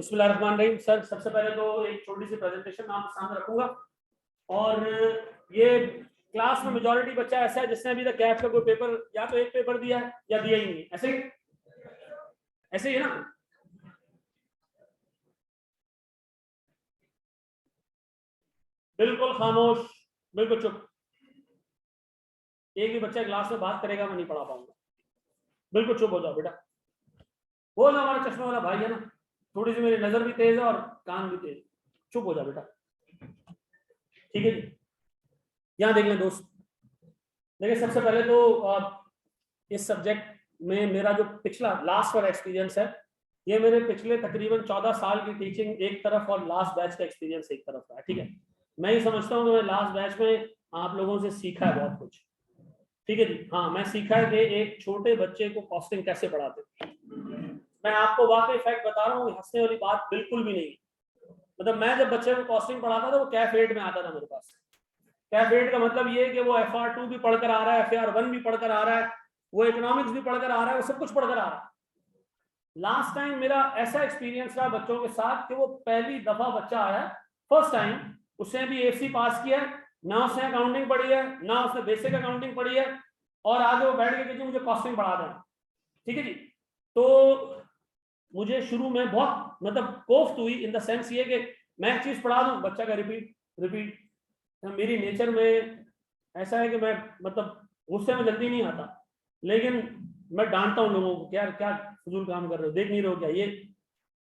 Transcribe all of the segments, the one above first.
बिस्मिल्लाहिर्रहमानिर्रहीम। सर सबसे पहले तो एक छोटी सी प्रेजेंटेशन आपके सामने रखूंगा और ये क्लास में मेजॉरिटी बच्चा ऐसा है जिसने अभी तक कैफ का कोई पेपर या तो एक पेपर दिया है या दिया ही नहीं। ऐसे ही है ना? बिल्कुल खामोश, बिल्कुल चुप। एक भी बच्चा क्लास में बात करेगा मैं नहीं पढ़ा पाऊंगा। बिल्कुल चुप हो जाओ बेटा। वो ना हमारा चश्मे वाला भाई है ना, थोड़ी सी मेरी नजर भी तेज है और कान भी तेज। चुप हो जाओ बेटा, ठीक है जी। यहाँ देख लें दोस्त, देखिए सबसे पहले तो इस सब्जेक्ट में मेरा जो पिछला लास्ट वाला एक्सपीरियंस है, ये मेरे पिछले तकरीबन 14 साल की टीचिंग एक तरफ और लास्ट बैच का एक्सपीरियंस एक तरफ है। ठीक है, मैं ये समझता हूँ कि मैं लास्ट बैच में आप लोगों से सीखा है बहुत कुछ। ठीक है जी, हाँ मैं सीखा है कि एक छोटे बच्चे को कॉस्टिंग कैसे पढ़ाते। मैं आपको वाकई फैक्ट बता रहा हूँ, हंसने वाली बात बिल्कुल भी नहीं। मतलब मैं जब बच्चे को कॉस्टिंग पढ़ाता था वो कैफ 8 में आता था मेरे पास। कैफ 8 का मतलब ये कि वो FR2 भी पढ़कर आ रहा है, FR1 भी पढ़कर आ रहा है, वो इकोनॉमिक्स भी पढ़कर आ रहा है, वो सब कुछ पढ़कर आ रहा है। लास्ट टाइम मेरा ऐसा एक्सपीरियंस रहा बच्चों के साथ कि वो पहली दफा बच्चा आया, फर्स्ट टाइम, उसने भी एफसी पास किया, ना उसने अकाउंटिंग पढ़ी है, ना उसने बेसिक अकाउंटिंग पढ़ी है, और आगे वो बैठ के मुझे कॉस्टिंग पढ़ा दें। ठीक है जी। तो मुझे शुरू में बहुत मतलब कोफ्त हुई, इन द सेंस ये कि मैं एक चीज पढ़ा दूं, बच्चा का रिपीट रिपीट। मेरी नेचर में ऐसा है कि मैं मतलब गुस्से में जल्दी नहीं आता, लेकिन मैं डांटता हूँ लोगों को, क्या क्या फजूल काम कर रहे हो, देख नहीं रहे हो क्या? ये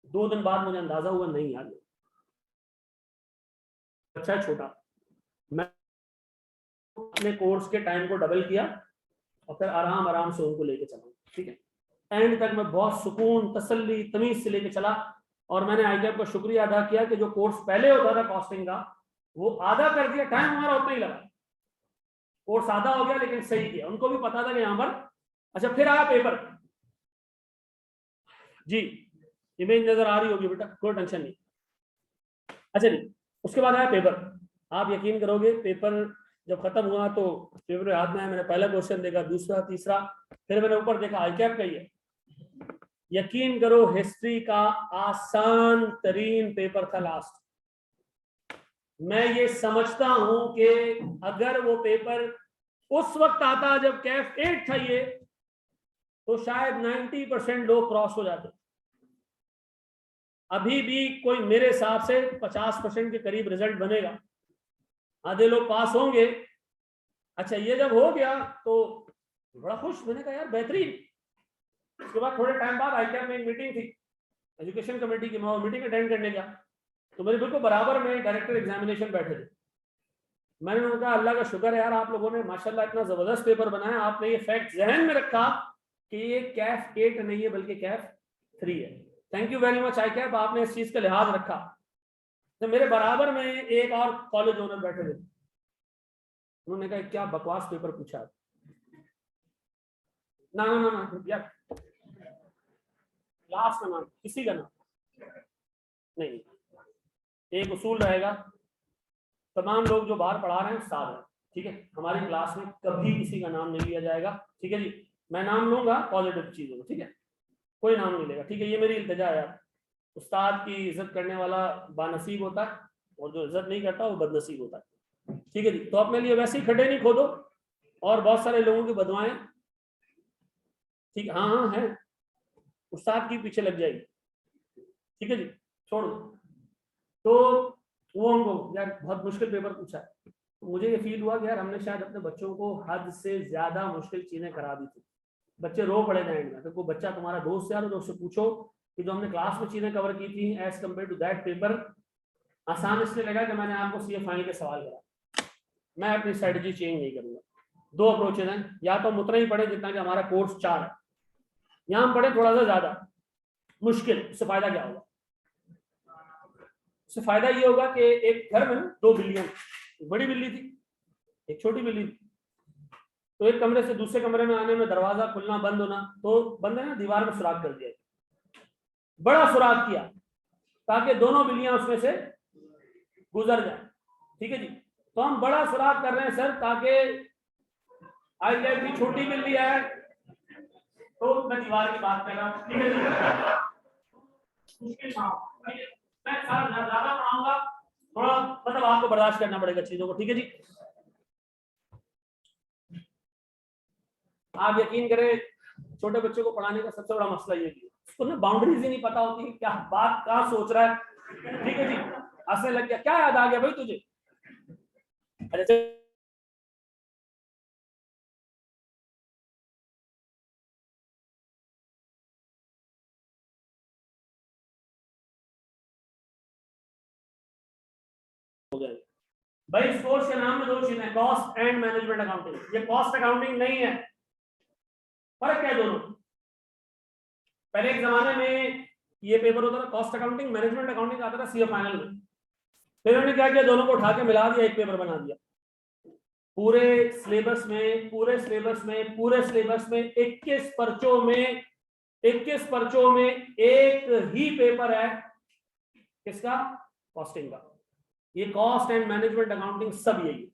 2 दिन बाद मुझे अंदाजा हुआ नहीं यार, बच्चा छोटा। मैं अपने कोर्स के टाइम को डबल किया और फिर आराम आराम से उनको लेके चला। ठीक है, एंड तक मैं बहुत सुकून, तसल्ली, तमीज से लेके चला। और मैंने आईकैप का शुक्रिया अदा किया कि जो कोर्स पहले होता था कॉस्टिंग का, वो आधा कर दिया, टाइम हमारा उतना ही लगा, कोर्स आधा हो गया लेकिन सही किया। उनको भी पता था कि यहाँ पर अच्छा। फिर आया पेपर जी, इमेज नजर आ रही होगी बेटा, कोई टेंशन नहीं। अच्छा जी, उसके बाद आया पेपर। आप यकीन करोगे, पेपर जब खत्म हुआ तो पेपर हाथ में आया, मैंने पहला क्वेश्चन देखा, दूसरा, तीसरा, फिर मैंने ऊपर देखा आईकैप का ही है। यकीन करो हिस्ट्री का आसान तरीन पेपर था लास्ट। मैं ये समझता हूं कि अगर वो पेपर उस वक्त आता जब कैफ 8 था ये, तो शायद 90% लोग क्रॉस हो जाते। अभी भी कोई मेरे हिसाब से 50% के करीब रिजल्ट बनेगा, आधे लोग पास होंगे। अच्छा, ये जब हो गया तो बड़ा खुश, मैंने कहा यार बेहतरीन। उसके बाद थोड़े टाइम बाद आईकैप में एक मीटिंग थी एजुकेशन कमेटी की, मैं मीटिंग अटेंड करने गया, तो मेरे बिल्कुल बराबर में डायरेक्टर एग्जामिनेशन बैठे थे। मैंने उनका अल्लाह का शुक्र है यार, आप लोगों ने माशाल्लाह इतना जबरदस्त पेपर बनाया, आपने ये फैक्ट जहन में रखा कि ये कैफ 8 नहीं है बल्कि कैफ 3 है। थैंक यू वेरी मच आईकैप, आपने इस चीज का लिहाज रखा। तो मेरे बराबर में एक और कॉलेज ओनर बैठे थे, उन्होंने कहा क्या बकवास पेपर पूछा। ना ना ना ना यार, क्लास का नाम किसी का नाम नहीं, एक उसूल रहेगा, तमाम लोग जो बाहर पढ़ा रहे हैं साथ हैं। ठीक है, हमारी क्लास में कभी किसी का नाम नहीं लिया जाएगा। ठीक है जी, मैं नाम लूंगा पॉजिटिव चीजों में, ठीक है, कोई नाम नहीं लेगा। ठीक है, ये मेरी इल्तिजा है यार। उस्ताद की इज्जत करने वाला बानसीब होता है और जो इज्जत नहीं करता वो बदनसीब होता है। ठीक है जी, तो अपने लिए वैसे ही खड्डे नहीं खोदो और बहुत सारे लोगों की बदवाएं, ठीक, हाँ हाँ है, उस्ताद की पीछे लग जाएगी। ठीक है जी, छोड़ दो। तो वो उनको यार बहुत मुश्किल पेपर पूछा है, तो मुझे ये फील हुआ कि यार हमने शायद अपने बच्चों को हद से ज्यादा मुश्किल चीजें करा दी थी। बच्चे रो पड़े थे एंड में। तो कोई बच्चा तुम्हारा दोस्त यार, तो उससे पूछो कि जो हमने क्लास में चीजें कवर की थी as compare to that paper आसान इसलिए लगा कि मैंने आपको सीए फाइनल के सवाल करा। मैं अपनी स्ट्रेटजी चेंज नहीं करूंगा। 2 अप्रोचेज हैं, या तो हम उतना ही पढ़े जितना कि हमारा कोर्स 4 है, या हम पढ़े थोड़ा सा ज्यादा मुश्किल। उससे फायदा क्या होगा? उससे फायदा ये होगा कि एक घर में 2 बिल्लियां, एक बड़ी बिल्ली थी एक छोटी बिल्ली थी। तो एक कमरे से दूसरे कमरे में आने में दरवाजा खुलना बंद होना, तो बंदे ने दीवार में सुराख कर दिया, बड़ा सुराख किया ताकि दोनों बिल्लियां उसमें से गुजर जाए। ठीक है जी, तो हम बड़ा सुराख कर रहे हैं सर ताकि आई की छोटी बिल्ली आए, तो मैं दीवार की बात कर रहा हूँ। ठीक है जी, मुश्किल ना हो। मैं ज्यादा पढ़ाऊंगा, थोड़ा मतलब आपको बर्दाश्त करना पड़ेगा चीजों को, ठीक है जी। आप यकीन करें, छोटे बच्चे को पढ़ाने का सबसे बड़ा मसला ये है उसको ना बाउंड्रीज ही नहीं पता होती, क्या बात कहाँ सोच रहा है, ठीक है जी। हंसने लग गया, क्या याद आ गया भाई तुझे? अरे हो गया भाई। इस कोर्स के नाम में दो चीजें, कॉस्ट एंड मैनेजमेंट अकाउंटिंग। ये कॉस्ट अकाउंटिंग नहीं है, फर्क क्या है दोनों? पहले एक जमाने में ये पेपर होता था कॉस्ट अकाउंटिंग, मैनेजमेंट अकाउंटिंग आता था सीए फाइनल में। फिर उन्होंने क्या किया, दोनों को उठा के मिला दिया, एक पेपर बना दिया। पूरे सिलेबस में 21 पर्चों में 21 पर्चों में एक ही पेपर है, किसका? कॉस्टिंग का। ये कॉस्ट एंड मैनेजमेंट अकाउंटिंग सब यही है,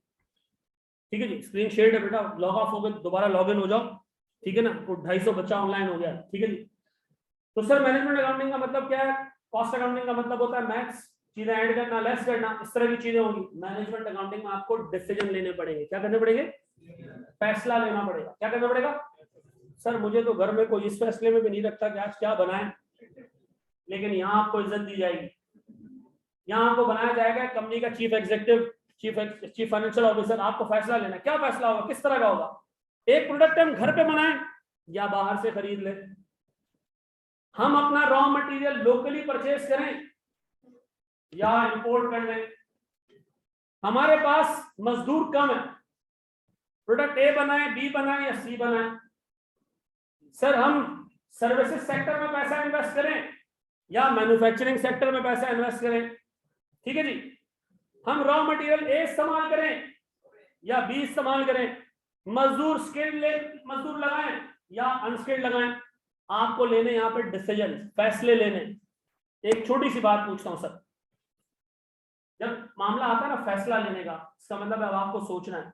ठीक है जी। स्क्रीन शेयर है बेटा, लॉग ऑफ हो गए, दोबारा लॉग इन हो जाओ, ठीक है ना। तो 250 बच्चा ऑनलाइन हो गया, ठीक है जी। तो सर मैनेजमेंट अकाउंटिंग का मतलब क्या है? कॉस्ट अकाउंटिंग का मतलब होता है मैथ्स, चीजें ऐड करना, लेस करना, इस तरह की चीजें होंगी। मैनेजमेंट अकाउंटिंग में आपको डिसीजन लेने पड़ेंगे। क्या करने पड़ेंगे? फैसला लेना पड़ेगा। क्या करना पड़ेगा? सर मुझे तो घर में कोई इस फैसले में भी नहीं रखता कि आज क्या बनाए, लेकिन यहाँ आपको इज्जत दी जाएगी। यहाँ आपको बनाया जाएगा कंपनी का chief executive, chief financial officer. आपको फैसला लेना, क्या फैसला होगा, किस तरह का होगा? एक प्रोडक्ट हम घर पे बनाएं या बाहर से खरीद लें? हम अपना रॉ मटेरियल लोकली परचेज करें या इंपोर्ट कर लें? हमारे पास मजदूर कम है, प्रोडक्ट ए बनाए, बी बनाए या सी बनाए? सर हम सर्विसेज सेक्टर में पैसा इन्वेस्ट करें या मैन्युफैक्चरिंग सेक्टर में पैसा इन्वेस्ट करें? ठीक है जी। हम रॉ मटेरियल ए इस्तेमाल करें या बी इस्तेमाल करें? मजदूर मजदूर लगाएं या अनस्किल्ड लगाएं? आपको लेने यहाँ पे डिसीजन, फैसले लेने। एक छोटी सी बात पूछता हूं सर, जब मामला आता है ना फैसला लेने का, इसका मतलब अब आपको सोचना है।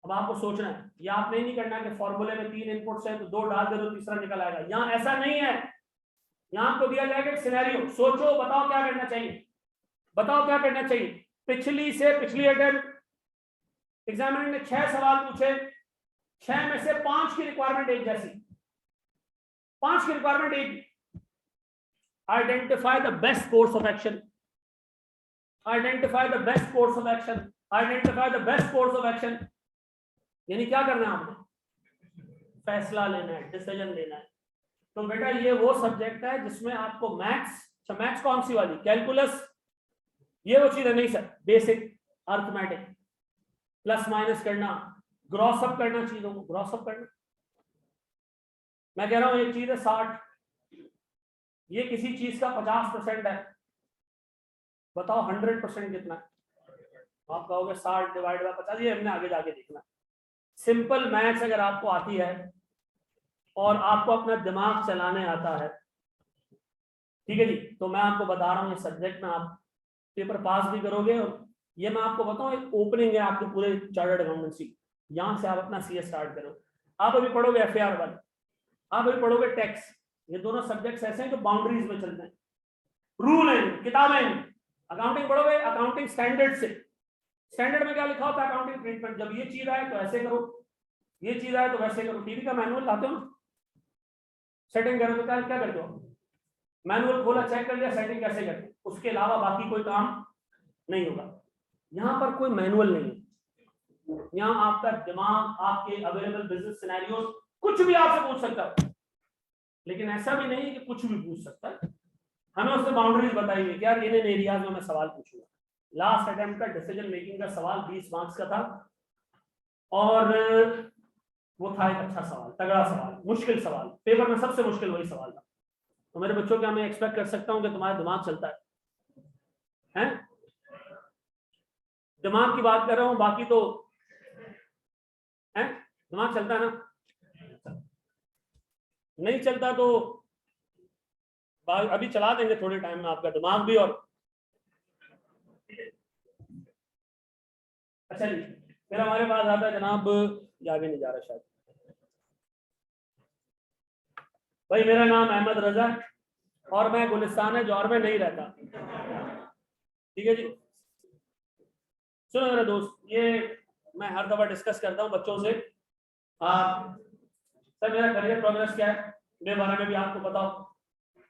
अब आपको सोचना है, या आपने नहीं करना कि फॉर्मूले में 3 इनपुट्स है तो 2 डाल दे तो तीसरा निकल आएगा। यहाँ ऐसा नहीं है। यहाँ आपको दिया जाएगा एक सिनेरियो, सोचो, बताओ क्या करना चाहिए, बताओ क्या करना चाहिए। पिछली अटेम्प्ट एग्जामिनर ने 6 सवाल पूछे, 6 में से 5 की रिक्वायरमेंट एक जैसी, 5 की रिक्वायरमेंट एक। Identify the best course of action, identify the best course of action, identify the best course of action. यानी क्या करना है आपने? फैसला लेना है, डिसीजन लेना है। तो बेटा ये वो सब्जेक्ट है जिसमें आपको मैथ्स, मैथ्स कौन सी वाली? कैलकुलस, ये वो चीज है नहीं sir. Basic arithmetic, plus minus करना, ग्रॉस अप करना, चीजों को ग्रॉस अप करना। मैं कह रहा हूं एक चीज है 60, ये किसी चीज का 50% है, बताओ 100% कितना है? आप कहोगे 60 डिवाइड बाय 50, ये हमने आगे जाके देखना। सिंपल मैथ्स अगर आपको आती है और आपको अपना दिमाग चलाने आता है, ठीक है जी, तो मैं आपको बता रहा हूँ ये सब्जेक्ट में आप पेपर पास भी करोगे। और ये मैं आपको बताऊं एक ओपनिंग है आपके पूरे चार्टर्ड अकाउंटेंसी, यहाँ से आप अपना सीए स्टार्ट करो। आप अभी पढ़ोगे एफएआर 1, आप अभी पढ़ोगे टैक्स। ये दोनों सब्जेक्ट्स ऐसे हैं जो बाउंड्रीज में चलते हैं, रूल है, किताबें हैं। अकाउंटिंग पढ़ोगे अकाउंटिंग स्टैंडर्ड से, स्टैंडर्ड में क्या लिखा होता है? Accounting treatment. जब ये चीज आए तो ऐसे करो, ये चीज आए तो वैसे करो। टीवी का मैनुअल लाते हो ना, सेटिंग करो तो क्या करते हो? मैनुअल खोला, चेक कर लिया सेटिंग कैसे करते, उसके अलावा बाकी कोई काम नहीं होगा। यहाँ पर कोई मैनुअल नहीं है, यहाँ आपका दिमाग, आपके अवेलेबल बिजनेस सिनेरियोस, कुछ भी आपसे पूछ सकता है। लेकिन ऐसा भी नहीं कि कुछ भी पूछ सकता है, हमें उससे बाउंड्रीज बताइए कि यार इन एरियाज में मैं सवाल पूछूंगा। लास्ट अटेम्प्ट का डिसीजन मेकिंग का सवाल 20 मार्क्स का था, और वो था एक अच्छा सवाल, तगड़ा सवाल, मुश्किल सवाल, पेपर में सबसे मुश्किल वही सवाल था। तो मेरे बच्चों क्या मैं एक्सपेक्ट कर सकता हूँ कि तुम्हारा दिमाग चलता है? दिमाग की बात कर रहा हूँ, बाकी तो है, दिमाग चलता है ना? नहीं चलता तो अभी चला देंगे थोड़े टाइम में आपका दिमाग भी। और अच्छा जी, फिर हमारे पास आता है जनाब, आगे नहीं जा रहा शायद। भाई मेरा नाम अहमद रजा है, और मैं गुलिस्तान है जौहर में नहीं रहता। ठीक है जी। सुनो मेरे दोस्त, ये मैं हर दफा डिस्कस करता हूँ बच्चों से, सर मेरा करियर प्रोग्रेस क्या है, मेरे बारे में भी आपको बताओ।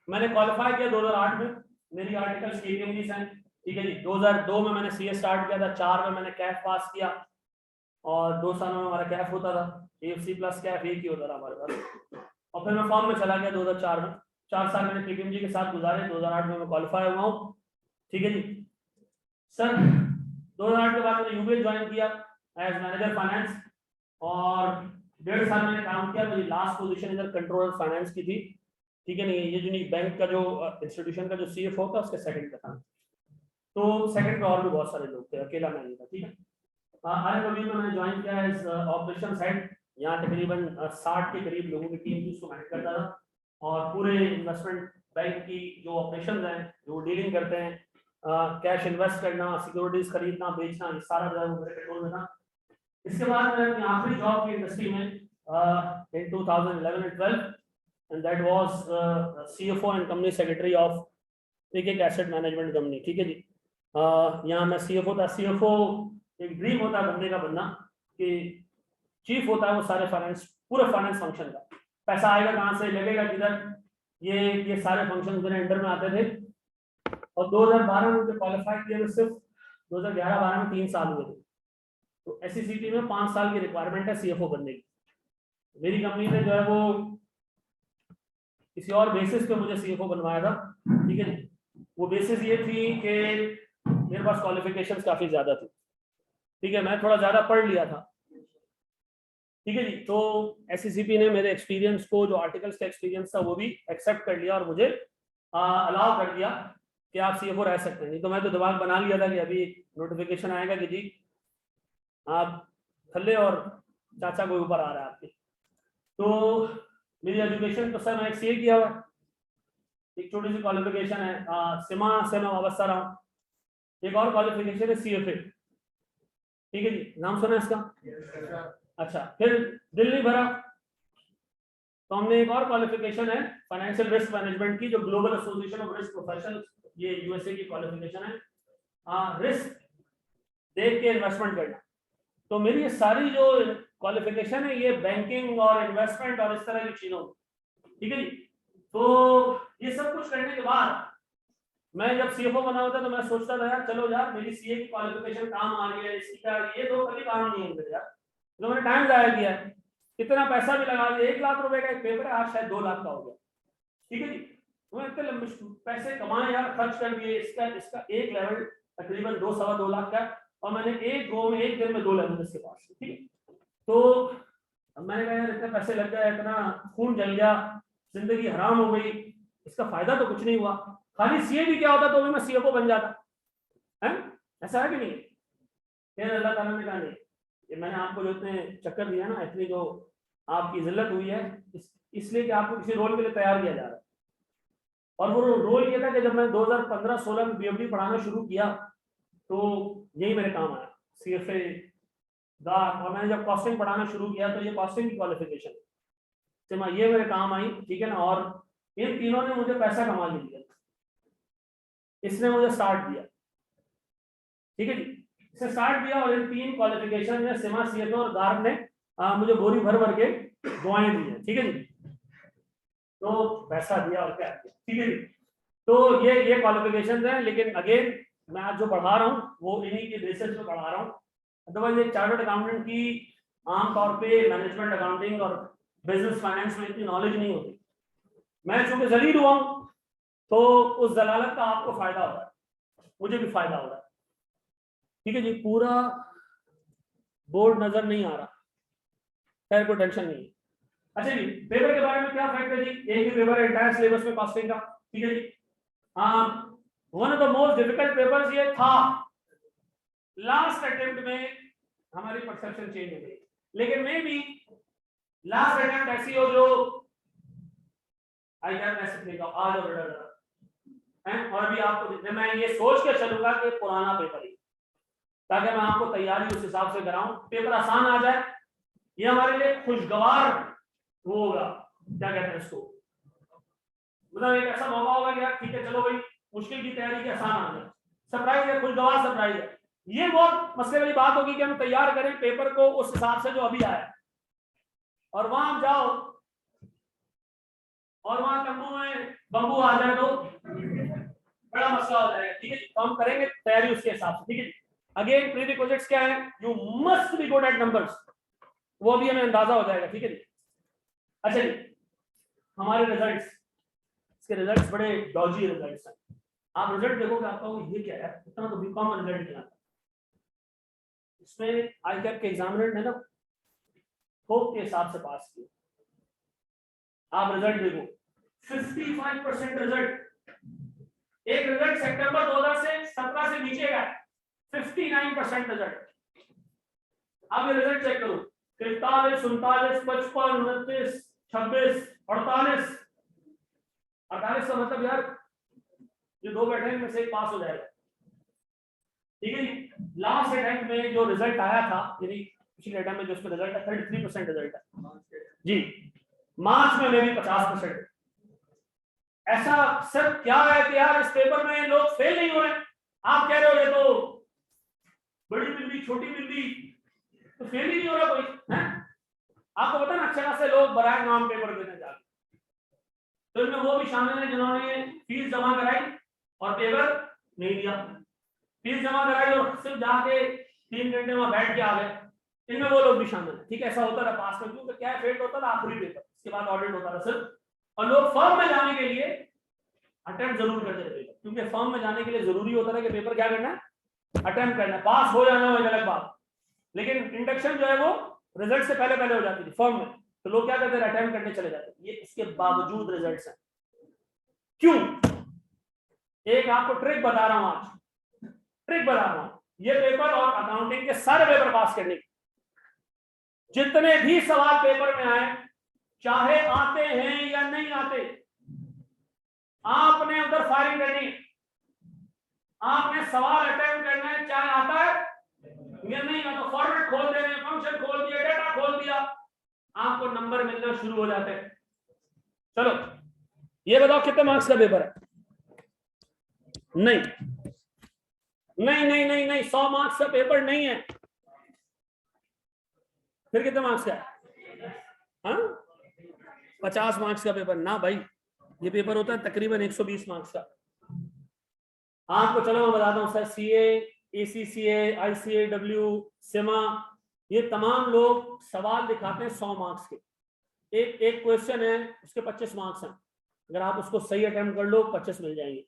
मैंने क्वालिफाई किया 2008 में, मेरी आर्टिकल्स केपीएमजी हैं। ठीक है जी। 2002 में मैंने सीए स्टार्ट किया था, 4 में मैंने कैफ पास किया और 2 सालों में हमारा कैफ होता था, एफसी प्लस कैफ एक ही होता था हमारे पास। और फिर मैं फॉर्म में चला गया 2004 में। 4 साल मैंने केपीएमजी के साथ गुजारे, 2008 में मैं क्वालिफाई हुआ हूँ। ठीक है जी सर। 2008 के बाद मैंने यूबीएस ज्वाइन किया एज मैनेजर फाइनेंस और 1.5 साल मैंने काम किया। मेरी लास्ट पोजीशन इधर कंट्रोलर फाइनेंस की थी। ठीक है नहीं, ये जो नहीं बैंक का जो इंस्टीट्यूशन का जो सीएफओ था उसके सेकंड का था। तो सेकंड पे और भी बहुत सारे लोग थे, अकेला मैं नहीं था। ठीक है। आरएमबी में मैंने ज्वाइन किया एज ऑपरेशन हेड। यहाँ तकरीबन 60 के करीब लोगों की टीम उसको मैनेज करता था और पूरे इन्वेस्टमेंट बैंक की जो ऑपरेशन हैं, जो डीलिंग करते हैं, कैश इन्वेस्ट करना, सिक्योरिटीज खरीदना बेचना, ये सारा जो है वो मेरे कंट्रोल में था। इसके बाद मैं अपनी आखिरी जॉब की इंडस्ट्री में in 2011 and 12 and that was CFO and company secretary of एक एसेट मैनेजमेंट कंपनी। ठीक है जी। यहाँ मैं सीएफओ था। सीएफओ एक ड्रीम होता है बंदे का बनना कि चीफ होता है वो सारे फाइनेंस, पूरे फाइनेंस फंक्शन का, पैसा आएगा कहाँ से, लगेगा किधर, ये सारे फंक्शन मेरे अंडर में आते थे। और 2012 में मुझे क्वालिफाई किया तो सिर्फ 2011-12 में 3 साल हुए थे। तो एससीसीटी में 5 साल की रिक्वायरमेंट है सीएफओ बनने की। मेरी कंपनी ने जो है वो किसी और बेसिस पे मुझे सीएफओ बनवाया था। ठीक है जी। वो बेसिस ये थी कि मेरे पास क्वालिफिकेशंस काफी ज्यादा थी। ठीक है, मैं थोड़ा ज्यादा पढ़ लिया था। ठीक है जी। तो एससीसीपी ने मेरे एक्सपीरियंस को, जो आर्टिकल्स का एक्सपीरियंस था, वो भी एक्सेप्ट कर लिया और मुझे अलाउ कर दिया कि आप सीएफओ रह सकते हैं। नहीं तो मैं तो दिमाग बना लिया था कि अभी नोटिफिकेशन आएगा कि जी आप थल्ले और चाचा को ऊपर आ रहा है आपके। तो मेरी एजुकेशन तो सर मैं एक सीए किया हुआ, एक छोटी सी क्वालिफिकेशन है, सिमा से मैं वाबस्ता रहा हूँ। एक और क्वालिफिकेशन है सीएफए। ठीक है जी, नाम सुना इसका? अच्छा, फिर दिल नहीं भरा तो हमने एक और क्वालिफिकेशन है फाइनेंशियल रिस्क मैनेजमेंट की, जो global association of risk professionals, ये यूएसए की क्वालिफिकेशन है। रिस्क देख के इन्वेस्टमेंट करना। तो मेरी ये सारी जो क्वालिफिकेशन है ये बैंकिंग और इन्वेस्टमेंट और इस तरह की चीजों। ठीक है जी। तो ये सब कुछ करने के बाद मैं जब सीएफओ बना होता तो मैं सोचता था यार चलो यार मेरी सीए की क्वालिफिकेशन काम आ रही है, इसकी क्या, ये तो कभी काम नहीं है यार, तो मैंने टाइम जाया किया है, इतना पैसा भी लगा दिया। 1 लाख रुपए का एक पेपर है, आज शायद 2 लाख का हो गया। ठीक है जी। तो मैं इतने लंबे पैसे कमाए यार, खर्च कर दिए। इसका एक लेवल तकरीबन 2-2.25 लाख का, और मैंने एक गो में एक दिन में 2 लेवल इसके पास। ठीक है। तो मैंने कहा यार इतने पैसे लग गए, इतना खून जल गया, जिंदगी हराम हो गई, इसका फायदा तो कुछ नहीं हुआ। खाली सीए भी क्या होता तो भी मैं सीएफओ बन जाता है, ऐसा है कि नहीं? फिर अल्लाह ताला ने कहा नहीं, ये मैंने आपको जो इतने चक्कर दिया ना, इतनी जो आपकी जिल्लत हुई है, इसलिए कि आपको किसी रोल के लिए तैयार किया जा रहा है। और वो रोल ये था कि जब मैं 2015-16 में बीएफडी पढ़ाना शुरू किया तो यही मेरे काम आया, सीएफए दा। और मैंने जब कॉस्टिंग पढ़ाना शुरू किया तो ये कॉस्टिंग की क्वालिफिकेशन से मैं, ये मेरे काम आई। ठीक है ना। और इन तीनों ने मुझे पैसा कमा के दिया, इसने मुझे स्टार्ट दिया। ठीक है जी, इसने स्टार्ट दिया। और इन 3 क्वालिफिकेशन में सिमा, सीएफओ और गार्ड ने मुझे बोरी भर भर के दुआएं दी है। ठीक है जी। तो पैसा दिया और क्या किया। ठीक है जी। तो ये क्वालिफिकेशन है, लेकिन अगेन मैं आज जो पढ़ा रहा हूँ वो इन्हीं के बेसिस पे पढ़ा रहा हूँ। अदरवाइज एक चार्टर्ड अकाउंटेंट की आमतौर पे मैनेजमेंट अकाउंटिंग और बिजनेस फाइनेंस में इतनी नॉलेज नहीं होती। मैं चूंकि जलील हुआ हूँ तो उस दलालत का आपको फायदा हो रहा है, मुझे भी फायदा हो रहा है। ठीक है जी। पूरा बोर्ड नजर नहीं आ रहा, खैर कोई टेंशन नहीं है। अच्छा जी, पेपर के बारे में क्या फैक्ट है जी? एक ही पेपर है इंटायर सिलेबस में कॉस्टिंग का। ठीक है जी। One of the most difficult papers ये था। लास्ट अटेम्प्ट में हमारी परसेप्शन चेंज हो गई, लेकिन मे बी लास्ट अटेम्प्ट ऐसी हो जो आई कैन मैसेज लेगा आज और हैं। और अभी आपको मैं ये सोच के चलूंगा कि पुराना पेपर ही, ताकि मैं आपको तैयारी उस हिसाब से कराऊं, पेपर आसान आ जाए। ये हमारे लिए खुशगवार होगा, क्या कहते हैं इसको, मतलब एक ऐसा मौका होगा कि यार ठीक है चलो भाई मुश्किल की तैयारी की आसान आ जाए, सरप्राइज है, खुशगवार सरप्राइज है। ये बहुत मसले वाली बात होगी कि हम तैयार करें पेपर को उस हिसाब से जो अभी आया, और वहां जाओ और वहां तंबू में बम्बू आ जाए तो बड़ा मसला हो जाएगा। ठीक है, तो हम करेंगे तैयारी उसके हिसाब से। ठीक है, अगेन प्रीरिक्विजिट्स क्या है, you must be good at numbers, वो भी हमें अंदाजा हो जाएगा। ठीक है जी। अच्छा जी, हमारे रिजल्ट्स, इसके रिजल्ट्स बड़े डॉजी रिजल्ट्स हैं। आप रिजल्ट देखोगे आपका ये क्या है, इतना तो बीकॉम में रिजल्ट निकला, इसमें आई कैप के एग्जामिनर ने ना होप के हिसाब से पास किया। आप रिजल्ट देखो 55% रिजल्ट, एक रिजल्ट सितंबर 2017 से नीचे का 59% रिजल्ट। अब ये रिजल्ट चेक करो, 43, 39, 55, 29, 26, 48, 48 का मतलब यार जो दो बैठे हैं में से एक पास हो जाएगा। ठीक है जी, लास्ट अटेम्प्ट में जो रिजल्ट आया था, यानी पिछले अटेम्प्ट में जो उसका रिजल्ट है 33% रिजल्ट है जी, मार्च में भी 50%। ऐसा सर क्या है कि यार इस पेपर में लोग फेल नहीं हो रहे, आप कह रहे हो ये तो बड़ी बिंदी छोटी बिंदी, तो फेल ही नहीं हो रहा कोई है? आपको पता ना अच्छे खासे लोग बराए नाम पेपर देने जाते, तो इनमें वो भी शामिल है जिन्होंने फीस जमा कराई और पेपर नहीं दिया, फीस जमा कराई और सिर्फ जाके 3 घंटे वहां बैठ के आ गए, इनमें वो लोग भी शामिल है। ठीक है, ऐसा होता था पास में, क्योंकि क्या है फेल होता था आखिरी पेपर, इसके बाद ऑडिट होता था सिर्फ, और लोग फर्म में जाने के लिए अटेम्प्ट जरूर करते थे, क्योंकि फर्म में जाने के लिए जरूरी होता था कि पेपर क्या करना है, अटेम्प्ट करना है, पास हो जाना हो एक अलग बात, लेकिन इंडक्शन जो है वो रिजल्ट से पहले पहले हो जाती थी फर्म में, तो लोग क्या करते थे अटेम्प्ट करने चले जाते। ये इसके बावजूद रिजल्ट्स हैं, क्यों? एक आपको ट्रिक बता रहा हूं, आज ट्रिक बता रहा हूं, ये पेपर और अकाउंटिंग के सारे पेपर पास करने के, जितने भी सवाल पेपर में आए, चाहे आते हैं या नहीं आते, आपने उधर फायरिंग करनी, आपने सवाल अटेम्प्ट करना है, चाहे आता है या नहीं आता, तो फॉर्मेट खोल देने, फंक्शन खोल दिया, डेटा खोल दिया, आपको नंबर मिलना शुरू हो जाते हैं। चलो ये बताओ कितने मार्क्स का पेपर है? नहीं नहीं नहीं नहीं नहीं 100 मार्क्स का पेपर नहीं है, फिर कितने मार्क्स का है? हाँ 50 मार्क्स का पेपर ना भाई, ये पेपर होता है तकरीबन 120 मार्क्स का। आपको चलो मैं बताता हूँ सर, सीए, एसीसीए, आईसीएडब्ल्यू, सिमा, ये तमाम लोग सवाल दिखाते हैं 100 मार्क्स के, एक एक क्वेश्चन है उसके 25 मार्क्स हैं, अगर आप उसको सही अटेम्प्ट कर लो 25 मिल जाएंगे,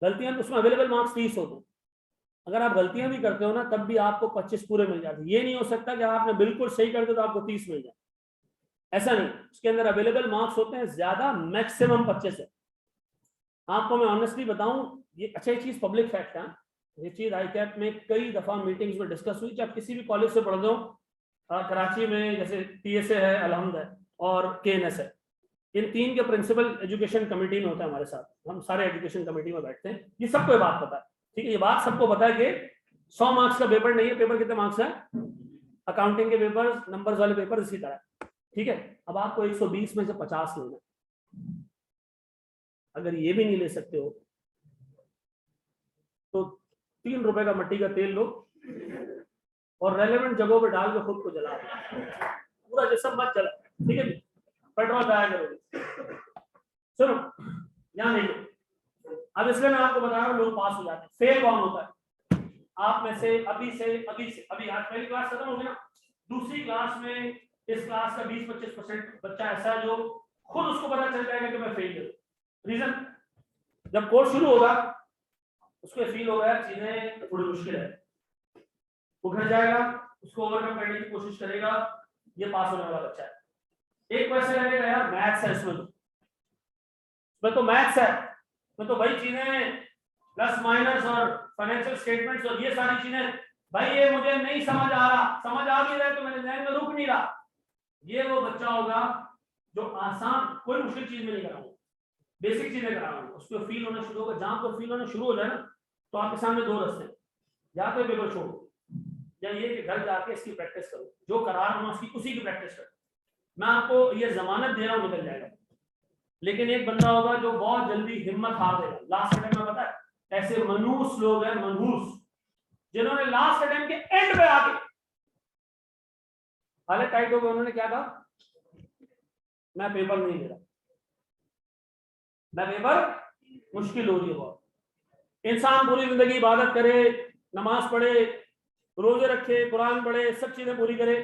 गलतियां उसमें अवेलेबल मार्क्स 30 होते हैं, अगर आप गलतियां भी करते हो ना तब भी आपको 25 पूरे मिल जाते। ये नहीं हो सकता कि आपने बिल्कुल सही कर दिया तो आपको 30 मिल जाए, ऐसा नहीं, उसके अंदर अवेलेबल मार्क्स होते हैं ज्यादा, मैक्सिमम 25 है। आपको मैं ऑनेस्टली बताऊं, ये अच्छा एक चीज पब्लिक फैक्ट है, ये चीज आईकैप में कई दफा मीटिंग्स में डिस्कस हुई, जब किसी भी कॉलेज से पढ़ दो, कराची में जैसे टीएसए है, अलहमद है और केएनएस है, इन तीन के प्रिंसिपल एजुकेशन कमेटी में होता है हमारे साथ, हम सारे एजुकेशन कमेटी में बैठते हैं, ये सबको ये बात पता है। ठीक है, ये बात सबको पता है कि 100 मार्क्स का पेपर नहीं है, पेपर कितने मार्क्स है, अकाउंटिंग के पेपर, नंबर्स वाले पेपर इसी तरह। ठीक है, अब आपको 120 में से 50 लेना, अगर ये भी नहीं ले सकते हो तो 3 रुपए का मिट्टी का तेल लो और रेलेवेंट जगहों पे डाल के खुद को जला दो, पूरा जिस्म मत जला। ठीक है, पेट्रोल जाया करोगे। सुनो यहाँ देखो, अब इसलिए मैं आपको बता रहा हूँ लोग पास हो जाते हैं, फेल कौन होता है? आप में से अभी आज पहली क्लास खत्म होगी ना, दूसरी क्लास में इस क्लास का 20-25% बच्चा ऐसा है जो खुद उसको पता चल जाएगा कि मैं फेल हूँ। रीजन, जब कोर्स शुरू होगा उसको फील होगा चीजें थोड़ी मुश्किल है, वो घर जाएगा, उसको ओवरकम करने की कोशिश करेगा, ये पास होने वाला बच्चा है। एक क्वेश्चन लगेगा यार मैथ्स है इसमें तो मैथ्स है, मैं तो भाई चीजें प्लस माइनस और फाइनेंशियल स्टेटमेंट्स और ये सारी चीजें भाई ये मुझे नहीं समझ आ रहा, समझ आ भी रहा तो मेरे ध्यान में रुक नहीं रहा। ये वो बच्चा होगा जो आसान, कोई मुश्किल चीज में नहीं कराऊंगा, बेसिक चीजें कराऊंगा, उसको फील होना शुरू होगा। जहां पर फील होना शुरू हो जाए ना तो आपके सामने 2 रास्ते हैं, या तो पेपर छोड़ो या ये कि घर जाके इसकी प्रैक्टिस करो, जो करा रहा हूं उसकी उसी की प्रैक्टिस करो। मैं आपको ये जमानत दे रहा हूं निकल जाएगा, लेकिन एक बंदा होगा जो बहुत जल्दी हिम्मत हार देगा लास्ट अटेम्प्ट में, पता है ऐसे मनहूस लोग हैं, मनहूस, जिन्होंने लास्ट अटेम्प्ट के एंड पे आके हालत टाइट हो गई, उन्होंने क्या कहा, मैं पेपर नहीं दे रहा, मैं पेपर मुश्किल हो रही है बहुत। इंसान पूरी जिंदगी इबादत करे, नमाज पढ़े, रोजे रखे, कुरान पढ़े, सब चीजें पूरी करे,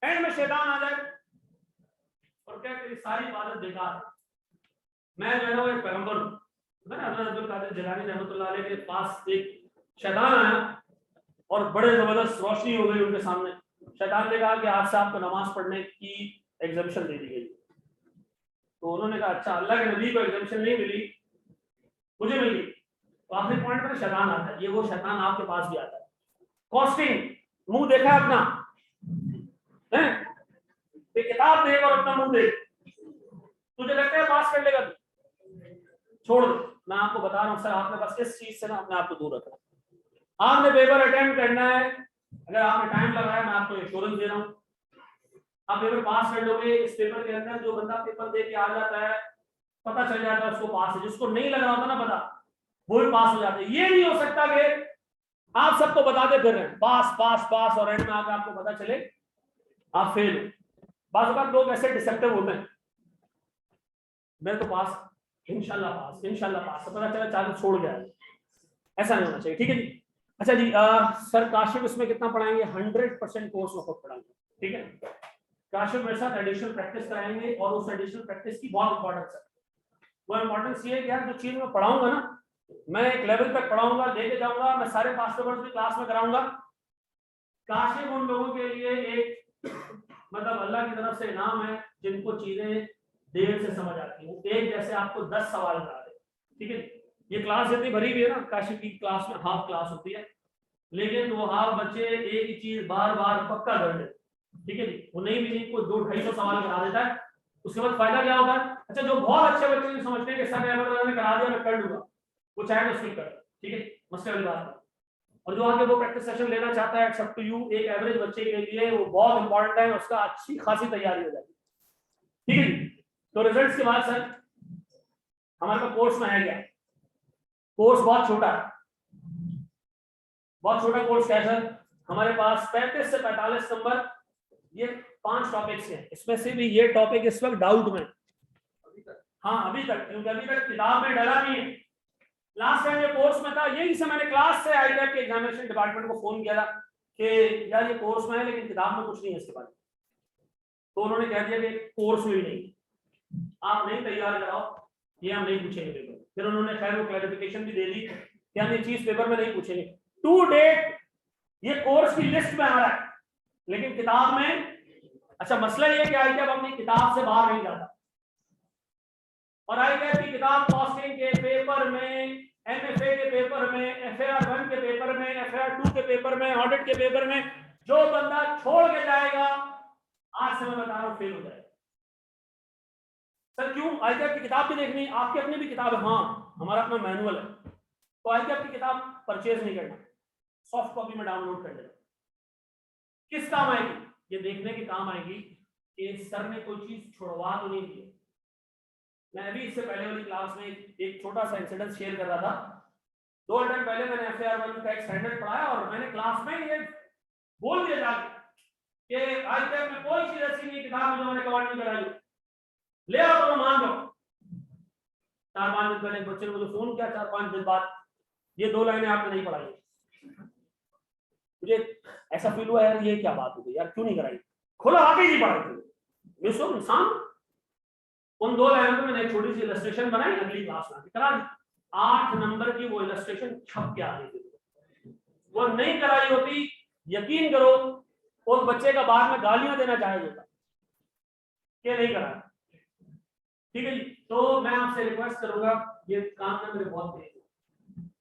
एंड में शैतान आ जाए और क्या, तेरी सारी इबादत बेकार है। मैं जो है वो एक पैगंबर हूं, हज़रत अब्दुल कादिर जिलानी रहमतुल्लाह अलैह के पास एक शैतान आया और बड़े जबरदस्त रोशनी हो गई उनके सामने। शैतान ने कहा कि आज से आपको नमाज पढ़ने की एग्जामिशन दे दी गई। तो उन्होंने कहा अच्छा, अल्लाह के नबी को एग्जामिशन नहीं मिली, मुझे मिली। तो आखिरी पॉइंट पर शैतान आता है, ये वो शैतान आपके पास भी आता है। कॉस्टिंग, मुंह देखा अपना है, किताब देख और अपना मुंह देख, तुझे लगता है पास कर लेगा, छोड़ दो। मैं आपको बता रहा हूँ सर, आपने बस इस चीज से ना अपने आप को दूर रखना। आपने पेपर अटेम्प्ट करना है, अगर आपने टाइम लगाया, मैं आपको इंश्योरेंस दे रहा हूँ, आप पेपर पास कर लोगे। इस पेपर के अंदर जो बंदा पेपर दे के आ जाता है, पता चल जाता है उसको पास है, जिसको नहीं लग रहा होता ना पता, वो भी पास हो जाते हैं। ये नहीं हो सकता कि आप सबको बताते फिर रहे हैं पास पास पास और एंड में आकर आपको पता चले आप फेल हो। बात लोग ऐसे डिसेप्टिव होते हैं, मैं तो पास, इंशाल्लाह पास, इंशाल्लाह पास, पता चला चालीस छोड़ गया। ऐसा नहीं होना चाहिए, ठीक है जी। अच्छा जी, सर काशिफ इसमें कितना पढ़ाएंगे? 100% कोर्स में खुद पढ़ाएंगे, ठीक है। काशिफ मेरे साथ एडिशनल प्रैक्टिस कराएंगे और उस एडिशनल प्रैक्टिस की बहुत इंपॉर्टेंस है। वो इंपॉर्टेंस ये है कि यार जो चीज मैं पढ़ाऊंगा ना, मैं एक लेवल तक पढ़ाऊंगा, लेके जाऊंगा, मैं सारे पास पेपर्स भी क्लास में कराऊंगा। काशिफ उन लोगों के लिए एक मतलब अल्लाह की तरफ से इनाम है जिनको चीजें देर से समझ आती है। एक जैसे आपको 10 सवाल करा दे, ठीक है। ये क्लास जितनी भरी हुई है ना, काशिफ की क्लास में हाफ क्लास होती है, लेकिन वो हाफ बच्चे एक ही चीज बार बार पक्का कर ले, ठीक है जी। वो नहीं भी नहीं, कोई 200-250 सवाल करा देता है, उसके बाद फायदा क्या होता है? अच्छा, जो बहुत अच्छे बच्चे जो समझते हैं कि सर ने करा दिया, मैं कर लूंगा, वो चाहे तो स्किप कर, ठीक है, मसले वाली बात है। और जो आगे वो प्रैक्टिस सेशन लेना चाहता है, एक्सेप्ट टू यू, एक एवरेज बच्चे के लिए वो बहुत इंपॉर्टेंट है, उसका अच्छी खासी तैयारी हो जाएगी, ठीक है जी। तो रिजल्ट्स के बाद सर हमारे पास कोर्स में है क्या? कोर्स बहुत छोटा है, बहुत छोटा कोर्स है सर। हमारे पास 35 से 45 नंबर, ये 5 टॉपिक्स हैं, इसमें से भी ये टॉपिक इस वक्त डाउट में, हाँ अभी तक, क्योंकि अभी तक किताब में डला नहीं है। लास्ट टाइम ये कोर्स में था, यही से मैंने क्लास से आईटीआई के एग्जामिनेशन डिपार्टमेंट को फोन किया था कि यार ये कोर्स में है लेकिन किताब में कुछ नहीं है इसके बारे में। तो उन्होंने कह दिया कि कोर्स में भी नहीं, आप नहीं तैयार कराओ, ये हम नहीं पूछेंगे पेपर। फिर उन्होंने खैर वो क्लैरिफिकेशन भी दे दी कि हम ये चीज पेपर में नहीं पूछेंगे। टू डेट ये कोर्स की लिस्ट में आ रहा है, लेकिन किताब में, अच्छा मसला ये कि आईटीआई अपनी किताब से बाहर नहीं जाता, और आईटीआई की किताब कॉस्टिंग के पेपर में, एमएफए के पेपर में, एफएआर 1 के पेपर में, एफएआर 2 के पेपर में, ऑडिट के पेपर में, जो बंदा छोड़ के जाएगा, आज से मैं बता रहा हूं फेल हो जाएगा। सर क्यों? आईटीआई की किताब भी देखनी, आपकी अपनी भी किताब है, हाँ हमारा अपना मैनुअल है, तो आईटीआई की किताब परचेज नहीं करना, सॉफ्ट कॉपी में डाउनलोड कर लेना। किस काम आएगी? ये देखने के काम आएगी कि सर ने कोई चीज छुड़वा तो नहीं दी। मैं अभी इससे पहले वाली क्लास में एक छोटा सा इंसिडेंट शेयर कर रहा था। 2 अटेम्प्ट पहले मैंने एफएआर 1 का एक स्टैंडर्ड पढ़ाया और मैंने क्लास में ये बोल दिया जाके कि आईटीआई में कोई चीज ऐसी नहीं किताब में जो मैंने कवर नहीं कराई, ले आओ तो मान लो। 4-5 दिन पहले बच्चे ने मुझे फोन किया, 4-5 दिन बाद, ये 2 लाइनें आपने नहीं पढ़ाई। मुझे ऐसा फील हुआ यार ये क्या बात हो गई यार, क्यों नहीं कराई, खुला आगे ही पढ़ाई थी। मैं सो इंसान, उन 2 लाइनों में मैंने एक छोटी सी इलस्ट्रेशन बनाई, अगली क्लास में करा दी। 8 नंबर की वो इलस्ट्रेशन छप के आ गई थी। वो नहीं कराई होती, यकीन करो उस बच्चे का बाद में गालियां देना जायज होता कि नहीं करा, ठीक है जी। तो मैं आपसे रिक्वेस्ट करूंगा, ये काम में मेरे बहुत तेज है,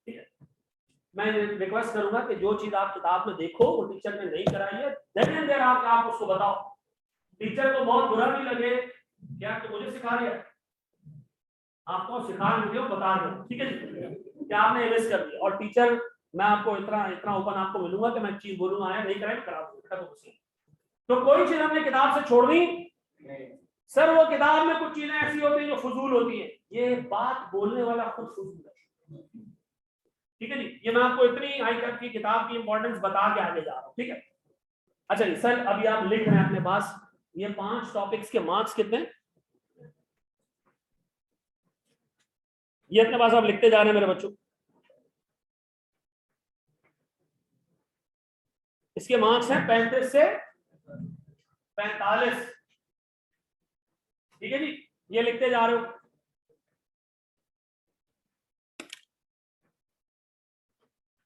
ठीक है, मैं रिक्वेस्ट करूंगा कि जो चीज आप किताब में देखो वो टीचर ने नहीं कराई है, देन एंड देयर आप उसको बताओ। टीचर को बहुत बुरा नहीं लगे क्या तो मुझे सिखा दिया, आपको सिखा नहीं दिया, बता दो, ठीक है जी, क्या आपने मिस कर दिया। और टीचर मैं आपको इतना ओपन आपको मिलूंगा कि मैं चीज बोलूंगा आया नहीं कराई करा दूंगा, तो कोई चीज हमने किताब से छोड़नी सर वो किताब में कुछ चीजें ऐसी होती है जो फजूल होती है, ये बात बोलने वाला खुद फजूल है। ठीक है जी, ये मैं आपको इतनी हाई कट की किताब की इंपॉर्टेंस बता के आगे जा रहा हूँ। ठीक है, अच्छा जी सर, अभी आप लिख रहे हैं अपने पास ये 5 टॉपिक्स के मार्क्स कितने, ये अपने पास आप लिखते जा रहे हैं मेरे बच्चों। इसके मार्क्स हैं 35 से 45। ठीक है जी, ये लिखते जा रहे हो।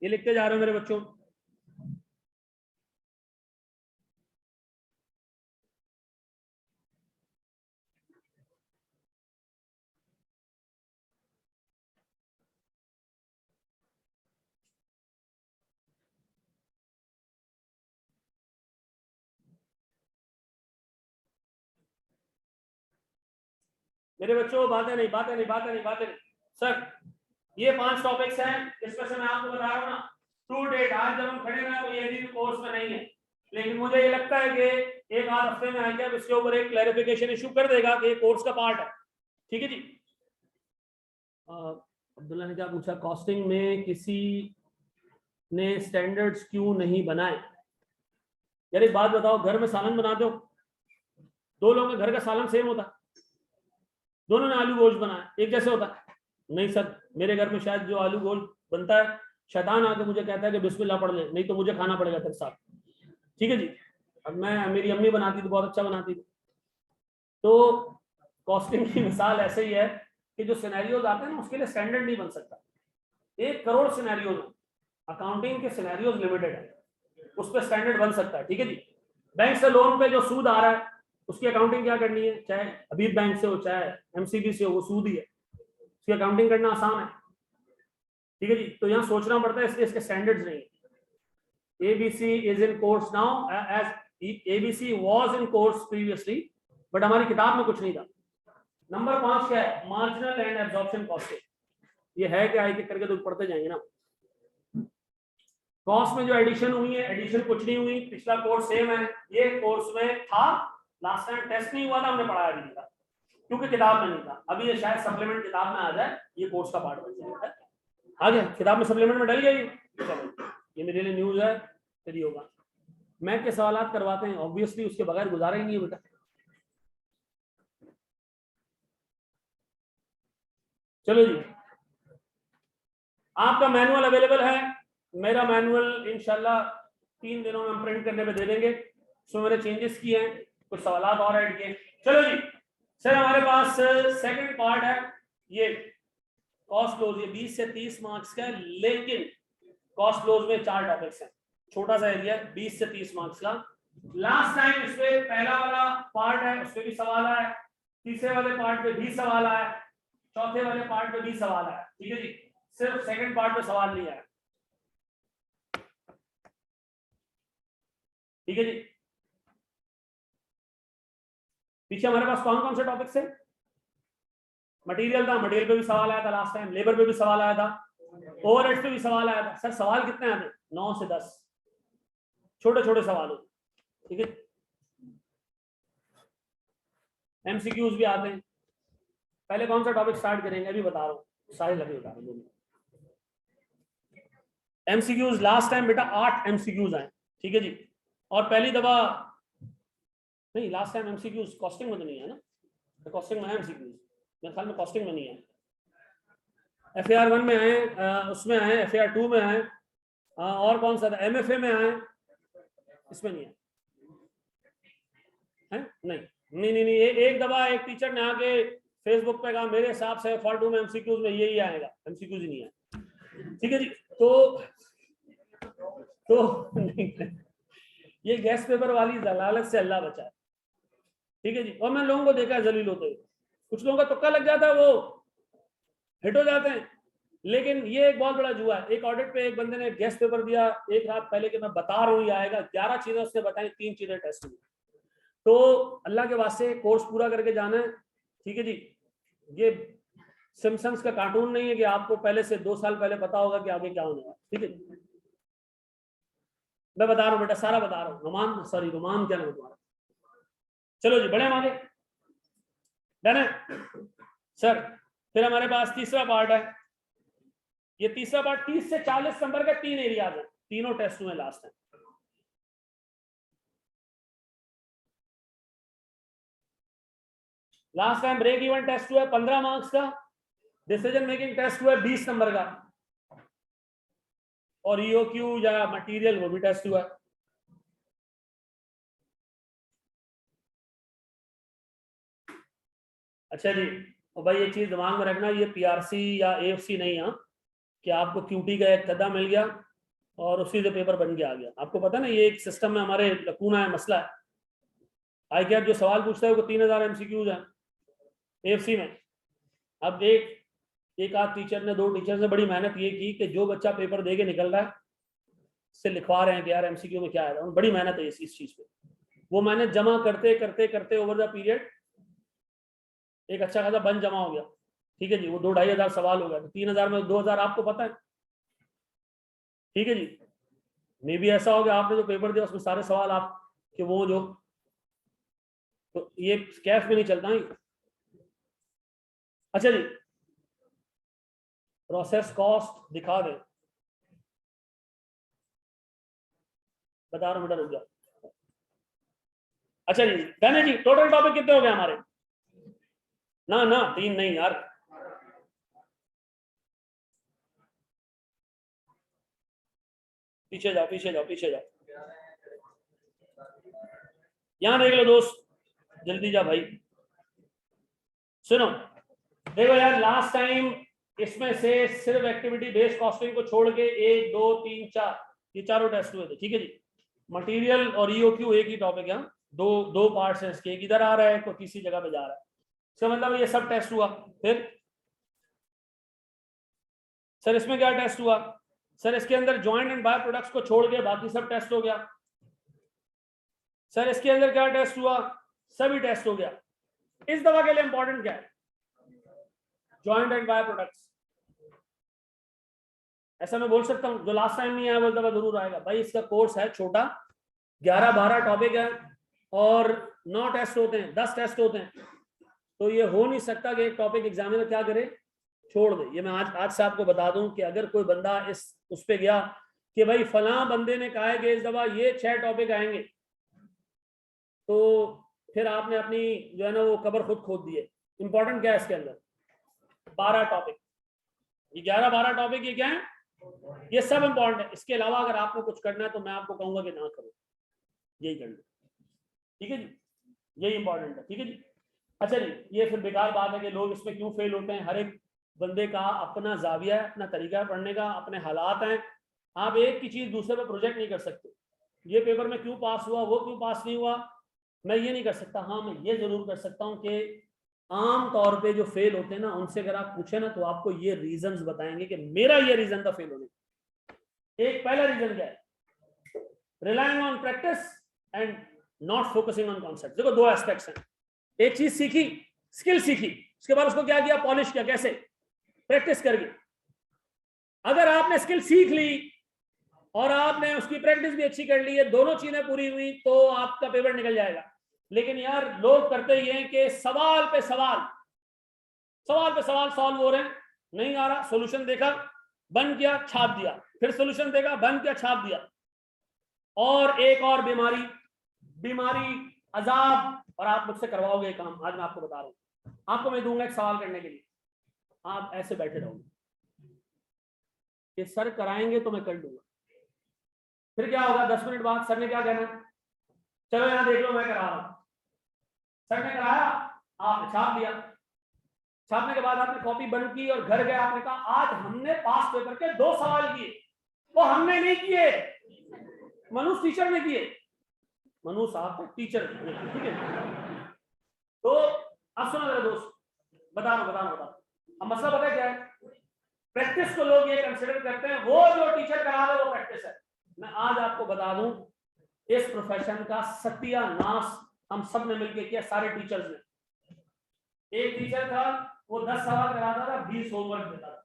ये लिखते जा रहे हो मेरे बच्चों। मेरे बच्चों बातें नहीं, बातें नहीं, बातें नहीं, बातें नहीं। सर ये 5 टॉपिक्स हैं, इसमें से मैं आपको बता रहा हूँ ना, टू डेट आज जब हम खड़े हैं तो ये भी कोर्स में नहीं है, लेकिन मुझे ये लगता है कि एक आध हफ्ते में आएगा इसके ऊपर एक क्लैरिफिकेशन इशू कर देगा कि ये कोर्स का पार्ट है। ठीक है जी। अब्दुल्ला ने क्या पूछा, कॉस्टिंग में किसी ने स्टैंडर्ड्स क्यों नहीं बनाए? यार एक बात बताओ, घर में सालन बनाते हो, 2 लोगों के घर का सालन सेम होता है? दोनों ने आलू गोश्त बनाया, एक जैसे होता है? नहीं सर, मेरे घर में शायद जो आलू गोश्त बनता है, शैतान आके मुझे कहता है कि बिस्मिल्लाह पढ़ ले, नहीं तो मुझे खाना पड़ेगा तेरे साथ। ठीक है जी। अब मेरी अम्मी बनाती थी, बहुत अच्छा बनाती थी। तो कॉस्टिंग की मिसाल ऐसे ही है कि जो सिनेरियोज आते हैं ना, उसके लिए स्टैंडर्ड नहीं बन सकता। 1 करोड़ सिनेरियोज, अकाउंटिंग के सिनेरियोज लिमिटेड है, उस पर स्टैंडर्ड बन सकता है। ठीक है जी। बैंक से लोन पे जो सूद आ रहा है उसकी अकाउंटिंग क्या करनी है, चाहे हबीब बैंक से हो चाहे एमसीबी से हो, वो सूद ही है, उसकी अकाउंटिंग करना आसान है। ठीक है जी। तो यहाँ सोचना पड़ता है, इसलिए इसके स्टैंडर्ड्स नहीं है। ABC is in course now, as ABC was in course previously, but हमारी किताब में कुछ नहीं था। नंबर 5 क्या है, मार्जिनल एंड एब्जॉर्प्शन कॉस्टिंग। ये है क्या, एक एक करके तो पढ़ते जाएंगे ना। कॉस्ट में जो एडिशन हुई है, एडिशन कुछ नहीं हुई, पिछला कोर्स सेम है, ये कोर्स में था, लास्ट टाइम टेस्ट नहीं हुआ था, हमने पढ़ाया भी नहीं था क्योंकि किताब में नहीं था। अभी ये शायद सप्लीमेंट किताब में आ जाए, ये कोर्स का पार्ट बन जाएगा। आ गया किताब में, सप्लीमेंट में डल गया ये। चलो ये मेरे लिए न्यूज है, फिर होगा। मैथ के सवाल करवाते हैं ऑब्वियसली, उसके बगैर गुजारा ही नहीं है बेटा। चलो जी, आपका मैनुअल अवेलेबल है, मेरा मैनुअल इंशाल्लाह 3 दिनों में हम प्रिंट करने पे दे देंगे। सो मैंने चेंजेस किए हैं, कुछ सवाल और ऐड किए। चलो जी सर, हमारे पास सेकंड पार्ट है ये कॉस्ट फ्लोज, ये 20 से 30 मार्क्स का है, लेकिन कॉस्ट फ्लोज में 4 टॉपिक्स हैं, छोटा सा एरिया, 20 से 30 मार्क्स का। लास्ट टाइम इसमें पहला वाला पार्ट है, उसमें भी सवाल आया, तीसरे वाले पार्ट पे भी सवाल आया, चौथे वाले पार्ट पे भी सवाल आया। ठीक है जी, सिर्फ सेकंड पार्ट में सवाल नहीं आया। ठीक है जी। पीछे हमारे पास कौन कौन से टॉपिक्स है? मटेरियल था, मटेरियल पे भी सवाल आया था लास्ट टाइम, लेबर पे भी सवाल आया था, ओवरहेड्स पे भी सवाल आया था। सर सवाल कितने आते हैं? 9 से 10, छोटे छोटे सवाल हो। ठीक है, एमसीक्यूज भी आते हैं। पहले कौन सा टॉपिक स्टार्ट करेंगे, अभी बता रहा हूँ, सारे लगे बता रहा हूँ। एमसीक्यूज लास्ट टाइम बेटा 8 एमसीक्यूज आए। ठीक है जी, और पहली दफा नहीं, लास्ट टाइम एमसीक्यूज कॉस्टिंग में तो नहीं है ना, कॉस्टिंग में है एमसीक्यूज, मेरे ख्याल में कॉस्टिंग में नहीं है। FAR 1 में आए, उसमें आए, FAR 2 में आए, और कौन सा था, MFA में आए, इसमें नहीं है, है? नहीं नहीं नहीं नहीं, एक दफा एक टीचर ने आके फेसबुक पे कहा मेरे हिसाब से FAR 2 में एमसीक्यूज में यही आएगा, एमसीक्यूज ही नहीं है। ठीक है जी। तो नहीं, ये गैस पेपर वाली जलालत से अल्लाह बचाए। ठीक है जी, और मैंने लोगों को देखा है जलील होते हुए, कुछ लोगों का तुक्का लग जाता है, वो हिट हो जाते हैं, लेकिन ये एक बहुत बड़ा जुआ है। एक ऑडिट पे एक बंदे ने गेस्ट पेपर दिया एक रात पहले कि मैं बता रहा हूँ ये आएगा, 11 चीजें उसने बताई, 3 चीजें टेस्ट हुई। तो अल्लाह के वास्ते कोर्स पूरा करके जाना है। ठीक है जी, ये सिम्पसन्स का कार्टून नहीं है कि आपको पहले से 2 साल पहले पता होगा कि आगे क्या होने वाला। ठीक है, मैं बता रहा हूँ बेटा, सारा बता रहा हूँ। रोमान क्या नाम तुम्हारा? चलो जी, बड़े हम आगे। डन है सर। फिर हमारे पास तीसरा पार्ट है, ये तीसरा पार्ट 30 से 40 नंबर के 3 एरियाज हैं, तीनों टेस्ट हुए last time. Last time break even test हुआ है 15 मार्क्स का, डिसीजन मेकिंग टेस्ट हुआ है 20 नंबर का, और ईओक्यू या मटेरियल वो भी टेस्ट हुआ है। अच्छा जी, और भाई एक चीज दिमाग में रखना, ये पीआरसी या एएफसी नहीं है कि आपको क्यूटी का एक कदम मिल गया और उसी से पेपर बन के आ गया। आपको पता ना ये एक सिस्टम में हमारे लकूना है, मसला है। आई कैप जो सवाल पूछता है वो 3000 एमसीक्यूज है एएफसी में। अब एक आध टीचर ने, 2 टीचर ने बड़ी मेहनत ये की कि जो बच्चा पेपर दे के निकल रहा है से लिखवा रहे हैं कि यार एमसीक्यू में क्या आएगा, बड़ी मेहनत है इस चीज पे। वो मेहनत जमा करते करते करते ओवर द पीरियड एक अच्छा खासा बन जमा हो गया। ठीक है जी, वो 2-2.5 हजार सवाल हो गया, तो 3000 में 2000 आपको पता है। ठीक है जी, मे भी ऐसा हो गया आपने जो पेपर दिया उसमें सारे सवाल आप कि वो जो, तो ये कैफ में नहीं चलता है। अच्छा जी, प्रोसेस कॉस्ट दिखा दे, बता रहा हूं बेटा, रुक जाओ। अच्छा जी, डन है जी। टोटल टॉपिक कितने हो गए हमारे? ना 3 नहीं यार, पीछे जाओ पीछे जाओ पीछे जाओ, यहां देख लो दोस्त, जल्दी जा भाई। सुनो देखो यार, लास्ट टाइम इसमें से सिर्फ एक्टिविटी बेस्ड कॉस्टिंग को छोड़ के 1 2 3 4 ये चारों टेस्ट हुए थे। ठीक है जी, मटेरियल और ईओक्यू एक ही टॉपिक है, दो पार्ट्स हैं इसके, एक इधर आ रहा है कोई तीसरी जगह पे जा रहा है। इसका मतलब ये सब टेस्ट हुआ। फिर सर इसमें क्या टेस्ट हुआ? सर इसके अंदर ज्वाइंट एंड बाय प्रोडक्ट्स को छोड़ के बाकी सब टेस्ट हो गया। सर इसके अंदर क्या टेस्ट हुआ? सभी टेस्ट हो गया। इस दफा के लिए इंपॉर्टेंट क्या है? Joint and by products. ऐसा मैं बोल सकता हूं जो लास्ट टाइम नहीं आया वो दफा जरूर आएगा। भाई इसका कोर्स है छोटा, 11-12 टॉपिक है और 9 टेस्ट होते हैं, 10 टेस्ट होते हैं, तो ये हो नहीं सकता कि एक टॉपिक एग्जामिनर क्या करे, छोड़ दे। ये मैं आज से आपको बता दूं कि अगर कोई बंदा उस पे गया कि भाई फलां बंदे ने कहा है कि इस दफा ये 6 टॉपिक आएंगे, तो फिर आपने अपनी जो है ना वो कबर खुद खोद दी है। इंपॉर्टेंट क्या है इसके अंदर? 12 टॉपिक, ये 11-12 टॉपिक ये क्या है? ये सब इंपॉर्टेंट है। इसके अलावा अगर आपको कुछ करना है तो मैं आपको कहूंगा कि ना करो, यही करना। ठीक है जी, यही इंपॉर्टेंट है। ठीक है जी। अच्छा जी, ये फिर बेकार बात है कि लोग इसमें क्यों फेल होते हैं। हर एक बंदे का अपना जाविया है, अपना तरीका है पढ़ने का, अपने हालात हैं। आप एक की चीज दूसरे पे प्रोजेक्ट नहीं कर सकते। ये पेपर में क्यों पास हुआ, वो क्यों पास नहीं हुआ, मैं ये नहीं कर सकता। हाँ मैं ये जरूर कर सकता हूँ कि आम तौर पे जो फेल होते हैं ना, उनसे अगर आप पूछे ना तो आपको ये रीजंस बताएंगे कि मेरा ये रीजन था फेल होने। एक पहला रीजन क्या है? Relying on practice and not focusing on concept. देखो 2 एस्पेक्ट्स हैं। एक चीज सीखी, स्किल सीखी, उसके बाद उसको क्या किया? पॉलिश किया। कैसे? प्रैक्टिस करके। अगर आपने स्किल सीख ली और आपने उसकी प्रैक्टिस भी अच्छी कर ली है, दोनों चीजें पूरी हुई, तो आपका पेपर निकल जाएगा। लेकिन यार लोग करते ही हैं कि सवाल पे सवाल सॉल्व हो रहे हैं, नहीं आ रहा, सॉल्यूशन देखा, बंद किया, छाप दिया, फिर सॉल्यूशन देखा, बंद किया, छाप दिया। और एक और बीमारी अजाब, और आप मुझसे करवाओगे काम। आज मैं आपको बता रहा हूं, आपको मैं दूंगा एक सवाल करने के लिए, आप ऐसे बैठे रहोगे कि सर कराएंगे तो मैं कर दूंगा। फिर क्या होगा? 10 मिनट बाद सर ने क्या कहना? चलो यहां देख लो मैं करा रहा हूं। सर ने कराया, आपने छाप दिया, छापने के बाद आपने कॉपी बंद की और घर गए, आपने कहा आज हमने पास पेपर के 2 सवाल किए। वो हमने नहीं किए, मनुष्य टीचर ने किए। मनु साहब टीचर। ठीक है, तो अब सुनो मेरे दोस्त, बता रहा हूं। अब मसला पता है क्या है? प्रैक्टिस को लोग ये कंसिडर करते हैं वो जो टीचर करा रहे वो प्रैक्टिस है। मैं आज आपको बता दूं, इस प्रोफेशन का सत्यानाश हम सब ने मिलकर किया, सारे टीचर्स ने। एक टीचर था, वो 10 सवाल कराता था, 20 होमवर्क देता था।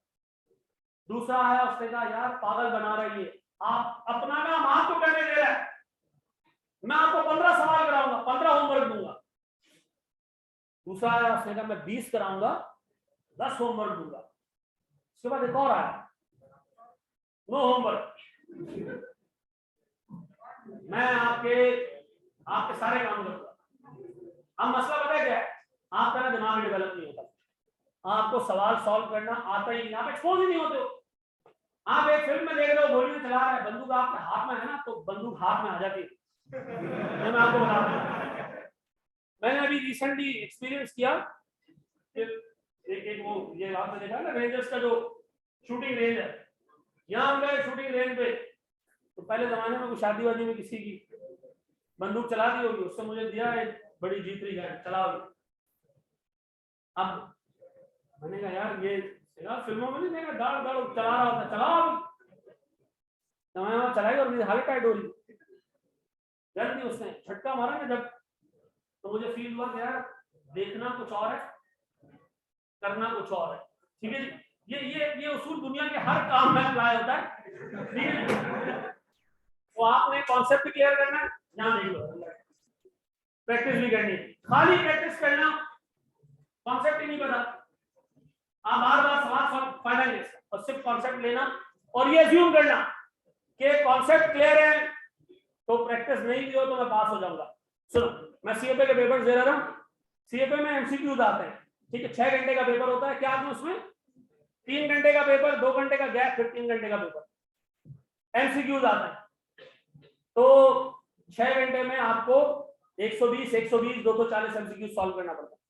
दूसरा आया, उसने कहा यार पागल बना रही है, आप अपना काम आपको करने दे रहा है, मैं आपको 15 सवाल कराऊंगा, 15 होमवर्क दूंगा। दूसरा आया, उसने कहा मैं 20 कराऊंगा, 10 होमवर्क दूंगा। उसके बाद एक और आया, नो होमवर्क, मैं आपके सारे काम करूंगा। अब मसला पता है क्या है, आपका ना दिमाग डेवलप नहीं होता, आपको सवाल सॉल्व करना आता ही नहीं, आप एक्सपोज ही नहीं होते हो। आप एक फिल्म में देख रहे हो, गोली में चला रहा है, बंदूक आपके हाथ में है ना, तो बंदूक हाथ में आ जाती है। मैं आपको बता दूं, मैंने अभी रिसेंटली एक्सपीरियंस किया कि एक वो ये आपने देखा ना रेंजर्स का जो शूटिंग रेंज है, यहाँ हम गए शूटिंग रेंज पे, तो पहले जमाने में कुछ शादी वादी में किसी की बंदूक चला दी होगी, उससे मुझे दिया एक बड़ी जीतरी गन, चलाओ। अब मैंने कहा यार ये फिल्मों में नहीं देखा, दाड़ दाड़ चला रहा होता, चलाओ। तो मैंने वहां चलाई और मेरी हालत टाइट हो रही, जल्दी उसने झटका मारा ना जब, तो मुझे फील हुआ कि यार देखना कुछ और है, करना कुछ और है। ठीक है जी, ये उसूल दुनिया के हर काम में अप्लाई होता है। ठीक है, तो आपने कॉन्सेप्ट क्लियर करना है, ध्यान देंगे, प्रैक्टिस भी करनी है। खाली प्रैक्टिस करना, कॉन्सेप्ट ही नहीं पता, आप बार बार सवाल फाइनल और सिर्फ कॉन्सेप्ट लेना और ये अज्यूम करना कि कॉन्सेप्ट क्लियर है, तो प्रैक्टिस नहीं भी हो तो मैं पास हो जाऊंगा। सुनो, मैं सीएफए के पेपर दे रहा हूं, सीएफए में एमसीक्यूज आते हैं, ठीक है, 6 घंटे का पेपर होता है, क्या आता है उसमें, 3 घंटे का पेपर, 2 घंटे का गैप, फिर 3 घंटे का पेपर, एमसीक्यूज आता है। तो 6 घंटे में आपको 120, 120, 240 एमसीक्यूज सॉल्व करना पड़ता है,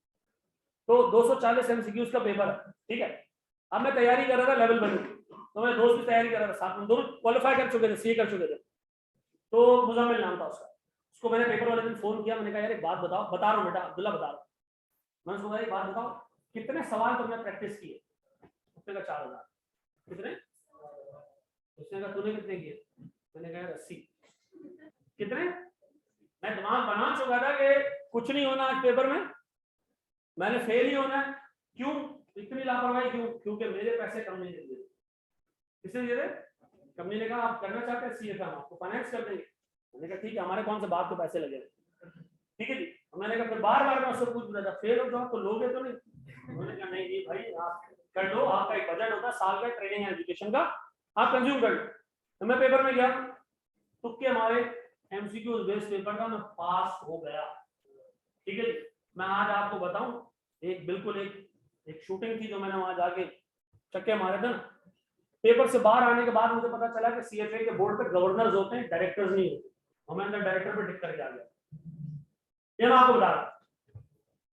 तो 240 एमसीक्यूज का पेपर है। ठीक है, अब मैं तैयारी कर रहा था लेवल 1 की, तो मैं दोस्त की तैयारी कर रहा था, साथ में दोनों क्वालिफाई कर चुके थे, सीए कर चुके थे। तो मुजम्मिल नाम था उसको मैंने पेपर वाले दिन फोन किया, मैंने कहा यार एक बात बताओ, बता रहा हूँ बेटा, अब्दुल्ला बता रहा हूँ, मैंने उसको एक बात बताओ, कितने सवाल तुमने प्रैक्टिस किए? उसने कहा 4000। कितने? उसने कहा तूने कितने किए? मैंने कहा 80। कितने? मैं दिमाग बना चुका था कि कुछ नहीं होना आज पेपर में, मैंने फेल ही होना है। क्यों इतनी लापरवाही क्यों? क्योंकि मेरे पैसे कंपनी ने दिए। किसने दिए थे? कंपनी ने कहा आप करना चाहते हैं सीए का, हम आपको फाइनेंस कर देंगे। मैंने कहा ठीक है, हमारे कौन से बात के पैसे लगे? ठीक है जी। मैंने कहा फिर बार बार मैं उससे पूछ रहा था, फेल हो जाओ तो लोगे तो नहीं? उन्होंने कहा नहीं नहीं भाई आप कर लो, आपका एक बजट होता है साल का ट्रेनिंग एजुकेशन का, आप कंज्यूम कर लो। तो मैं पेपर में गया, तुक्के हमारे एमसीक्यू बेस्ड पेपर का, मैं पास हो गया। ठीक है जी। मैं आज आपको बताऊं, एक बिल्कुल एक शूटिंग थी जो मैंने वहां जाके चक्के मारे थे ना, पेपर से बाहर आने के बाद मुझे पता चला कि सीएफए के बोर्ड पे गवर्नर्स होते हैं, डायरेक्टर्स नहीं होते, और मैं अंदर डायरेक्टर पे टिक करके आ गया। ये मैं आपको बता रहा,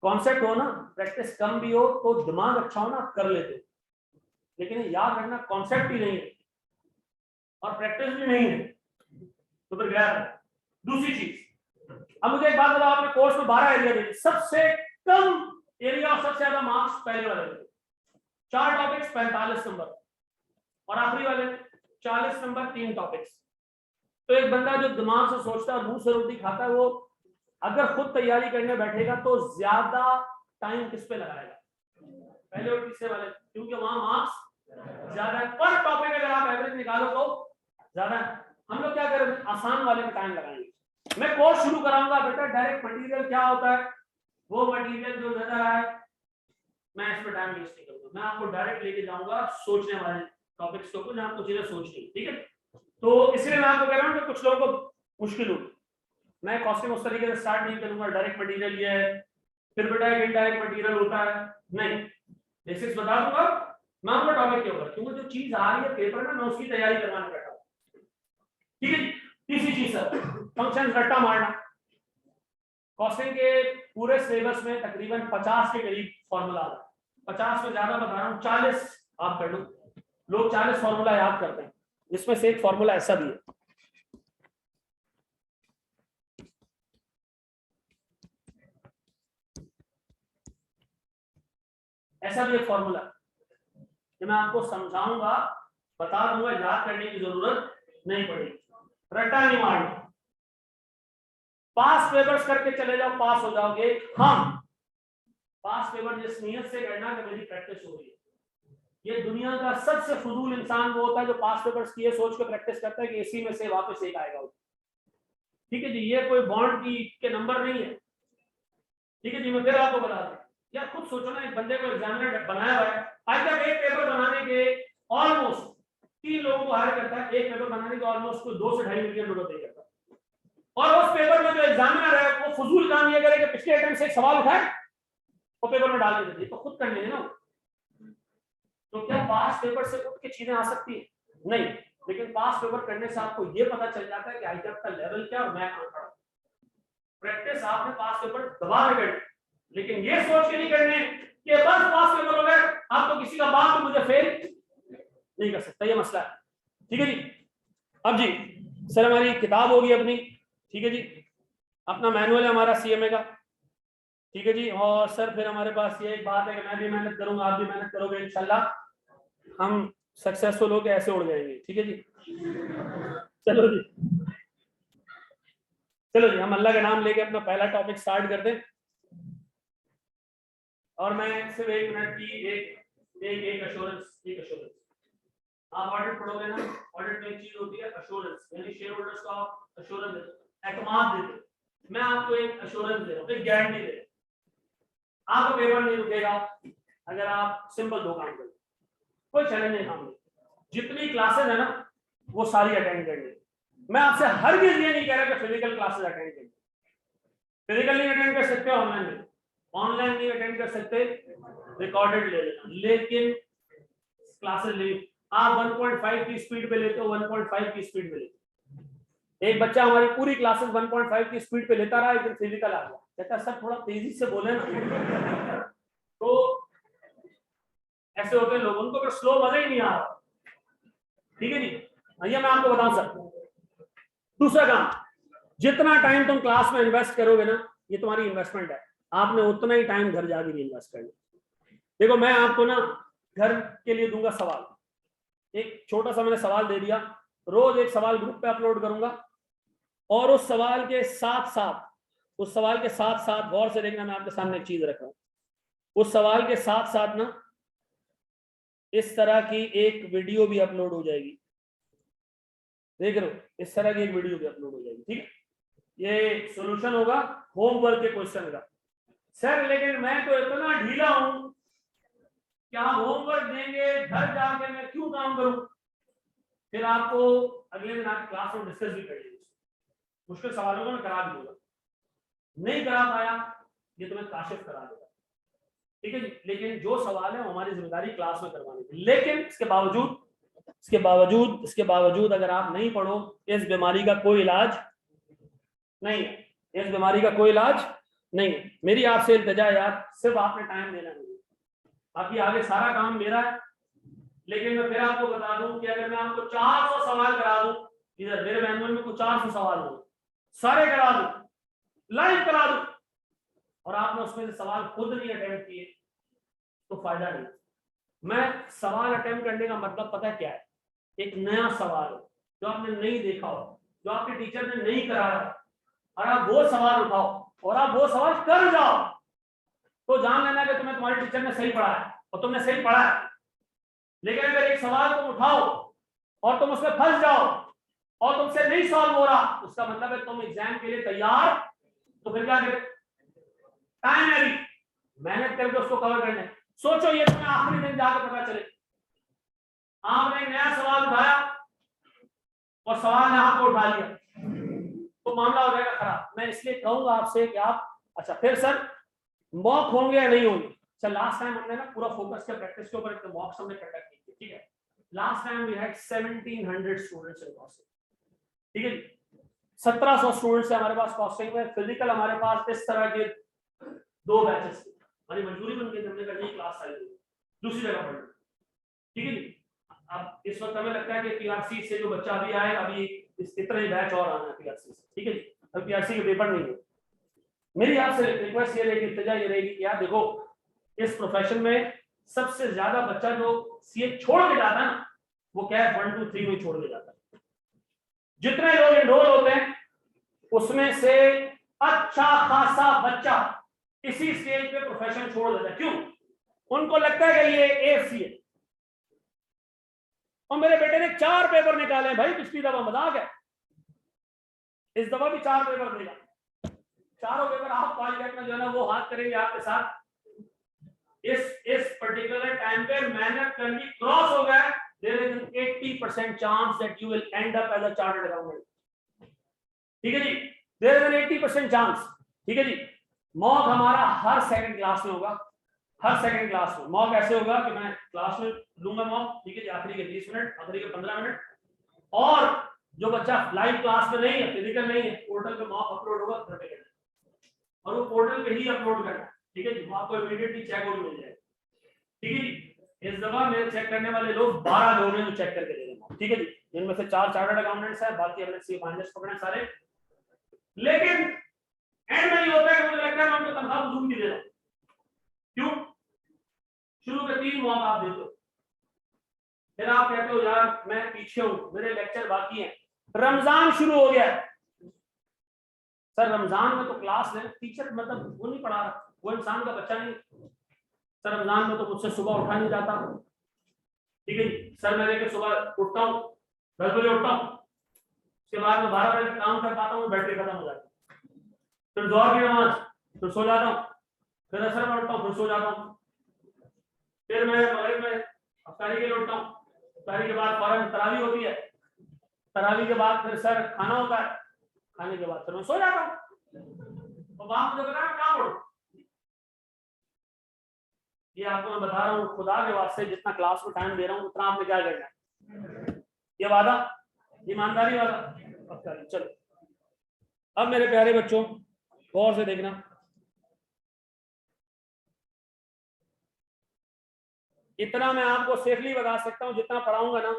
कॉन्सेप्ट हो ना, प्रैक्टिस कम भी हो तो दिमाग अच्छा हो ना, कर लेते हो, लेकिन याद रखना कॉन्सेप्ट ही नहीं है और प्रैक्टिस भी नहीं है तो फिर गया है। दूसरी चीज, अब मुझे एक बात बताओ, आपने कोर्स में 12 एरिया दे, सबसे कम एरिया और सबसे ज्यादा मार्क्स पहले वाले में, 4 टॉपिक्स 45 नंबर, और आखिरी वाले 40 नंबर 3 टॉपिक्स। तो एक बंदा जो दिमाग से सोचता है, मुंह से रोटी खाता है, वो अगर खुद तैयारी करने बैठेगा तो ज्यादा टाइम किस पे लगाएगा? पहले और तीसरे वाले, क्योंकि वहां मार्क्स ज्यादा है पर टॉपिक, अगर आप एवरेज निकालो तो ज्यादा है। हम लोग क्या करेंगे, आसान वाले में टाइम लगाएंगे। मैं कोर्स शुरू कराऊंगा बेटा, डायरेक्ट मटेरियल क्या होता है, वो मटेरियल जो नजर आए, मैं इस पर टाइम वेस्ट नहीं करूंगा, मैं आपको डायरेक्ट लेके जाऊंगा सोचने वाले टॉपिक्स को, जहां आपको चीजें सोचनी। ठीक है, तो इसलिए मैं आपको कह रहा हूँ कि कुछ लोगों को मुश्किल हो, मैं कॉस्टिंग उस तरीके से स्टार्ट नहीं करूंगा, डायरेक्ट मटेरियल ये है, फिर बेटा एक इनडायरेक्ट मटेरियल होता है, नहीं, बेसिक्स बता दूंगा मैं आपको टॉपिक के ऊपर, क्योंकि जो चीज आ रही है पेपर में, मैं उसकी तैयारी करवाने बैठा हूं। ठीक है, तीसरी चीज सर, फंक्शन रट्टा मारना। कॉस्टिंग के पूरे सिलेबस में तकरीबन 50 के करीब फॉर्मूला आता है, 50 में ज्यादा बता रहा हूँ, 40 आप कर लो। लोग 40 फॉर्मूला याद करते हैं, जिसमें से एक फॉर्मूला ऐसा भी है, ऐसा भी एक फॉर्मूला जो मैं आपको समझाऊंगा, बता दूंगा, याद करने की जरूरत नहीं पड़ेगी, रट्टा नहीं मारना, पास पेपर्स करके चले जाओ, पास हो जाओगे। हम पास पेपर जिस नियत से करना कि मेरी प्रैक्टिस हो रही है, ये दुनिया का सबसे फजूल इंसान वो होता है जो पास पेपर्स की सोच के प्रैक्टिस करता है कि इसी में से वापस एक आएगा। ठीक है जी, ये कोई बॉन्ड की के नंबर नहीं है। ठीक है जी, मैं फिर आपको बता दूं, या खुद सोचो ना, एक बंदे को एग्जामिनर बनाया हुआ है, आज तक एक पेपर बनाने के ऑलमोस्ट 3 लोगों को हायर करता है, एक पेपर बनाने के ऑलमोस्ट कोई 2 से 2.5 मिलियन रुपए पे करता है, और उस पेपर में जो एग्जामिनर है वो फजूल काम ये करे कि पिछले अटेम्प्ट से एक सवाल उठाए वो पेपर में डाल देते, तो खुद कर लेंगे ना। तो क्या पास पेपर से उठ के चीजें आ सकती है? नहीं, लेकिन पास पेपर करने से आपको ये पता चल जाता है कि आईटीएफ का लेवल क्या और मैं कहां खड़ा हूं। प्रैक्टिस आपने पास पेपर दबा के करनी, लेकिन ये सोच के नहीं करने कि बस पास पेपर हो गए, आप तो किसी का बाप तो मुझे फेल नहीं कर सकता, ये मसला है। ठीक है जी। अब जी सर हमारी किताब होगी अपनी, ठीक है जी, अपना मैनुअल है हमारा सीएमए का, ठीक है जी। और सर फिर हमारे पास ये एक बात है कि मैं भी मेहनत करूंगा, आप भी मेहनत करोगे, इंशाल्लाह हम सक्सेसफुल होकर ऐसे उड़ जाएंगे। ठीक है जी। चलो जी, चलो जी, हम अल्लाह का नाम लेके अपना पहला टॉपिक स्टार्ट करते हैं। और मैं सिर्फ 1 मिनट की एक अश्योरेंस आप ऑडिट पढ़ोगे ना, ऑडिट में एक चीज होती है अश्योरेंस, यानी शेयर होल्डर्स को आप अश्योरेंस देते हो, एतमाद देते हो। मैं आपको एक अश्योरेंस दे रहा हूं, एक गारंटी दे रहा हूं, आपका पेपर नहीं रुकेगा अगर आप सिंपल 2 काम करोगे, कोई चैलेंजिंग काम नहीं। जितनी क्लासेस है ना वो सारी अटेंड करनी। मैं आपसे हर चीज ये नहीं कह रहा कि फिजिकल क्लासेस अटेंड करनी, फिजिकल नहीं अटेंड कर सकते, ऑनलाइन नहीं अटेंड कर सकते, रिकॉर्डेड ले लेना, लेकिन क्लासेस ले आप 1.5 की स्पीड पे लेते हो, 1.5 की स्पीड पे लेते हो। एक बच्चा हमारी पूरी क्लासेस 1.5 की स्पीड पे लेता रहा, एक फिजिकल आ गया, कहता सर थोड़ा तेजी से बोले ना। तो ऐसे होते हैं लोग, उनको तो स्लो मजा ही नहीं आ रहा। ठीक है जी, ये मैं आपको बताऊं सर। दूसरा काम, जितना टाइम तुम क्लास में इन्वेस्ट करोगे ना, ये तुम्हारी इन्वेस्टमेंट है, आपने उतना ही टाइम घर जाके भी इन्वेस्ट करना। देखो मैं आपको ना घर के लिए दूंगा सवाल, एक छोटा सा मैंने सवाल दे दिया, रोज एक सवाल ग्रुप पे अपलोड करूंगा, और उस सवाल के साथ साथ गौर से देखना, मैं आपके सामने एक चीज रख रहा हूं, उस सवाल के साथ साथ ना इस तरह की एक वीडियो भी अपलोड हो जाएगी, देख रहे हो, इस तरह की एक वीडियो भी अपलोड हो जाएगी। ठीक है, ये सॉल्यूशन होगा होमवर्क के क्वेश्चन का। सर लेकिन मैं तो इतना ढीला हूं, क्या होमवर्क देंगे घर जाके मैं क्यों काम करूं? फिर आपको अगले दिन आके क्लास में डिस्कस भी करेंगे, मुश्किल सवालों को मैं करा भी दूंगा, नहीं करा पाया ये तुम्हें काशिफ करा देगा। ठीक है जी, लेकिन जो सवाल है वो हमारी जिम्मेदारी क्लास में करवाने की। लेकिन इसके बावजूद अगर आप नहीं पढ़ो, इस बीमारी का कोई इलाज नहीं है, इस बीमारी का कोई इलाज नहीं है। मेरी आपसे इल्तिजा है यार, सिर्फ आपने टाइम देना है, बाकी आगे सारा काम मेरा है। लेकिन मैं फिर आपको बता दूं कि अगर मैं आपको 400 सवाल करा दूं, इधर मेरे मैनुअल में कुछ 400 सवाल हो, सारे करा दूं, लाइव करा दूं, और आपने उसमें से सवाल खुद नहीं अटेम्प्ट किए तो फायदा नहीं। मैं सवाल अटेम्प्ट करने का मतलब पता है क्या है, एक नया सवाल हो जो आपने नहीं देखा हो, जो आपके टीचर ने नहीं कराया, और आप वो सवाल उठाओ और आप वो सवाल कर जाओ, तो जान लेना कि तुम्हें तुम्हारे टीचर ने सही पढ़ा है और तुमने सही पढ़ा है। लेकिन अगर एक सवाल तुम उठाओ और तुम उसमें फंस जाओ और तुमसे नहीं सॉल्व हो रहा, उसका मतलब है तुम एग्जाम के लिए तैयार, तो फिर क्या करें, टाइम है, मेहनत करके उसको कवर करने। सोचो ये तुम्हें आखिरी दिन जाकर पता चले आपने एक नया सवाल उठाया और सवाल ने आपको उठा लिया, तो मामला हो जाएगा खराब। मैं इसलिए कहूंगा आपसे कि आप, अच्छा फिर सर मॉक होंगे या नहीं होंगे? सर लास्ट टाइम हमने ना पूरा फोकस किया प्रैक्टिस के ऊपर, तो मॉक्स हमने कंडक्ट किए, ठीक है। Last time we had 1700 students in costing, ठीक है जी, 1700 स्टूडेंट्स हमारे पास कॉस्टिंग में। फिजिकल हमारे पास इस तरह के 2 बैचेस थे, हमारी मजबूरी बन गई, हमने कहा क्लास आई दूसरी जगह पढ़ना, ठीक है जी। अब इस वक्त हमें लगता है कि पीआरसी से जो बच्चा अभी आए, अभी इस इतना ही बैच और आना है पीआरसी से, ठीक है जी, अब पीआरसी के पेपर नहीं है। मेरी आपसे रिक्वेस्ट ये रहेगी, इल्तिजा ये रहेगी कि यार देखो, इस प्रोफेशन में सबसे ज्यादा बच्चा जो सीए छोड़ के जाता है ना, वो क्या है, 1 2 3 में छोड़ के जाता है। जितने लोग एनरोल होते हैं उसमें से अच्छा खासा बच्चा इसी स्टेज पे प्रोफेशन छोड़ देता है। क्यों? उनको लगता है कि ये एफसीए, और मेरे बेटे ने 4 पेपर निकाले भाई, पिछली दफा मजाक है, इस दफा भी 4 पेपर देगा, चारों पेपर आप कॉलेज में जो है ना वो हाथ करेंगे आपके साथ, इस पर्टिकुलर टाइम पे मेहनत करनी क्रॉस हो गया, there is an 80% chance that you will end up as a chartered accountant. ठीक है जी, देयर इज एन 80% चांस। ठीक है जी, मॉक हमारा हर सेकंड क्लास में होगा, हर सेकंड क्लास में मॉक ऐसे होगा कि मैं क्लास में लूंगा मॉक, ठीक है जी, आखिरी के 20 मिनट, आखिरी के 15 मिनट, और जो बच्चा लाइव क्लास में नहीं है, फिजिकल नहीं है, पोर्टल पे मॉक अपलोड होगा, घर पे करना और वो पोर्टल पे ही अपलोड करना। ठीक है जी, वो आपको इमीडिएटली चेक आउट मिल जाएगा। ठीक है जी, इस दफा मेरे चेक करने वाले लोग 12 लोग हैं जो चेक करके दे देंगे। ठीक है जी, जिनमें से 4 चार्टर्ड अकाउंटेंट्स हैं, बाकी हमने सी फाइनेंस पकड़े सारे। लेकिन एंड में ये होता है कि मुझे लगता है मैं उनको तनख्वाह वसूल नहीं दे रहा। क्यों? शुरू के 3 मॉक आप देते हो, फिर आप कहते हो यार मैं पीछे हूं, मेरे लेक्चर बाकी हैं, रमजान शुरू हो गया सर, रमजान में तो क्लास ले, टीचर मतलब वो नहीं पढ़ा रहा, वो इंसान का बच्चा नहीं सर, रमजान में तो मुझसे सुबह उठा नहीं जाता। ठीक है जी, सर मैं लेके सुबह उठता हूँ, 10 बजे उठता हूँ, उसके बाद में 12 बजे तक काम कर पाता हूँ, बैटरी खत्म हो जाती है, फिर जोहर की नमाज, फिर सो जाता हूँ, फिर असर में उठता हूँ, फिर सो जाता हूँ, फिर मैं मगरिब में अफ्तारी के लिए उठता हूँ, अफ्तारी के बाद फौरन तरावी होती है, तरावी के बाद फिर सर खाना होता है, खाने के बाद फिर मैं सो जाता हूँ। तो बाप मुझे बता क्या पढ़ूं? ये आपको मैं बता रहा हूँ खुदा के वास्ते, जितना क्लास में टाइम दे रहा हूँ उतना आपने क्या करना है, ये वादा, ईमानदारी वाला पक्का। चलो अब मेरे प्यारे बच्चों गौर से देखना, इतना मैं आपको सेफली बता सकता हूँ, जितना पढ़ाऊंगा ना,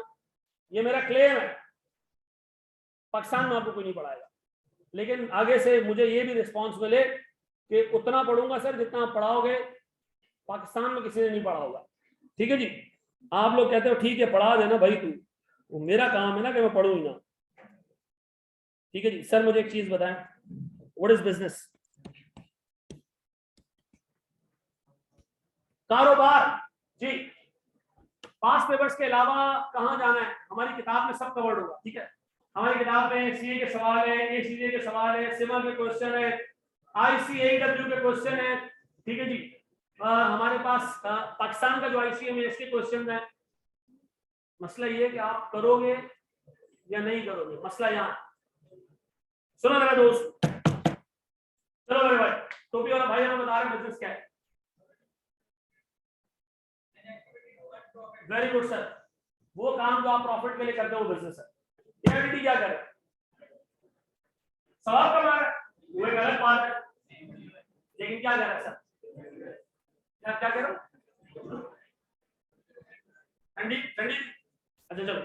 ये मेरा क्लेम है, पाकिस्तान में आपको कोई नहीं पढ़ाएगा, लेकिन आगे से मुझे ये भी रिस्पॉन्स मिले कि उतना पढ़ूंगा सर जितना आप पढ़ाओगे, पाकिस्तान में किसी ने नहीं पढ़ा होगा। ठीक है जी, आप लोग कहते हो ठीक है पढ़ा देना भाई तू, वो मेरा काम है ना कि मैं पढ़ूं ही ना। ठीक है जी, सर मुझे एक चीज बताएं, व्हाट इज बिजनेस? कारोबार जी। पास पेपर्स के अलावा कहां जाना है, हमारी किताब में सब कवर्ड होगा। ठीक है, हमारी किताब में सीए के सवाल है, एसीए के सवाल है, सिमा के क्वेश्चन है, आईसीएडब्ल्यू के क्वेश्चन है। ठीक है जी, हमारे पास पाकिस्तान का जो आईसीए में इसके क्वेश्चन है। मसला ये है कि आप करोगे या नहीं करोगे, मसला यहाँ। सुनो मेरा दोस्त, चलो मेरे भाई, टोपी वाला भाई हमें बता रहे बिजनेस क्या है। वेरी गुड सर, वो काम जो आप प्रॉफिट के लिए करते हो वो बिजनेस है। एआईटी क्या करे, सवाल कर रहा है, वो एक अलग बात है, लेकिन क्या कर रहा है सर, क्या कह रहा हूं, ठंडी ठंडी। अच्छा चलो,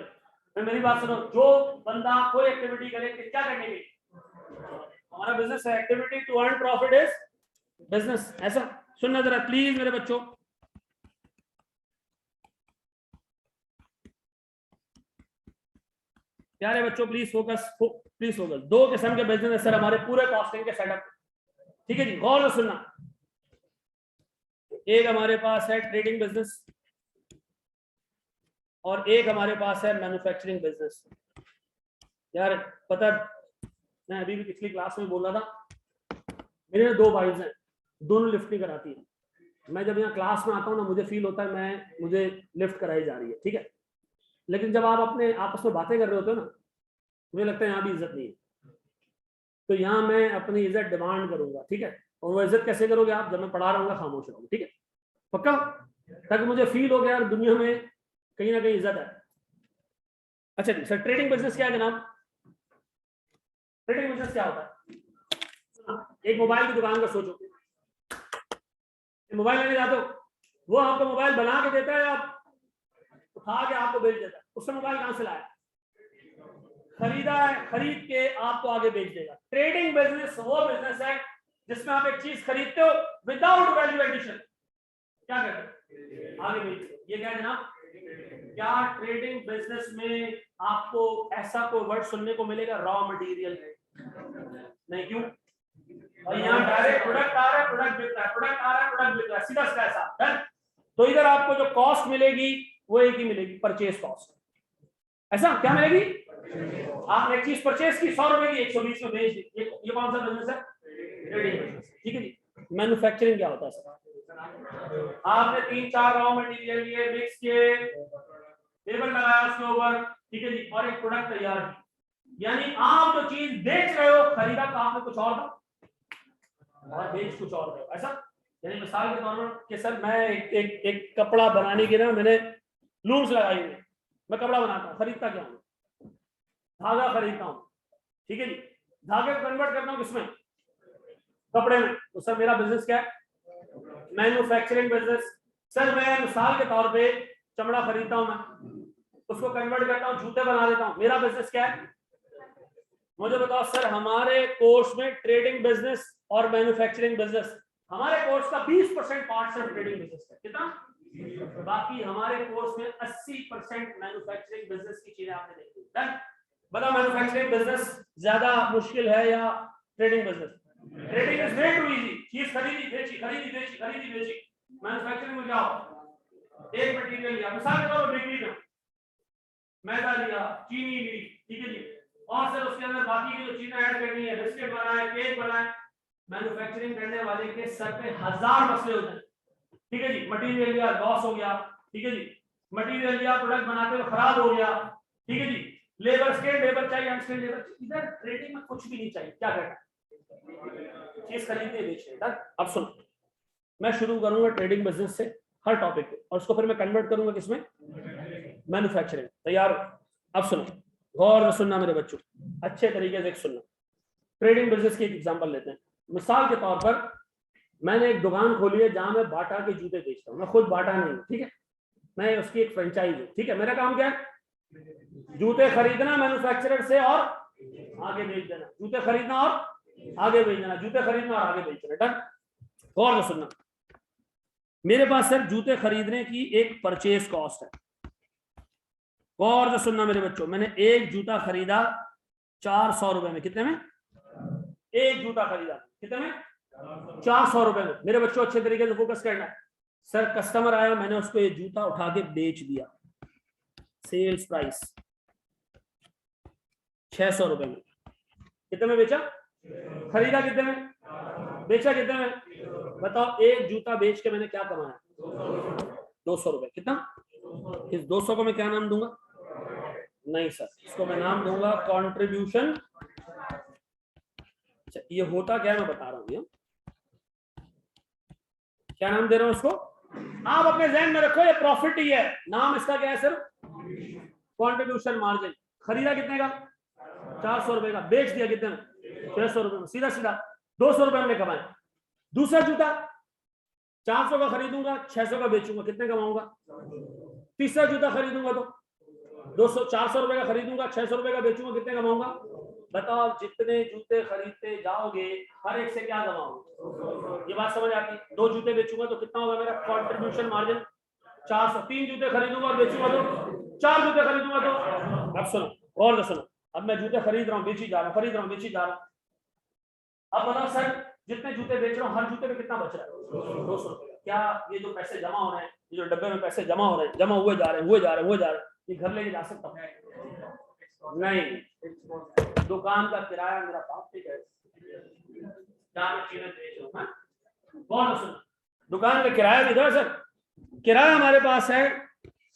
फिर मेरी बात सुनो, जो बंदा कोई एक्टिविटी करे क्या करने की, हमारा बिजनेस है, activity to earn profit is business. ऐसा सुनना जरा प्लीज मेरे बच्चों, प्यारे बच्चों प्लीज फोकस, प्लीज फोकस। 2 किस्म के बिजनेस है सर हमारे पूरे कॉस्टिंग के सेटअप। ठीक है जी, गौर से सुनना, एक हमारे पास है ट्रेडिंग बिजनेस और एक हमारे पास है मैन्युफैक्चरिंग बिजनेस। यार पता, मैं अभी भी पिछली क्लास में बोल रहा था, मेरे 2 वाइफ्स हैं, दोनों लिफ्ट नहीं कराती है। मैं जब यहाँ क्लास में आता हूँ ना, मुझे फील होता है मुझे लिफ्ट कराई जा रही है। ठीक है, लेकिन जब आप अपने आपस में बातें कर रहे होते हो ना, मुझे लगता है यहाँ भी इज्जत नहीं है, तो यहाँ मैं अपनी इज्जत डिमांड करूंगा। ठीक है, और वो इज्जत कैसे करोगे आप, जब मैं पढ़ा रहा हूँ खामोश रहूंगा। ठीक है, पक्का, ताकि मुझे फील हो गया यार दुनिया में कहीं ना कहीं इज्जत है। अच्छा जी सर, ट्रेडिंग बिजनेस क्या है जनाब? ट्रेडिंग बिजनेस क्या होता है? एक मोबाइल की दुकान का सोचो, मोबाइल लेने जाते हो, वो आपको मोबाइल बना के देता है, आप उठा के आपको बेच देता है। उसने मोबाइल कहां से लाया, खरीदा है, खरीद के आपको आगे बेच देगा। ट्रेडिंग बिजनेस वो बिजनेस है जिसमें आप एक चीज खरीदते हो विदाउट वैल्यू एडिशन, क्या करते हो, आगे बेच दो। ये क्या है जनाब? क्या ट्रेडिंग बिजनेस में आपको ऐसा कोई वर्ड सुनने को मिलेगा रॉ मटेरियल? नहीं, क्यों? और यहाँ डायरेक्ट प्रोडक्ट आ रहा है, प्रोडक्ट बिक रहा है, प्रोडक्ट आ रहा है, प्रोडक्ट बिक रहा है, सीधा सीधा ऐसा। तो इधर आपको जो कॉस्ट मिलेगी वो एक ही मिलेगी, परचेज कॉस्ट। ऐसा क्या मिलेगी? आपने एक चीज परचेज की 100 रुपए की, 120 में बेच दी। ये कौन सा बिजनेस है? Trading business. ठीक है जी, मैन्युफैक्चरिंग क्या होता है सर? आपने 3-4 रॉ मटेरियल लिए, मिक्स किए, लेबल लगाया उसके ऊपर, ठीक है जी, और एक प्रोडक्ट तैयार किया। यानी आप जो चीज बेच रहे हो, खरीदा तो आपने कुछ और था और बेच कुछ और रहे हो, ऐसा। यानी मिसाल के तौर पर कि सर मैं एक कपड़ा बनाने के ना मैंने लूम्स लगाई हुई, मैं कपड़ा बनाता हूँ, खरीदता क्या हूँ, धागा खरीदता हूँ, ठीक है जी, धागे को कन्वर्ट करता हूँ किसमें, कपड़े में। तो सर मेरा बिजनेस क्या है, मैन्युफैक्चरिंग बिजनेस। सर मैं मिसाल के तौर पे चमड़ा खरीदता हूँ, मैं उसको कन्वर्ट करता हूँ, जूते बना देता हूँ, मेरा बिजनेस क्या है। मुझे बताओ सर, हमारे कोर्स में ट्रेडिंग बिजनेस और मैन्युफैक्चरिंग बिजनेस, हमारे कोर्स का 20% पार्ट सिर्फ ट्रेडिंग बिजनेस है। कितना? बाकी हमारे कोर्स में 80% मैन्युफैक्चरिंग बिजनेस की चीजें आपने देखी। डन? बताओ मैन्युफैक्चरिंग बिजनेस ज्यादा मुश्किल है या trading business? Trading is very too easy, चीज खरीदी बेची, खरीदी बेची, खरीदी बेची। मैन्युफैक्चरिंग में जाओ, एक मटेरियल लिया, मिसाल के तौर पर बेकरी में मैदा लिया, चीनी ली, ठीक है जी, और सर उसके अंदर बाकी की जो चीजें ऐड करनी है, बिस्किट बनाए, केक बनाए। मैन्युफैक्चरिंग करने वाले के सर पे 1000 मसले होते हैं, ठीक है जी। मटेरियल लिया, लॉस हो गया, ठीक है जी, मटेरियल लिया, प्रोडक्ट बनाते हुए खराब हो गया, ठीक है जी, लेबर स्किल लेबर चाहिए, अनस्किल्ड लेबर। इधर ट्रेडिंग में कुछ भी नहीं चाहिए, क्या करना, चीज खरीदने बेचने। अब सुनो, मैं शुरू करूंगा ट्रेडिंग बिजनेस से हर टॉपिक पे, और उसको फिर मैं कन्वर्ट करूंगा किसमें, मैन्युफैक्चरिंग। तैयार हो? अब सुनो, गौर से सुनना मेरे बच्चों, अच्छे तरीके से सुनना। ट्रेडिंग बिजनेस की एक एग्जांपल लेते हैं। मिसाल के तौर पर मैंने एक दुकान खोली है जहां मैं बाटा के जूते बेचता हूँ, मैं खुद बाटा नहीं हूँ, ठीक है, मैं उसकी एक फ्रेंचाइज हूँ, ठीक है। मेरा काम क्या है, जूते खरीदना मैन्युफैक्चरर से और आगे बेच देना, जूते खरीदना और आगे बेच देना, जूते खरीदना और आगे बेच देना। डन? गौर से सुनना, मेरे पास सर जूते खरीदने की एक परचेज कॉस्ट है। गौर से सुनना मेरे बच्चों, मैंने एक जूता खरीदा 400 रुपए में। कितने में? एक जूता खरीदा कितने में? 400 रुपए में। मेरे बच्चों अच्छे तरीके से फोकस करना है। सर कस्टमर आया, मैंने उसको ये जूता उठा के बेच दिया, सेल्स प्राइस 600 रुपए में। कितने में बेचा? खरीदा कितने में? बेचा कितने में? बताओ, एक जूता बेच के मैंने क्या कमाया? 200 रुपए। कितना? इस 200 को मैं क्या नाम दूंगा? नहीं सर, इसको मैं नाम दूंगा कंट्रीब्यूशन। अच्छा, ये होता क्या है मैं बता रहा हूँ। क्या नाम दे रहा हूं उसको, आप अपने जहन में रखो, ये प्रॉफिट ही है। नाम इसका क्या है सर? Contribution margin. खरीदा कितने का? 400 रुपए का। बेच दिया कितने में? 600 रुपए में। सीधा सीधा 200 रुपए हमने कमाए। दूसरा जूता 400 का खरीदूंगा, 600 का बेचूंगा, कितने कमाऊंगा? तीसरा जूता खरीदूंगा तो 200 400 रुपए का खरीदूंगा, 600 रुपए का बेचूंगा, कितने कमाऊंगा? बताओ, जितने जूते खरीदते जाओगे हर एक से क्या कमाओगे? ये बात समझ आती? 2 जूते बेचूंगा तो कितना होगा मेरा कंट्रीब्यूशन मार्जिन? 400। 3 जूते खरीदूंगा और बेचूंगा तो 4 जूते खरीदूंगा तो। अब सुनो और सुनो, अब मैं जूते खरीद रहा हूँ, बेची जा रहा हूँ, खरीद रहा हूँ, बेची जा रहा हूँ। अब बताओ सर, जितने जूते बेच रहा हूँ हर जूते पे कितना बच रहा है? 200 रुपए। क्या ये जो पैसे जमा हो रहे हैं, ये जो डब्बे में पैसे जमा हो रहे हैं, जमा हुए जा रहे हैं, हुए जा रहे हैं, हुए जा रहे हैं, ये घर लेके जा सकता हूँ? नहीं, दुकान का किराया मेरा बाप ठीक है, दुकान का किराया भी दो सर। किराया हमारे पास है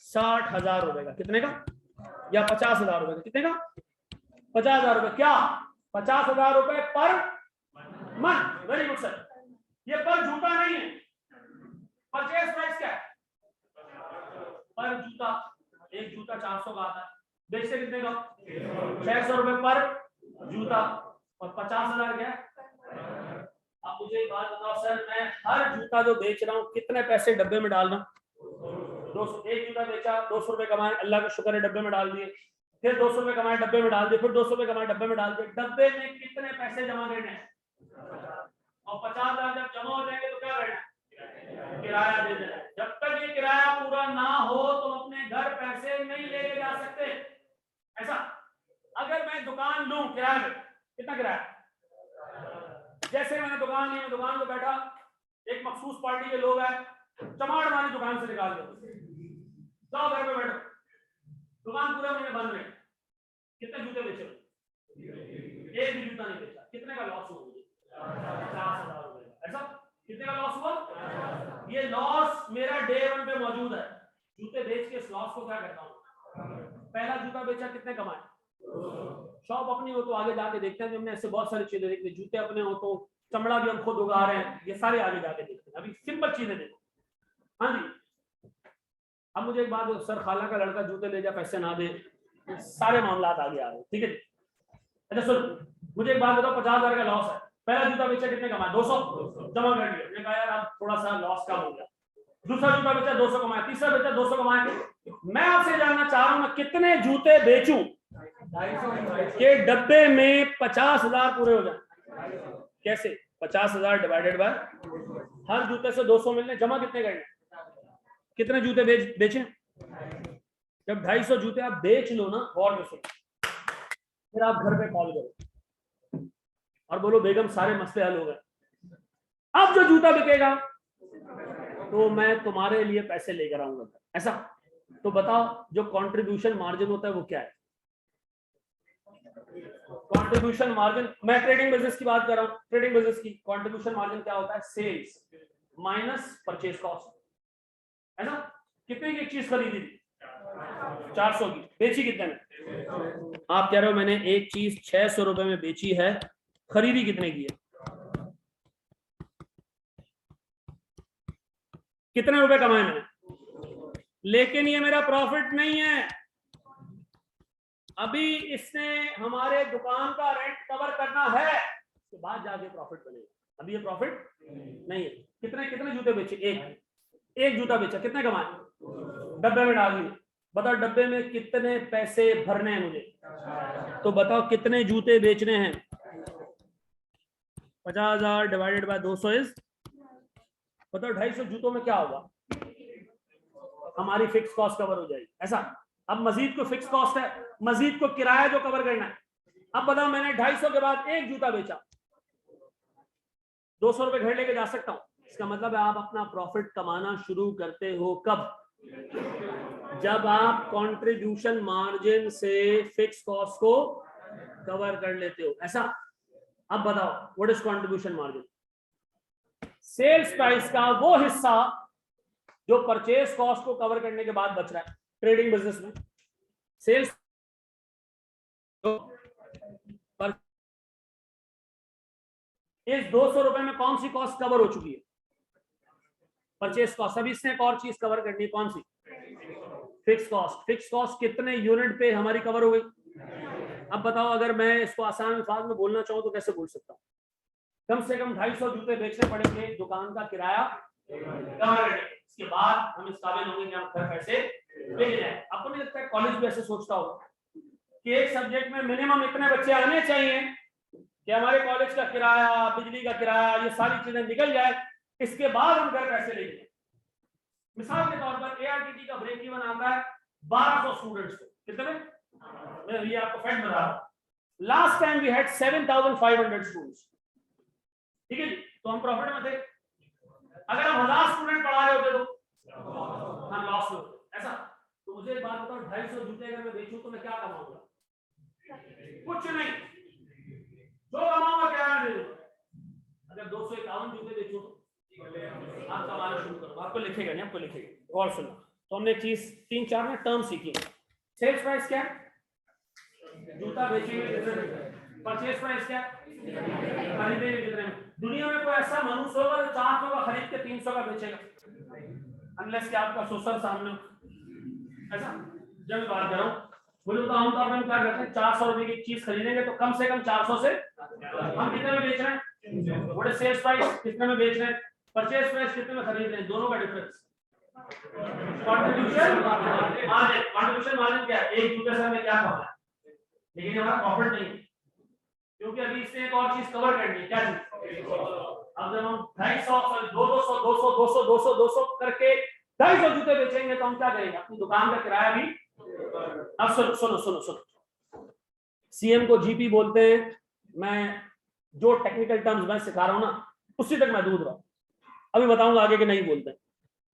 60,000 रुपए का। कितने का? या 50,000 रुपए का? कितने का? 50,000 रुपए। क्या 50,000 रुपए per month? Very good sir. ये पर जूता नहीं है, परचेज प्राइस क्या है? पर जूता। एक जूता 400 का आता है, बेचते कितने का? 600 रुपए पर जूता, और 50,000 क्या है? अब मुझे एक बात बताओ सर, मैं हर जूता जो बेच रहा हूँ कितने पैसे डब्बे में डाल रहा हूँ? 200। एक जूता बेचा, 200 रुपए कमाए, अल्लाह का शुक्र है, डब्बे में डाल दिए। फिर 200 रुपए कमाए, डब्बे में डाल दिए। फिर 200 रुपए कमाए, डब्बे में डाल दिए। डब्बे में कितने पैसे जमा करने हैं? और 50,000 जब जमा हो जाएंगे तो क्या करना है? किराया दे देना है। जब तक ये किराया पूरा ना हो तो अपने घर पैसे नहीं लेके जा सकते। ऐसा अगर मैं दुकान लूं किराए में, कितना किराया? जैसे मैंने दुकान ली, मैं दुकान पे बैठा, एक मखसूस पार्टी के लोग आए, चमाड़ हमारी दुकान से निकाल दिया, जाओ घर पे बैठो। दुकान पूरे महीने बंद रही। कितने जूते बेचे? एक भी जूता नहीं बेचा। कितने का लॉस हुआ मुझे? 50,000 रुपए का। ऐसा कितने का लॉस हुआ? ये लॉस मेरा डे 1 पे मौजूद है। जूते बेच के इस लॉस को क्या करता हूँ, पहला जूता बेचा कितने कमाए, शॉप अपनी हो तो आगे जाके देखते हैं, हमने ऐसे बहुत सारी चीजें देखी, जूते अपने हो तो चमड़ा भी हम खुद उगा रहे हैं, ये सारे आगे जाके देखते हैं। अभी सिंपल चीजें देखो। हाँ जी, अब मुझे एक बात, सर खाला का लड़का जूते ले जा पैसे ना दे, सारे मामला आगे आ रहे हैं, ठीक है। अच्छा सुन, मुझे एक बात बताओ, 50,000 का लॉस है, पहला जूता बेचा कितने कमाए, 200 जमा कर लिया, मैंने कहा यार अब थोड़ा सा लॉस कम हो गया। दूसरा जूता बेचा 200 कमाया, तीसरा बेचा 200 कमाए। मैं आपसे जानना चाह रहा हूं मैं कितने जूते बेचूं के डब्बे में 50,000 पूरे हो जाए। कैसे, 50,000 डिवाइडेड बाय, हर जूते से 200 मिलने, जमा कितने करने, कितने जूते बेचें। जब 250 जूते आप बेच लो ना, गौर में सुनो, फिर आप घर पे कॉल करो और बोलो बेगम सारे मसले हल हो गए, अब जो जूता बिकेगा तो मैं तुम्हारे लिए पैसे लेकर आऊंगा, ऐसा। तो बताओ जो कंट्रीब्यूशन मार्जिन होता है वो क्या है, कंट्रीब्यूशन मार्जिन, मैं ट्रेडिंग बिजनेस की बात कर रहा हूं, ट्रेडिंग बिजनेस की कंट्रीब्यूशन मार्जिन क्या होता है, सेल्स माइनस परचेज कॉस्ट, है ना। कितने की एक चीज खरीदी थी, 400 की, बेची कितने में, आप कह रहे हो मैंने एक चीज 600 रुपए में बेची है, खरीदी कितने की है, कितने रुपए कमाए मैंने, लेकिन ये मेरा प्रॉफिट नहीं है, अभी इसने हमारे दुकान का रेंट कवर करना है, उसके बाद जाके प्रॉफिट बनेगा, अभी ये प्रॉफिट नहीं है। कितने कितने जूते बेचे, एक जूता बेचा, कितने कमाए, डब्बे में डाल दिए, बताओ डब्बे में कितने पैसे भरने हैं मुझे, तो बताओ कितने जूते बेचने हैं, 50,000 डिवाइडेड बाय 200 इज, बताओ 250 जूतों में क्या होगा, हमारी फिक्स कॉस्ट कवर हो जाएगी, ऐसा। अब मजीद को फिक्स कॉस्ट है, मजीद को किराया जो कवर करना है। अब बताओ मैंने 250 के बाद एक जूता बेचा, 200 रुपए घर लेके जा सकता हूं, इसका मतलब है आप अपना प्रॉफिट कमाना शुरू करते हो कब, जब आप कंट्रीब्यूशन मार्जिन से फिक्स कॉस्ट को कवर कर लेते हो, ऐसा। अब बताओ what is contribution margin, sales price का वो हिस्सा जो परचेज कॉस्ट को कवर करने के बाद बच रहा है। ट्रेडिंग बिजनेस में सेल्स इस 200 रुपए में कौन सी कॉस्ट कवर हो चुकी है, परचेज कॉस्ट। अभी इसने एक और चीज कवर करनी है, कौन सी, फिक्स कॉस्ट। फिक्स कॉस्ट कितने यूनिट पे हमारी कवर हो गई, अब बताओ अगर मैं इसको आसान अल्फाज में बोलना चाहूं तो कैसे बोल सकता हूं, कम से कम 250 जूते बेचने पड़ेंगे, दुकान का किराया कवर करने, इसके बाद हम इस काबिल होंगे कि हम घर पैसे भेज रहे हैं। आपको नहीं लगता है कॉलेज भी ऐसे सोचता होगा कि एक सब्जेक्ट में मिनिमम इतने बच्चे आने चाहिए कि हमारे कॉलेज का किराया, बिजली का किराया, ये सारी चीजें निकल जाए, इसके बाद हम घर पैसे ले जाए। मिसाल के तौर पर एआरटीटी का ब्रेक इवन आता है 1200 स्टूडेंट्स को, कितने, मैं ये आपको फैक्ट बता रहा हूं, last time we had 7,500 students, ठीक है जी, तो हम प्रॉफिट में थे। अगर हम 1000 स्टूडेंट पढ़ा रहे होते तो हम लॉस में होते, ऐसा। तो मुझे एक बात बताओ, 250 जूते अगर मैं बेचूं तो मैं क्या कमाऊंगा, कुछ नहीं, जो कमाऊंगा क्या दे दूंगा। अगर 251 जूते बेचूं तो आप कमाना शुरू करो, आपको लिखेगा नहीं, आपको लिखेगा, और सुनो। तो हमने चीज 3-4 में टर्म सीखी। सेल्स प्राइस क्या, जूता बेचेंगे, परचेज प्राइस क्या, खरीदेंगे कितने में। दुनिया में कोई ऐसा मनुष्य होगा जो 400 का खरीद के 300 का बेचेगा, अनलेस कि आपका सोशल सामने, ऐसा। जब बात कर रहा हूँ, बोले तो आमतौर पर हम क्या करते हैं, 400 रुपए की चीज खरीदेंगे तो कम से कम 400 से हम कितने में बेच रहे हैं, बड़े सेल्स प्राइस कितने में बेच रहे हैं, परचेज प्राइस कितने में खरीद रहे हैं, दोनों का difference contribution margin. Contribution margin क्या है, एक जूते से हमें क्या कमाया, लेकिन हमारा प्रॉफिट नहीं, क्योंकि अभी इसने एक और चीज कवर करनी है, क्या चीज। अब जब हम 250 200 करके 250 जूते बेचेंगे तो हम क्या करेंगे, अपनी दुकान का किराया भी। अब सुनो सुनो सुनो सुनो, सीएम को जीपी बोलते हैं, मैं जो टेक्निकल टर्म्स मैं सिखा रहा हूं ना उसी तक मैं दूध रहा हूं, अभी बताऊंगा आगे के नहीं बोलते।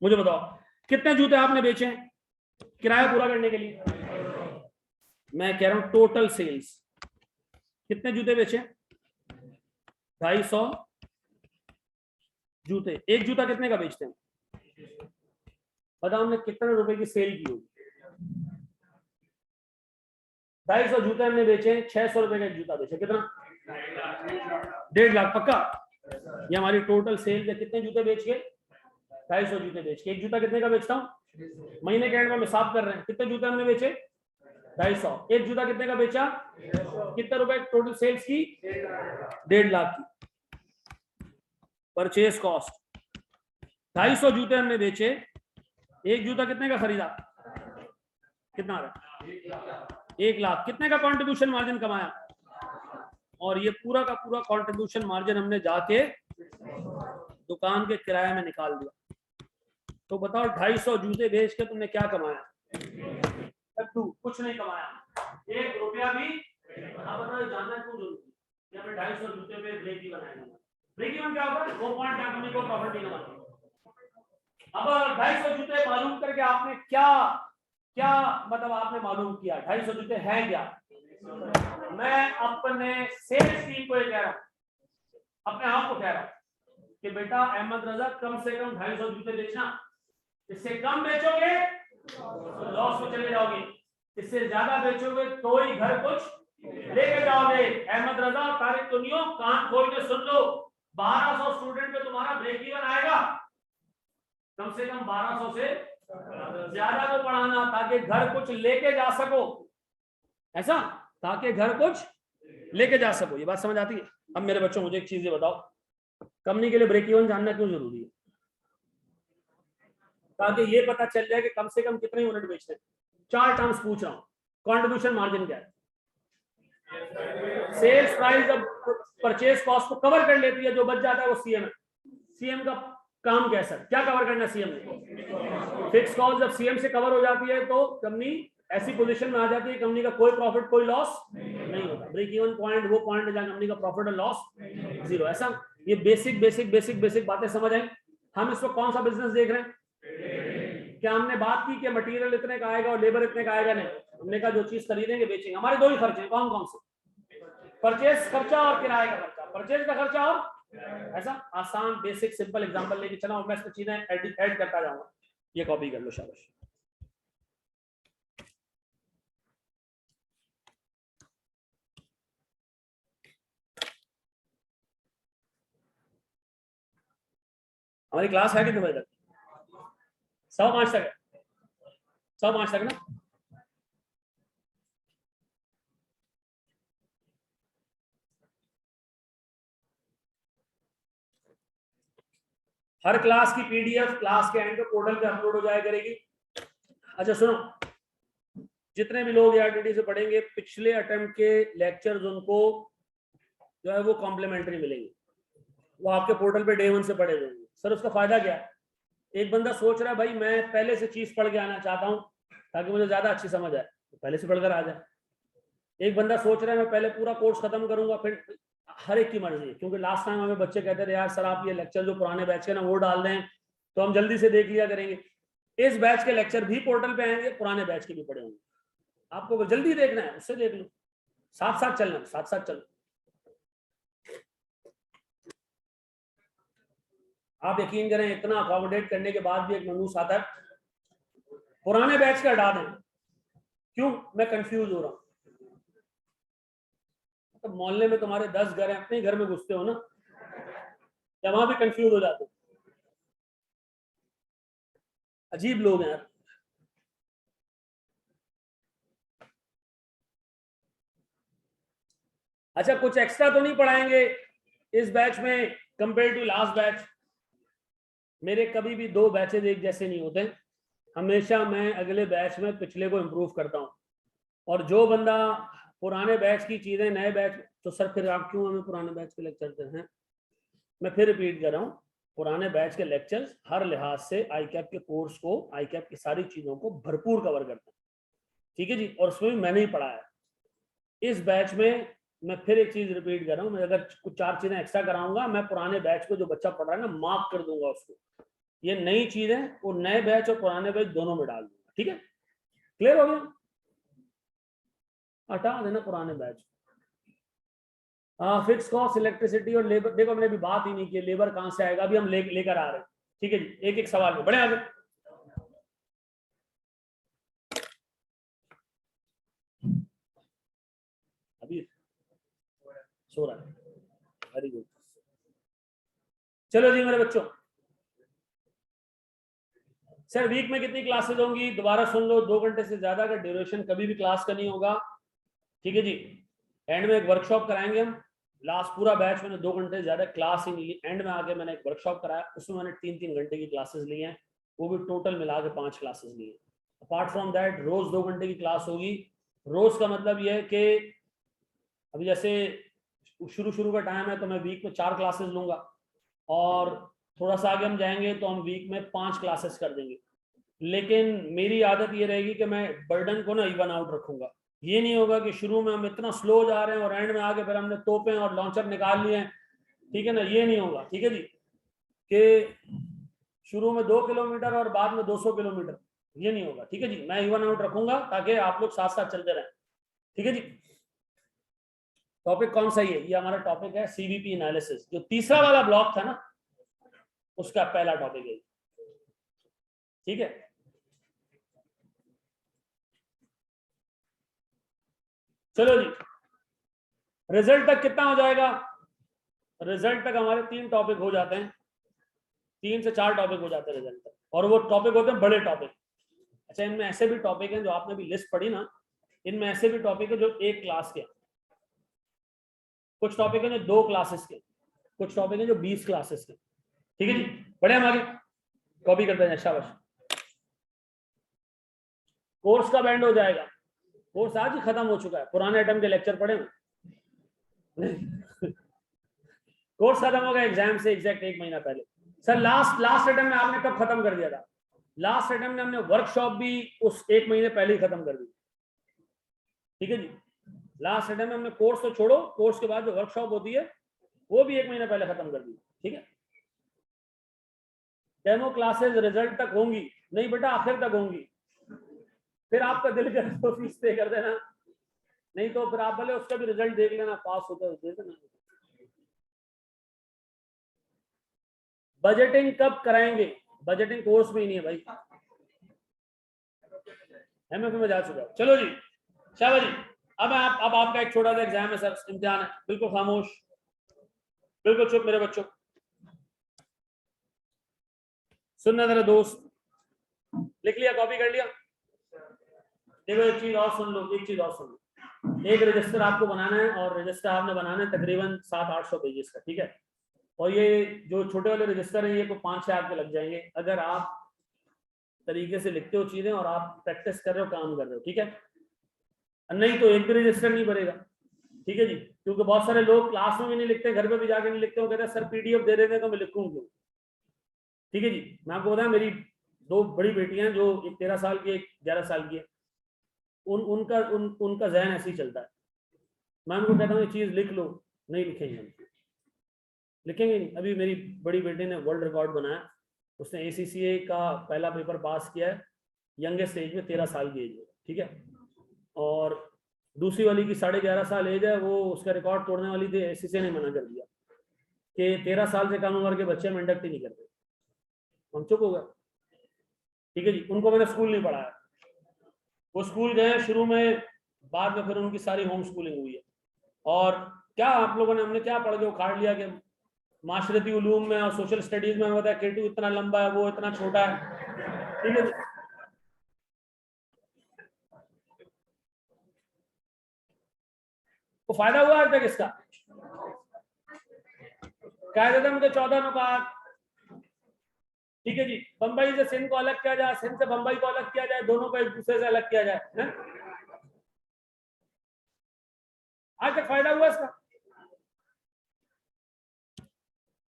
मुझे बताओ कितने जूते आपने बेचे किराया पूरा करने के लिए, मैं कह रहा हूं टोटल सेल्स, कितने जूते बेचे, 250 जूते। एक जूता कितने का बेचते हैं, बताओ हमने कितने रुपए की सेल की होगी? 250 जूते हमने बेचे, 600 रुपए का एक जूता बेचा, कितना? 1.5 लाख पक्का? ये हमारी टोटल सेल है। कितने जूते बेच के? 250 जूते बेच के। एक जूता कितने का बेचता हूँ? महीने के एंड में हिसाब कर रहे हैं, कितने जूते हमने बेचे? 250। एक जूता कितने का बेचा? कितने रुपए टोटल सेल्स की? 1.5 लाख की। परचेज कॉस्ट 250 जूते हमने बेचे, एक जूता कितने का खरीदा? कितना आ रहा? 1 लाख। कितने का कंट्रीब्यूशन मार्जिन कमाया? और ये पूरा का पूरा कंट्रीब्यूशन मार्जिन हमने जाके दुकान के किराए में निकाल दिया। तो बताओ 250 जूते बेच के तुमने क्या कमाया? कुछ नहीं कमाया, 1 रुपया भी। अब बताओ जानना क्यों जरूरी है? हमें 250 जूते पे ब्रेक इवन आएगा। ब्रेक इवन क्या होता है? वो पॉइंट क्या कंपनी को प्रॉफिट नहीं कमाती। अब 250 जूते मालूम करके आपने क्या क्या मतलब आपने मालूम किया 250 जूते हैं क्या? मैं अपने सेल्स टीम को ये कह रहा हूं, अपने आप को कह रहा हूं कि बेटा अहमद रजा कम से कम 250 जूते बेचना। इससे कम बेचोगे तो लॉस में चले जाओगे, इससे ज्यादा बेचोगे तो ही घर कुछ लेके जाओगे। अहमद रजा तारीख सुनियो, कान खोल के सुन लो, 1200 स्टूडेंट पे तुम्हारा ब्रेक इवन आएगा। कम से कम 1200 से ज्यादा को पढ़ाना ताकि घर कुछ लेके जा सको। ऐसा, ताकि घर कुछ लेके जा सको। ये बात समझ आती है? अब मेरे बच्चों मुझे एक चीज ये बताओ, कंपनी के लिए ब्रेक इवन जानना क्यों जरूरी है? ताकि ये पता चल जाए कि कम से कम कितने यूनिट बेचते हैं। 4 टर्म्स पूछ रहा हूं। कंट्रीब्यूशन मार्जिन क्या है? सेल्स प्राइस जब परचेज कॉस्ट को कवर कर लेती है, जो बच जाता है वो सीएम है। सीएम का काम क्या है सर? क्या कवर करना सीएम ने? फिक्स कॉस्ट जब सीएम से कवर हो जाती है तो कंपनी ऐसी पोजीशन में आ जाती है, कंपनी का कोई प्रॉफिट कोई लॉस नहीं होता। ब्रेक इवन पॉइंट वो पॉइंट है जहां कंपनी का प्रॉफिट और लॉस जीरो। ऐसा, ये बेसिक बेसिक बेसिक बेसिक बातें समझ आए? हम इसको कौन सा बिजनेस देख रहे हैं? क्या हमने बात की कि मटेरियल इतने का आएगा और लेबर इतने का आएगा? नहीं, हमने कहा जो चीज खरीदेंगे बेचेंगे। हमारे 2 ही खर्चे हैं, कौन कौन से? परचेज खर्चा और किराए का खर्चा। परचेज का खर्चा और ऐसा आसान बेसिक सिंपल एग्जांपल लेके चला और मैं इसमें चीजें ऐड करता जाऊंगा। ये कॉपी कर लो, शाबाश। हमारी क्लास है कितने बजे तक? 5:15 तक है। 5:15 तक ना? हर क्लास की पीडीएफ क्लास के एंड पे पोर्टल पे अपलोड हो जाया करेगी। अच्छा सुनो, जितने भी लोग एआरटीटी से पढ़ेंगे पिछले अटेम्प्ट के लेक्चर्स उनको जो है वो कॉम्प्लीमेंट्री मिलेंगे। वो आपके पोर्टल पे डे 1 से पढ़े होंगे। सर उसका फायदा क्या है? एक बंदा सोच रहा है भाई मैं पहले से चीज पढ़ के आना चाहता हूँ ताकि मुझे ज्यादा अच्छी समझ आए, तो पहले से पढ़कर आ जाए। एक बंदा सोच रहा है मैं पहले पूरा कोर्स खत्म करूंगा, फिर हर एक की मर्जी है। क्योंकि लास्ट टाइम हमें बच्चे कहते थे यार सर आप ये लेक्चर जो पुराने बैच के ना वो डाल दें तो हम जल्दी से देख लिया करेंगे। इस बैच के लेक्चर भी पोर्टल पे आएंगे, पुराने बैच के भी पड़े होंगे। आपको जल्दी देखना है उससे देख लो, साथ साथ चलना, साथ साथ चलो। आप यकीन करें इतना अकोमोडेट करने के बाद भी एक मनूस आता है पुराने बैच का हटा दें। क्यों? मैं कंफ्यूज हो रहा हूं। तो मोहल्ले में तुम्हारे 10 घर हैं, अपने घर में घुसते हो ना, या वहां भी कंफ्यूज हो जाते हो? अजीब लोग हैं यार। अच्छा कुछ एक्स्ट्रा तो नहीं पढ़ाएंगे इस बैच में कंपेयर टू लास्ट बैच? मेरे कभी भी 2 बैचेज एक जैसे नहीं होते। हमेशा मैं अगले बैच में पिछले को इम्प्रूव करता हूं। और जो बंदा पुराने बैच की चीजें नए बैच, तो सर फिर आप क्यों हमें पुराने बैच के लेक्चर देते हैं? मैं फिर रिपीट कर रहा हूँ, पुराने बैच के लेक्चर्स हर लिहाज से आईकैप के कोर्स को, आईकैप की सारी चीजों को भरपूर कवर करते हैं। ठीक है जी, और उसमें भी मैंने ही पढ़ाया। इस बैच में मैं फिर एक चीज रिपीट कर रहा हूँ, मैं अगर कुछ 4 चीजें एक्स्ट्रा कराऊंगा, मैं पुराने बैच को जो बच्चा पढ़ रहा है ना मार्क कर दूंगा उसको। ये नई चीज है, वो नए बैच और पुराने बैच दोनों में डाल दूंगा। ठीक है, क्लियर हो गया? हटा देना पुराने बैच। फिक्स कॉस्ट इलेक्ट्रिसिटी और लेबर, देखो हमने अभी बात ही नहीं की लेबर कहां से आएगा, अभी हम लेकर आ रहे हैं। ठीक है जी, एक एक सवाल में बढ़े आगे। अभी सो रहा है, वेरी गुड। चलो जी मेरे बच्चों, सर वीक में कितनी क्लासेस होंगी दोबारा सुन लो, 2 घंटे से ज्यादा का ड्यूरेशन कभी भी क्लास का नहीं होगा, ठीक है जी। एंड में एक वर्कशॉप कराएंगे हम, लास्ट पूरा बैच मैंने 2 घंटे से ज्यादा क्लास ही नहीं ली, एंड में आके मैंने एक वर्कशॉप कराया, उसमें मैंने 3-3 घंटे की क्लासेस ली हैं, वो भी टोटल मिला के 5 क्लासेस ली हैं। अपार्ट फ्रॉम दैट रोज 2 घंटे की क्लास होगी। रोज का मतलब ये है कि अभी जैसे शुरू का टाइम है तो मैं वीक में 4 क्लासेस लूंगा, और थोड़ा सा आगे हम जाएंगे तो हम वीक में 5 क्लासेस कर देंगे। लेकिन मेरी आदत ये रहेगी कि मैं बर्डन को ना इवन आउट रखूंगा। ये नहीं होगा कि शुरू में हम इतना स्लो जा रहे हैं और एंड में आगे फिर हमने तोपें और लॉन्चर निकाल लिए हैं, ठीक है ना, ये नहीं होगा, ठीक है जी। कि शुरू में 2 किलोमीटर और बाद में 200 किलोमीटर, ये नहीं होगा, ठीक है जी। मैं इवन आउट रखूंगा ताकि आप लोग साथ साथ चलते रहें, ठीक है जी। टॉपिक कौन सा ही है, ये हमारा टॉपिक है सीवीपी एनालिसिस, जो तीसरा वाला ब्लॉक था ना उसका पहला टॉपिक है, ठीक है। चलो जी, रिजल्ट तक कितना हो जाएगा, रिजल्ट तक हमारे 3 टॉपिक हो जाते हैं, 3 से 4 टॉपिक हो जाते हैं रिजल्ट तक, और वो टॉपिक होते हैं बड़े टॉपिक। अच्छा, इनमें ऐसे भी टॉपिक हैं जो आपने भी लिस्ट पढ़ी ना, इनमें ऐसे भी टॉपिक है जो 1 क्लास के, कुछ टॉपिक है जो 2 क्लासेस के, कुछ टॉपिक है जो 20 क्लासेस के, ठीक है जी। बढ़े हम आगे, कॉपी करते हैं, शाबाश। कोर्स का बैंड हो जाएगा, कोर्स आज ही खत्म हो चुका है, पुराने आइटम के लेक्चर पढ़े कोर्स खत्म होगा एग्जाम से एग्जैक्ट 1 महीना पहले। सर लास्ट अटेम्प्ट में आपने कब खत्म कर दिया था, लास्ट अटेम्प्ट में हमने वर्कशॉप भी उस 1 महीने पहले ही खत्म कर दी, ठीक है जी। लास्ट अटेम्प्ट में हमने कोर्स तो छोड़ो, कोर्स के बाद जो वर्कशॉप होती है वो भी 1 महीने पहले खत्म कर दी, ठीक है। डेमो क्लासेस रिजल्ट तक होंगी नहीं बेटा, आखिर तक होंगी, फिर आपका दिल करे तो फीस पे कर देना, नहीं तो फिर आप भले उसका भी रिजल्ट देख लेना, पास होता है दे देना। बजटिंग कब कराएंगे, बजटिंग कोर्स में ही नहीं है भाई, एमएफए में जा चुका है। चलो जी शाबाश जी, अब आपका एक छोटा सा एग्जाम है सर, इम्तिहान है, बिल्कुल खामोश, बिल्कुल चुप मेरे बच्चों, सुनना जरा दोस्त, लिख लिया, कॉपी कर लिया। देखो एक चीज और सुन लो, एक चीज और सुन लो, एक रजिस्टर आपको बनाना है, और रजिस्टर आपने बनाना है तकरीबन 700-800 पेजेस का, ठीक है। और ये जो छोटे वाले रजिस्टर हैं ये को 5-6 आपके लग जाएंगे, अगर आप तरीके से लिखते हो चीजें और आप प्रैक्टिस कर रहे हो, काम कर रहे हो, ठीक है। नहीं तो एक भी रजिस्टर नहीं बनेगा, ठीक है जी, क्योंकि बहुत सारे लोग क्लास में भी नहीं लिखते, घर पे भी जाके नहीं लिखते, वो कहते हैं सर पीडीएफ दे देते तो मैं लिखूं क्यों, ठीक है जी। मैं आपको बताया, मेरी 2 बड़ी बेटियां, जो एक 13 साल की एक 11 साल की है, उनका जहन ऐसे ही चलता है, मैं उनको कहता हूँ ये चीज लिख लो, नहीं लिखेंगे हम, लिखेंगे नहीं। अभी मेरी बड़ी बेटी ने वर्ल्ड रिकॉर्ड बनाया, उसने ACCA का पहला पेपर पास किया है, यंगेस्ट एज में, 13 साल की एज में, ठीक है। और दूसरी वाली की 11.5 साल एज है, वो उसका रिकॉर्ड तोड़ने वाली थी, ACCA ने मना कर दिया कि 13 साल से कम उम्र के बच्चे हम इंडक्ट ही नहीं करते, हम चुप हो गए, ठीक है जी। उनको मैंने स्कूल नहीं पढ़ाया, वो स्कूल गए शुरू में, बाद में फिर उनकी सारी होम स्कूलिंग हुई है। और क्या आप लोगों ने, हमने क्या पढ़ के उखाड़ लिया कि माशरती उलूम में और सोशल स्टडीज में बताया K2 इतना लंबा है, वो इतना छोटा है, ठीक है। तो फायदा हुआ आज तक इसका, कायदे मुझे 14 नुकात, ठीक है जी। बंबई से सिंध को अलग किया जाए, सिंध से बंबई को अलग किया जाए, दोनों को एक दूसरे से अलग किया जाए, है? आज तक फायदा हुआ इसका।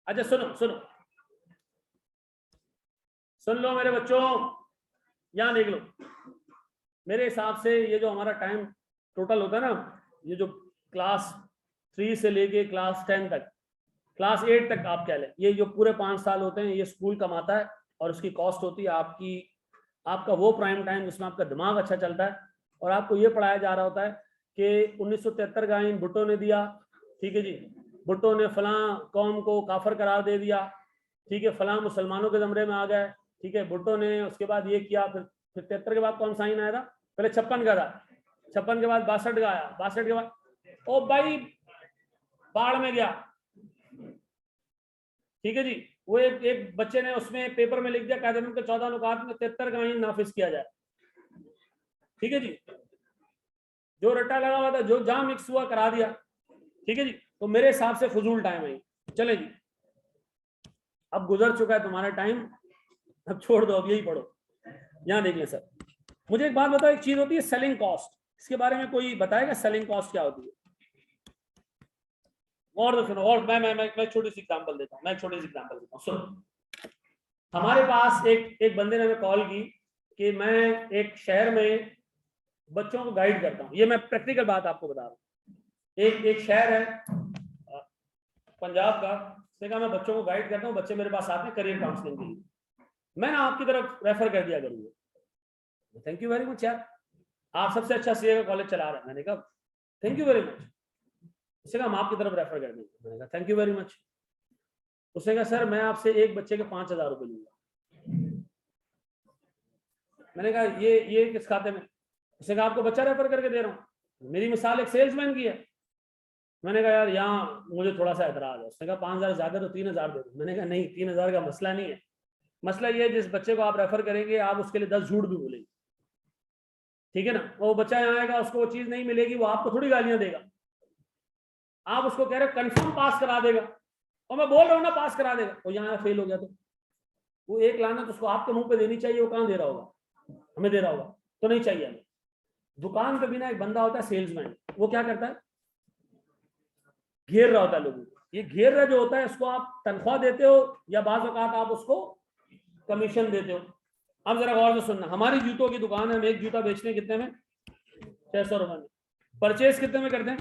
अच्छा सुनो सुनो, सुन लो मेरे बच्चों, यहां देख लो, मेरे हिसाब से ये जो हमारा टाइम टोटल होता है ना, ये जो क्लास 3 से लेके क्लास 10 तक, क्लास 8 तक आप कह लें, ये जो पूरे 5 साल होते हैं, ये स्कूल कमाता है, और उसकी कॉस्ट होती है आपका वो प्राइम टाइम जिसमें आपका दिमाग अच्छा चलता है, और आपको ये पढ़ाया जा रहा होता है कि 1973 का आइन भुट्टो ने दिया, ठीक है जी, भुट्टो ने फलां कौम को काफर करार दे दिया, ठीक है, फलां मुसलमानों के जमरे में आ गए, ठीक है, भुट्टो ने उसके बाद ये किया, फिर 73 के बाद कौन सा आइन आया था, पहले 56 का था, 56 के बाद 62 का आया, 62 के बाद ओ भाई बाढ़ में गया, ठीक है जी। वो एक बच्चे ने उसमें पेपर में लिख दिया कायदे के 14 नुकात में 73 का आइन नाफिज किया जाए, ठीक है जी। जो रट्टा लगा हुआ था, जो जहां मिक्स हुआ करा दिया, ठीक है जी। तो मेरे हिसाब से फजूल टाइम है। चले जी, अब गुजर चुका है तुम्हारा टाइम, अब छोड़ दो, अब यही पढ़ो। यहां देख लें सर, मुझे एक बात बताओ, एक चीज होती है सेलिंग कॉस्ट, इसके बारे में कोई बताएगा सेलिंग कॉस्ट क्या होती है? और तो सुनो, और मैं छोटी सी एग्जांपल देता हूं, सुनो। हमारे पास एक बंदे ने हमें कॉल की कि मैं एक शहर में बच्चों को गाइड करता हूं, ये मैं प्रैक्टिकल बात आपको बता रहा हूं। एक शहर है पंजाब का, उसने कहा मैं बच्चों को गाइड करता हूं, बच्चे मेरे पास आते हैं करियर काउंसलिंग के लिए, मैं आपकी तरफ रेफर कर दिया करूंगा। थैंक यू वेरी मच यार, आप सबसे अच्छा सीए का कॉलेज चला रहे हैं। मैंने कहा थैंक यू वेरी मच। उसने कहा हम आपकी तरफ रेफर कर देंगे। मैंने कहा थैंक यू वेरी मच। उसने कहा सर मैं आपसे एक बच्चे के 5,000 रुपये लूंगा। मैंने कहा ये किस खाते में? उसने कहा आपको बच्चा रेफर करके दे रहा हूँ। मेरी मिसाल एक सेल्समैन की है। मैंने कहा यार यहाँ मुझे थोड़ा सा एतराज है। उसने कहा 5,000 ज्यादा, तो 3,000 दे दो। मैंने कहा नहीं, 3,000 का मसला नहीं है, मसला ये है जिस बच्चे को आप रेफर करेंगे आप उसके लिए 10 झूठ भी बोलेंगे, ठीक है ना। वो बच्चा यहाँ आएगा, उसको वो चीज नहीं मिलेगी, वो आपको थोड़ी गालियां देगा। आप उसको कह रहे हो कंफर्म पास करा देगा, और मैं बोल रहा हूँ ना पास करा देगा, और यहाँ फेल हो गया तो वो एक लानत उसको आपके मुंह पे देनी चाहिए। वो कहाँ दे रहा होगा? हमें दे रहा होगा तो नहीं चाहिए हमें। दुकान पे बिना एक बंदा होता है सेल्समैन, वो क्या करता है? घेर रहा होता है लोगों को। ये घेर रहा जो होता है, इसको आप तनख्वाह देते हो या बाज़ औक़ात आप उसको कमीशन देते हो। अब जरा गौर से सुनना, हमारी जूतों की दुकान है, हम एक जूता बेचने कितने में? 600 रुपए में। परचेज कितने में करते हैं?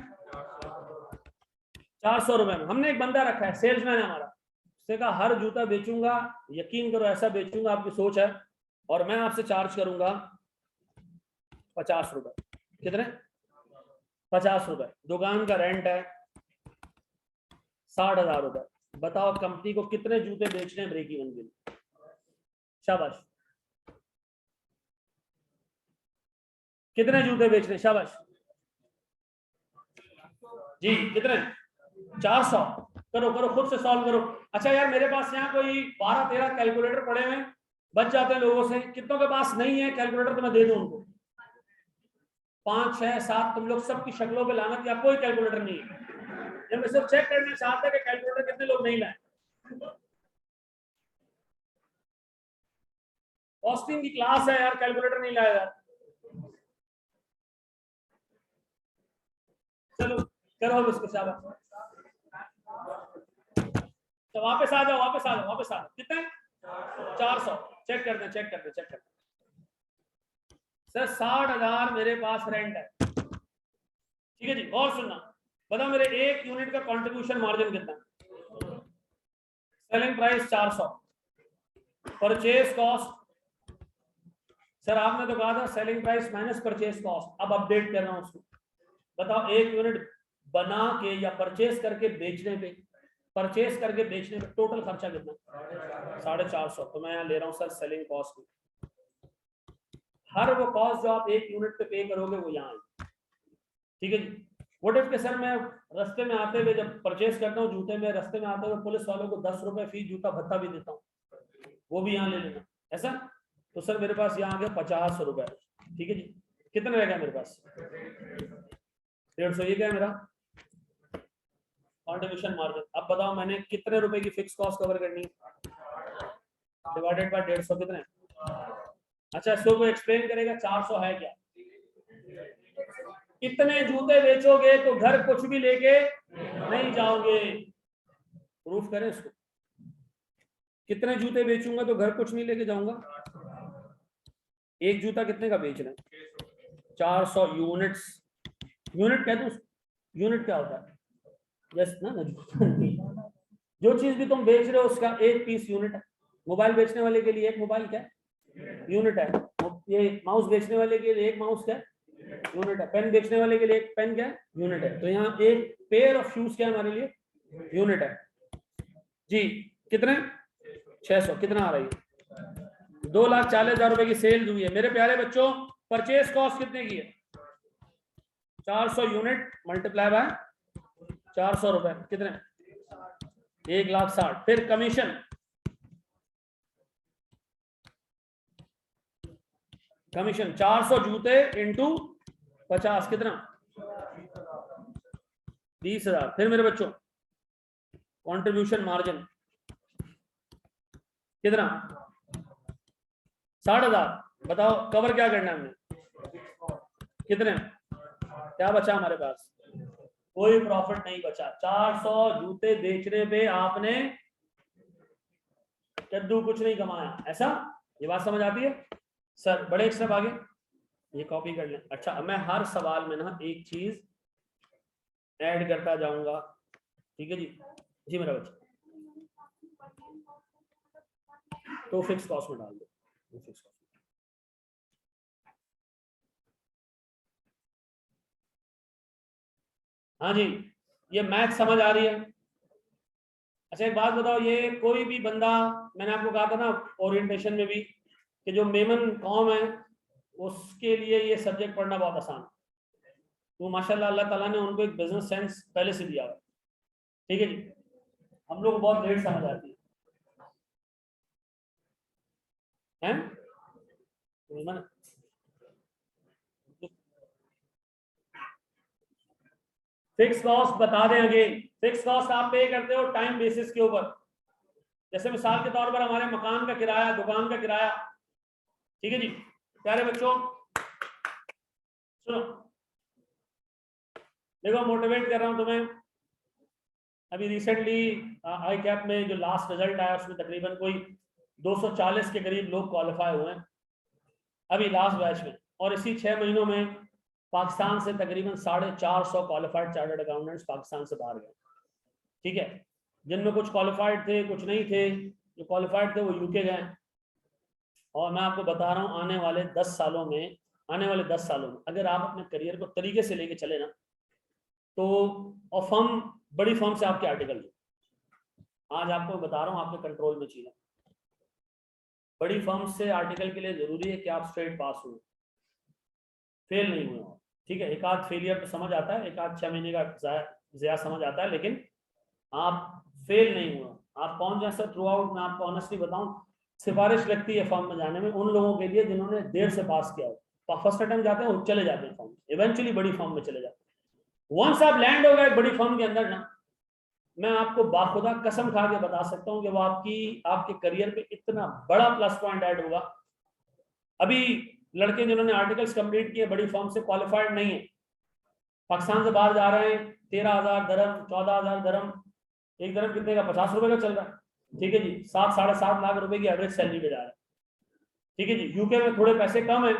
400 रुपए में। हमने एक बंदा रखा है, सेल्समैन है हमारा, उसने कहा हर जूता बेचूंगा, यकीन करो ऐसा बेचूंगा, आपकी सोच है, और मैं आपसे चार्ज करूंगा 50 रुपए। कितने? 50 रुपए। दुकान का रेंट है 60,000 रुपए। बताओ कंपनी को कितने जूते बेचने हैं ब्रेक इवन के लिए? शाबाश। कितने जूते बेचने? शाबाश जी, कितने? 400। करो करो, खुद से सॉल्व करो। अच्छा यार, मेरे पास यहाँ कोई 12-13 कैलकुलेटर पड़े हुए बच जाते हैं लोगों से। कितनों के पास नहीं है कैलकुलेटर तो मैं दे दूं उनको? 5, 6, 7, तुम लोग सबकी शक्लों पे लानत, या कोई कैलकुलेटर नहीं है। जब मैं सिर्फ चेक करना चाहता है कि कैलकुलेटर कितने लोग नहीं लाए। कॉस्टिंग की क्लास है यार, कैलकुलेटर नहीं लाया यार। चलो करो इसको, शाबाश। तो वापस आ जाओ, वापस आ जाओ, वापस आ जाओ। कितने? 400। चेक कर दे, चेक कर दे, चेक कर दे। सर 60,000 मेरे पास रेंट है, ठीक है जी। और सुनना, बताओ मेरे एक यूनिट का कंट्रीब्यूशन मार्जिन कितना है? Selling price 400, purchase cost, sir आपने तो कहा था selling price minus purchase cost, अब अपडेट कर रहा हूं उसको। बताओ एक यूनिट बना के या परचेज करके बेचने पे, परचेज करके बेचने पे टोटल खर्चा कितना? 450। तो मैं यहाँ ले रहा हूँ सर सेलिंग कॉस्ट। हर वो कॉस्ट जो आप एक यूनिट पे पे करोगे वो यहाँ है, ठीक है जी। व्हाट इफ के सर मैं रास्ते में आते हुए जब परचेज करता हूँ जूते में, रास्ते में आते हुए पुलिस वालों को 10 रुपए फी जूता भत्ता भी देता हूँ, वो भी यहाँ ले लेना, ऐसा? तो सर मेरे पास यहाँ आ गया 50 रुपए, ठीक है जी। कितना रहेगा मेरे पास? 150। ये क्या है मेरा कंट्रीब्यूशन मार्जिन। अब बताओ मैंने कितने रुपए की फिक्स कॉस्ट कवर करनी है? डिवाइडेड बाय 150 कितने? अच्छा इसको कोई एक्सप्लेन करेगा 400 है क्या? इतने जूते बेचोगे तो घर कुछ भी लेके नहीं जाओगे। प्रूफ करें इसको। कितने जूते बेचूंगा तो घर कुछ नहीं लेके जाऊंगा? एक जूता कितने का बेच रहे हैं? 400 यूनिट्स। यूनिट कह दूं? यूनिट क्या होता है? यस ना, जो चीज भी तुम बेच रहे हो उसका एक पीस यूनिट है। मोबाइल बेचने वाले के लिए एक मोबाइल क्या यूनिट है? ये माउस बेचने वाले के लिए एक माउस क्या यूनिट है? पेन बेचने वाले के लिए एक पेन क्या यूनिट है? तो यहाँ एक पेयर ऑफ शूज क्या हमारे लिए यूनिट है जी। कितने? 600 कितना आ रही है? 2,40,000 रुपए की सेल हुई है मेरे प्यारे बच्चों। परचेस कॉस्ट कितने की है? 400 यूनिट मल्टीप्लाई बाय 400 रुपए कितने? 1,60,000। फिर कमीशन, कमीशन 400 जूते इंटू 50 कितना? 20,000। फिर मेरे बच्चों कंट्रीब्यूशन मार्जिन कितना? 60,000। बताओ कवर क्या करना है हमने? कितने? क्या बचा हमारे पास? कोई प्रॉफिट नहीं बचा। 400 जूते बेचने पे आपने कद्दू कुछ नहीं कमाया, ऐसा? ये बात समझ आती है? सर बड़े एक स्टेप आगे, ये कॉपी कर लें। अच्छा मैं हर सवाल में ना एक चीज ऐड करता जाऊंगा, ठीक है जी? जी मेरा बच्चा, तो फिक्स कॉस्ट में डाल दो, फिक्स कॉस्ट। हाँ जी, ये मैथ समझ आ रही है? अच्छा एक बात बताओ, ये कोई भी बंदा, मैंने आपको कहा था ना ओरिएंटेशन में भी कि जो मेमन कौम है उसके लिए ये सब्जेक्ट पढ़ना बहुत आसान है। तो माशाल्लाह अल्लाह ताला ने उनको एक बिजनेस सेंस पहले से दिया है, ठीक है जी? हम लोग को बहुत लेट समझ आती है, हैं? फिक्स कॉस्ट बता दें अगेन, फिक्स कॉस्ट आप पे करते हो टाइम बेसिस के ऊपर। जैसे मिसाल के तौर पर हमारे मकान का किराया, दुकान का किराया, ठीक है जी? प्यारे बच्चों सुनो, देखो मोटिवेट कर रहा हूं तुम्हें। अभी रिसेंटली आई कैप में जो लास्ट रिजल्ट आया उसमें तकरीबन कोई 240 के करीब लोग क्वालिफाई हुए हैं अभी लास्ट बैच में, और इसी 6 महीनों में पाकिस्तान से तकरीबन 450 क्वालिफाइड चार्टर्ड अकाउंटेंट्स पाकिस्तान से बाहर गए, ठीक है? जिनमें कुछ क्वालिफाइड थे कुछ नहीं थे। जो क्वालिफाइड थे वो यूके गए, और मैं आपको बता रहा हूँ आने वाले 10 सालों में, अगर आप अपने करियर को तरीके से लेके चले ना, तो और फर्म, बड़ी फर्म से आपके आर्टिकल, आज आपको बता रहा हूँ आपके कंट्रोल में चीजें, बड़ी फर्म से आर्टिकल के लिए जरूरी है कि आप स्ट्रेट पास हो, फेल नहीं हुए हो, ठीक है? एक आध फेलियर तो समझ आता है, एक आध 6 महीने का ज़या समझ आता है, लेकिन आप फेल नहीं हुए। आप पहुंच जाए सर थ्रू आउट, मैं आपको ऑनेस्टली बताऊं, सिफारिश लगती है फॉर्म में जाने में उन लोगों के लिए जिन्होंने देर से पास किया हो। फर्स्ट अटेम्प्ट जाते हैं वो चले जाते हैं फॉर्म, इवेंचुअली बड़ी फॉर्म में चले जाते हैं। वंस आप लैंड हो गए बड़ी फॉर्म के अंदर ना, मैं आपको बाखुदा कसम खा के बता सकता हूं कि वो आपके करियर पे इतना बड़ा प्लस पॉइंट ऐड होगा। अभी लड़के जिन्होंने आर्टिकल्स कंप्लीट किए बड़ी फॉर्म से, क्वालिफाइड नहीं है, पाकिस्तान से बाहर जा रहे हैं, 13,000 दरम, 14,000 दरम, एक दरम कितने का? 50 रुपए का चल रहा है, ठीक है जी? 7 साढ़े 7 लाख रुपए की एवरेज सैलरी पे जा रहा है, ठीक है जी? यूके में थोड़े पैसे कम है,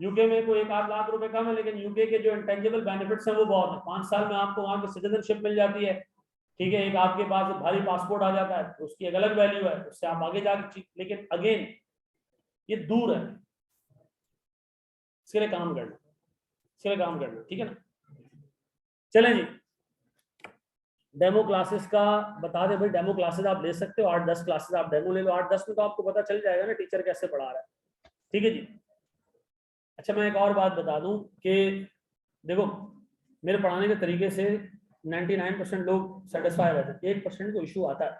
यूके में कोई 1-8 लाख रुपए कम है, लेकिन यूके के जो इंटेंजिबल बेनिफिट्स हैं वो बहुत है। 5 साल में आपको वहां की सिटीजनशिप मिल जाती है, ठीक है? एक आपके पास भारी पासपोर्ट आ जाता है, तो उसकी एक अलग वैल्यू है, उससे आप आगे जाके, लेकिन अगेन ये दूर है, इसके लिए काम करना, इसके लिए काम करना, ठीक है ना? चलें जी, डेमो क्लासेस का बता दे भाई, डेमो क्लासेस आप ले सकते हो, 8-10 क्लासेस आप डेमो ले लो, 8-10 में तो आपको पता चल जाएगा ना टीचर कैसे पढ़ा रहा है, ठीक है जी? अच्छा मैं एक और बात बता दूं कि देखो मेरे पढ़ाने के तरीके से 99% लोग सेटिस्फाई रहते हैं, 1% को इशू आता है,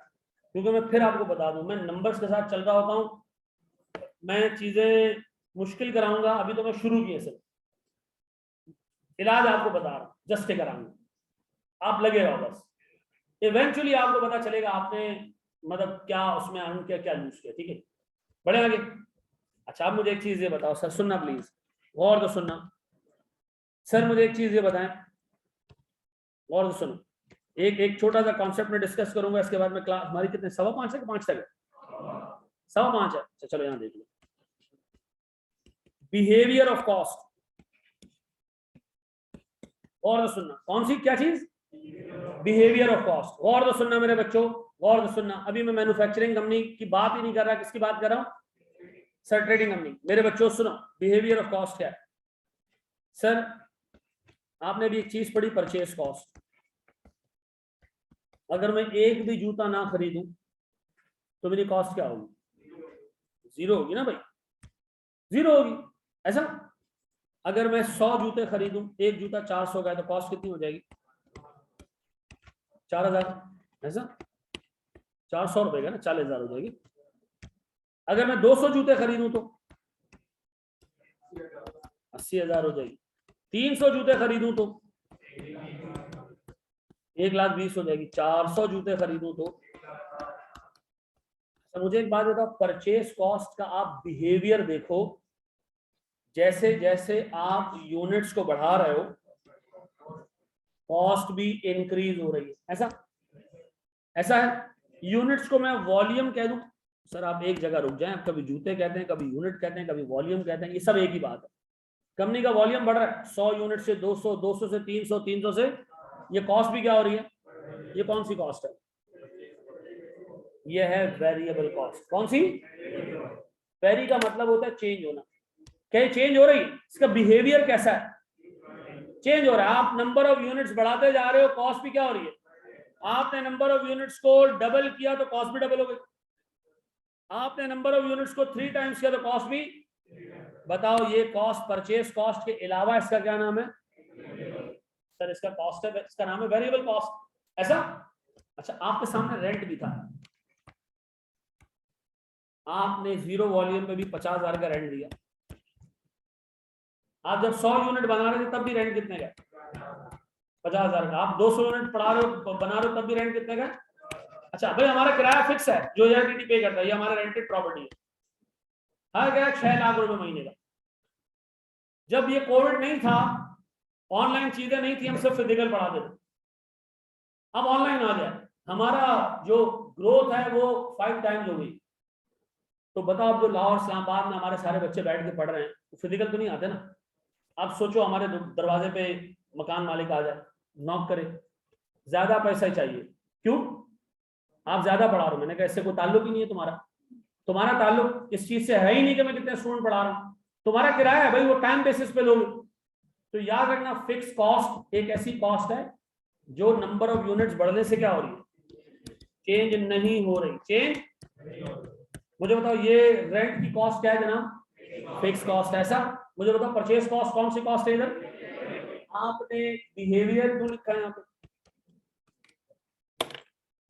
क्योंकि मैं फिर आपको बता दूं मैं नंबर्स के साथ चल रहा होता हूँ, मैं चीजें मुश्किल कराऊंगा। अभी तो मैं शुरू किए सर, इलाज आपको बता रहा हूँ, जस्ट कराऊंगा, आप लगे रहो बस, इवेंचुअली आपको पता चलेगा आपने मतलब क्या उसमें अर्न किया, क्या यूज किया, ठीक है? बड़े आगे। अच्छा आप मुझे एक चीज ये बताओ सर, सुनना प्लीज, और तो सुनना सर, मुझे एक चीज ये बताएं, और तो सुनो, एक छोटा सा कॉन्सेप्ट में डिस्कस करूंगा, इसके बाद में क्लास हमारी कितने 5:15 से 5 तक है? 5:15 है। अच्छा चलो यहाँ देख लो, बिहेवियर ऑफ कॉस्ट, और तो सुनना, कौन सी क्या चीज? Behaviour of cost. और तो सुनना मेरे बच्चों, और तो सुनना, अभी मैं मैन्युफैक्चरिंग कंपनी की बात ही नहीं कर रहा, किसकी बात कर रहा हूं? Sir trading company. मेरे बच्चों सुनो, बिहेवियर ऑफ कॉस्ट क्या है? सर आपने भी एक चीज पढ़ी, परचेस कॉस्ट। अगर मैं एक भी जूता ना खरीदूं तो मेरी कॉस्ट क्या होगी? 0 होगी ना भाई, 0 होगी। ऐसा अगर मैं 100 जूते खरीदूं, एक जूता 400 का है, तो कॉस्ट कितनी हो जाएगी? 4000। ऐसा 400 रुपए का ना 40,000 हो जाएगी। अगर मैं 200 जूते खरीदूं तो 80,000 हो जाएगी। 300 जूते खरीदूं तो 1,20,000 हो जाएगी। 400 जूते खरीदूं तो मुझे एक बात बताओ, परचेस कॉस्ट का आप बिहेवियर देखो, जैसे जैसे आप यूनिट्स को बढ़ा रहे हो कॉस्ट भी इंक्रीज हो रही है। ऐसा ऐसा है। यूनिट्स को मैं वॉल्यूम कह दूं, सर आप एक जगह रुक जाएं, कभी जूते कहते हैं, कभी यूनिट कहते हैं, कभी वॉल्यूम कहते हैं, ये सब एक ही बात है। कंपनी का वॉल्यूम बढ़ रहा है, 100 यूनिट से 200, 200 से 300, 300 से, ये कॉस्ट भी क्या हो रही है? ये कौन सी कॉस्ट है? ये है वेरिएबल कॉस्ट। कौन सी? वेरी का मतलब होता है चेंज होना। क्या चेंज हो रही है? इसका बिहेवियर कैसा है? चेंज हो रहा है। आप नंबर ऑफ यूनिट्स बढ़ाते जा रहे हो, कॉस्ट भी क्या हो रही है? आपने नंबर ऑफ यूनिट्स को डबल किया तो कॉस्ट भी डबल हो गई। आपने नंबर ऑफ यूनिट्स को 3 टाइम्स किया तो कॉस्ट भी। बताओ ये कॉस्ट परचेस कॉस्ट के अलावा इसका क्या नाम है? सर इसका कॉस्ट है, इसका नाम है वेरिएबल कॉस्ट। ऐसा? अच्छा, आपके सामने रेंट भी था, आपने 0 वॉल्यूम पे भी 50,000 का रेंट दिया। आप जब 100 यूनिट बना रहे थे तब भी रेंट कितने का? 50,000 का। आप 200 यूनिट बना रहे हो तब भी रेंट कितने का? अच्छा भाई, हमारा किराया फिक्स है जो एआरटीटी पे करता है, ये हमारा रेंटेड प्रॉपर्टी है। हाँ क्या? 6 लाख रुपए महीने का। जब ये कोविड नहीं था, ऑनलाइन चीजें नहीं थी, हम सिर्फ फिजिकल पढ़ाते थे। अब ऑनलाइन आ गया, हमारा जो ग्रोथ है वो 5 टाइम्स हो गई। तो बताओ, अब जो लाहौर इस्लामाबाद में हमारे सारे बच्चे बैठ के पढ़ रहे हैं, तो फिजिकल तो नहीं आते ना। आप सोचो हमारे दरवाजे पे मकान मालिक आ जाए, नॉक करे, ज्यादा पैसा चाहिए। क्यों? आप ज्यादा पढ़ा रहे हो। मैंने कहा इससे कोई ताल्लुक ही नहीं है तुम्हारा। तुम्हारा ताल्लुक इस चीज से है ही नहीं कि मैं कितने स्टूडेंट पढ़ा रहा हूँ। तुम्हारा किराया है भाई, वो टाइम बेसिस पे लोगे। तो याद रखना, फिक्स कॉस्ट एक ऐसी कॉस्ट है जो नंबर ऑफ यूनिट्स बढ़ने से क्या हो रही है? चेंज नहीं हो रही। चेंज। मुझे बताओ ये रेंट की कॉस्ट क्या है जनाब? Fix cost. ऐसा? मुझे बताओ परचेस कॉस्ट कौन सी कॉस्ट है इधर? आपने बिहेवियर क्यों लिखा है यहाँ पे?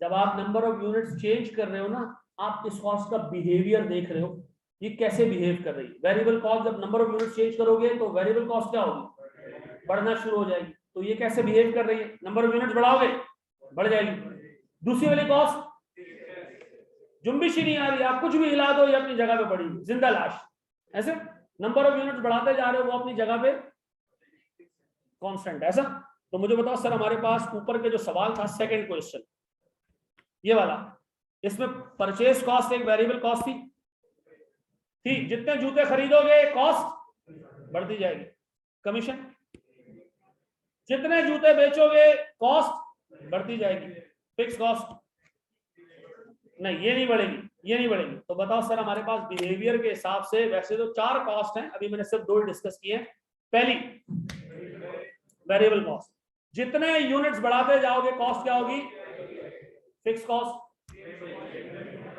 जब आप नंबर ऑफ यूनिट्स चेंज कर रहे हो ना, आप इस कॉस्ट का बिहेवियर देख रहे हो, ये कैसे बिहेव कर रही है। वेरिएबल कॉस्ट, जब नंबर ऑफ यूनिट्स चेंज करोगे तो वेरिएबल कॉस्ट क्या होगी? बढ़ना शुरू हो जाएगी। तो ये कैसे बिहेव कर रही है? नंबर ऑफ यूनिट्स बढ़ाओगे, बढ़ जाएगी। दूसरी वाली कॉस्ट जुम्बिश ही नहीं आ रही, आप कुछ भी हिला दो ये अपनी जगह पे पड़ी, जिंदा लाश। ऐसे नंबर ऑफ यूनिट्स बढ़ाते जा रहे हो, वो अपनी जगह पे कांस्टेंट। ऐसा? तो मुझे बताओ सर, हमारे पास ऊपर के जो सवाल था, सेकंड क्वेश्चन ये वाला, इसमें परचेस कॉस्ट एक वेरिएबल कॉस्ट थी। जितने जूते खरीदोगे कॉस्ट बढ़ती जाएगी। कमीशन, जितने जूते बेचोगे कॉस्ट बढ़ती जाएगी। फिक्स कॉस्ट नहीं, ये नहीं बढ़ेगी, ये नहीं बढ़ेगी। तो बताओ सर, हमारे पास बिहेवियर के हिसाब से वैसे तो 4 कॉस्ट हैं, अभी मैंने सिर्फ 2 डिस्कस किए हैं। पहली वेरिएबल कॉस्ट, जितने यूनिट्स बढ़ाते जाओगे कॉस्ट क्या होगी? Fix cost.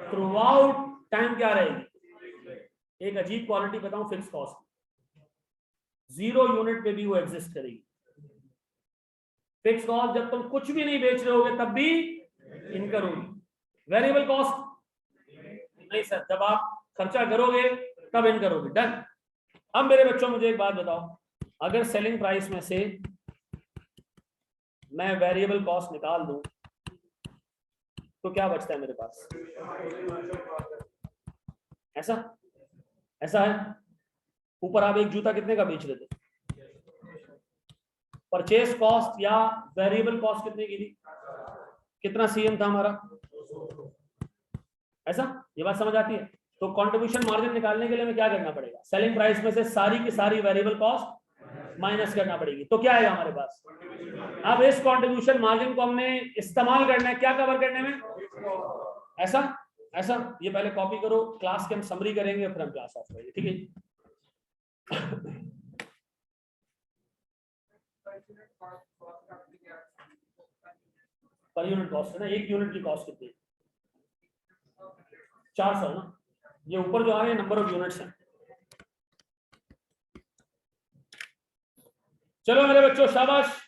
Through out time क्या रहेगी? एक अजीब क्वालिटी बताऊं फिक्स कॉस्ट, 0 यूनिट पे भी वो एग्जिस्ट करेगी। फिक्स कॉस्ट जब तुम कुछ भी नहीं बेच रहे होगे तब भी इनकर होगी। वेरिएबल कॉस्ट नहीं सर, जब आप खर्चा करोगे तब इन करोगे। डन। अब मेरे बच्चों मुझे एक बात बताओ, अगर सेलिंग प्राइस में से मैं वेरिएबल कॉस्ट निकाल दूं तो क्या बचता है मेरे पास? ऐसा? ऐसा है। ऊपर आप एक जूता कितने का बेच रहे थे? परचेस कॉस्ट या वेरिएबल कॉस्ट कितने की थी? कितना सीएम था हमारा? ऐसा? ये बात समझ आती है? तो कंट्रीब्यूशन मार्जिन निकालने के लिए हमें क्या करना पड़ेगा? सेलिंग प्राइस में से सारी की सारी वेरिएबल कॉस्ट माइनस करना पड़ेगी। तो क्या आएगा हमारे पास? अब इस कंट्रीब्यूशन मार्जिन को हमने इस्तेमाल करना है क्या कवर करने में? ऐसा? ऐसा? ये पहले कॉपी करो, क्लास के हम समरी करेंगे फिर हम क्लास ऑफ करेंगे, ठीक है? पर यूनिट कॉस्ट है ना, एक यूनिट की कॉस्ट कितनी? 400 ना, ये ऊपर जो आ रहे हैं नंबर ऑफ यूनिट्स हैं। चलो मेरे बच्चों शाबाश।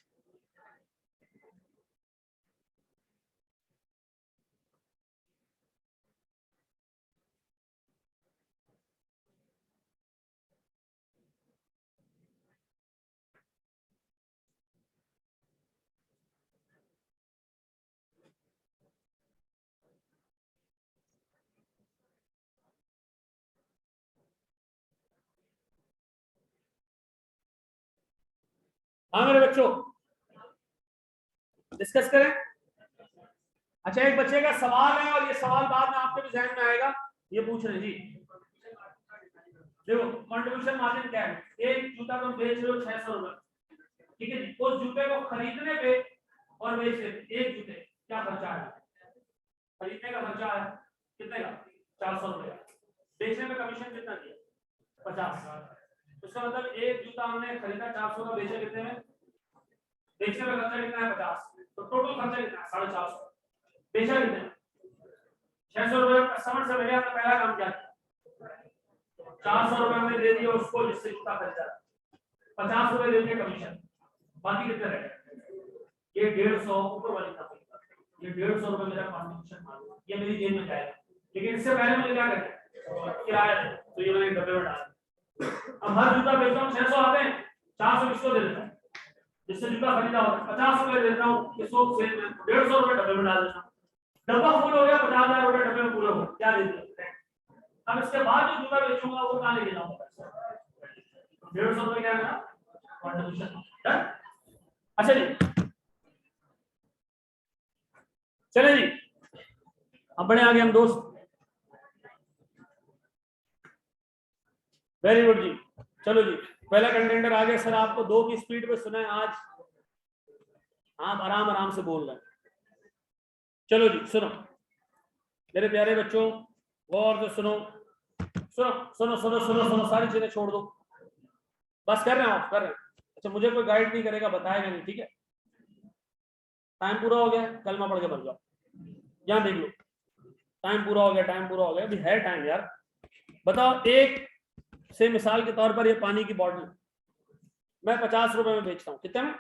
हाँ मेरे बच्चों डिस्कस करें। अच्छा एक बच्चे का सवाल है और ये सवाल बाद में आपके भी जहन में आएगा, ये पूछ रहे जी। देखो कंट्रीब्यूशन मार्जिन क्या है, एक जूता तुम बेच रहे हो 600 रुपए, ठीक है जी, उस जूते को खरीदने पे और बेचने पे एक जूते क्या खर्चा है? खरीदने का खर्चा है कितने का? 400 रुपए का। बेचने में कमीशन कितना दिया? 50। इसका मतलब एक जूता हमने खरीदा 400 का, बेचा कितने में? बेचने में खर्चा कितना है? 50। तो टोटल खर्चा कितना है? 450। बेचा कितने? 600 रुपए। कस्टमर से मिले, हमने पहला काम क्या किया? 400 रुपए हमने दे दिया उसको जिससे जूता खरीदा, 50 रुपए दे दिए कमीशन, बाकी कितने रह गए? ये 150 ऊपर वाली का, ये 150 रुपए मेरा कंट्रीब्यूशन मार्जिन, ये मेरी जेब में जाएगा। लेकिन इससे पहले मुझे क्या करना? किराया है, तो ये मैंने डब्बे में डाल। अब हर जूता बेचता हूँ 600 आते हैं, 400 इसको दे देता हूँ जिससे जूता खरीदा होता है, 50 रुपए देता हूँ इसको सेल में, 150 रुपए डब्बे में डाल देता हूँ। डब्बा फुल हो गया, 50,000 रुपए डब्बे में पूरा हो, क्या दे दिया? अब इसके बाद जो जूता बेचूंगा वो कहाँ लेके जाऊंगा? 150 रुपए क्या है कंट्रीब्यूशन। अच्छा जी चले जी, अब बढ़े आगे हम दोस्त। वेरी गुड जी। चलो जी पहला कंटेंटर आ गया। सर आपको 2 की स्पीड पे सुना है आज, आप आराम आराम से बोल रहे हैं। चलो जी सुनो मेरे प्यारे बच्चों, गौर से सुनो, सुनो सुनो सुनो सुनो सुनो, सारी चीजें छोड़ दो, बस कर रहे हैं आप कर रहे हैं। अच्छा मुझे कोई गाइड नहीं करेगा, बताएगा नहीं, ठीक है? टाइम पूरा हो गया, कलमा पढ़ के बन जाओ। यहाँ देख लो, टाइम पूरा हो गया, टाइम पूरा हो गया, अभी है टाइम यार। बताओ, एक से मिसाल के तौर पर ये पानी की बॉटल मैं 50 रुपए में बेचता हूँ, कितने में?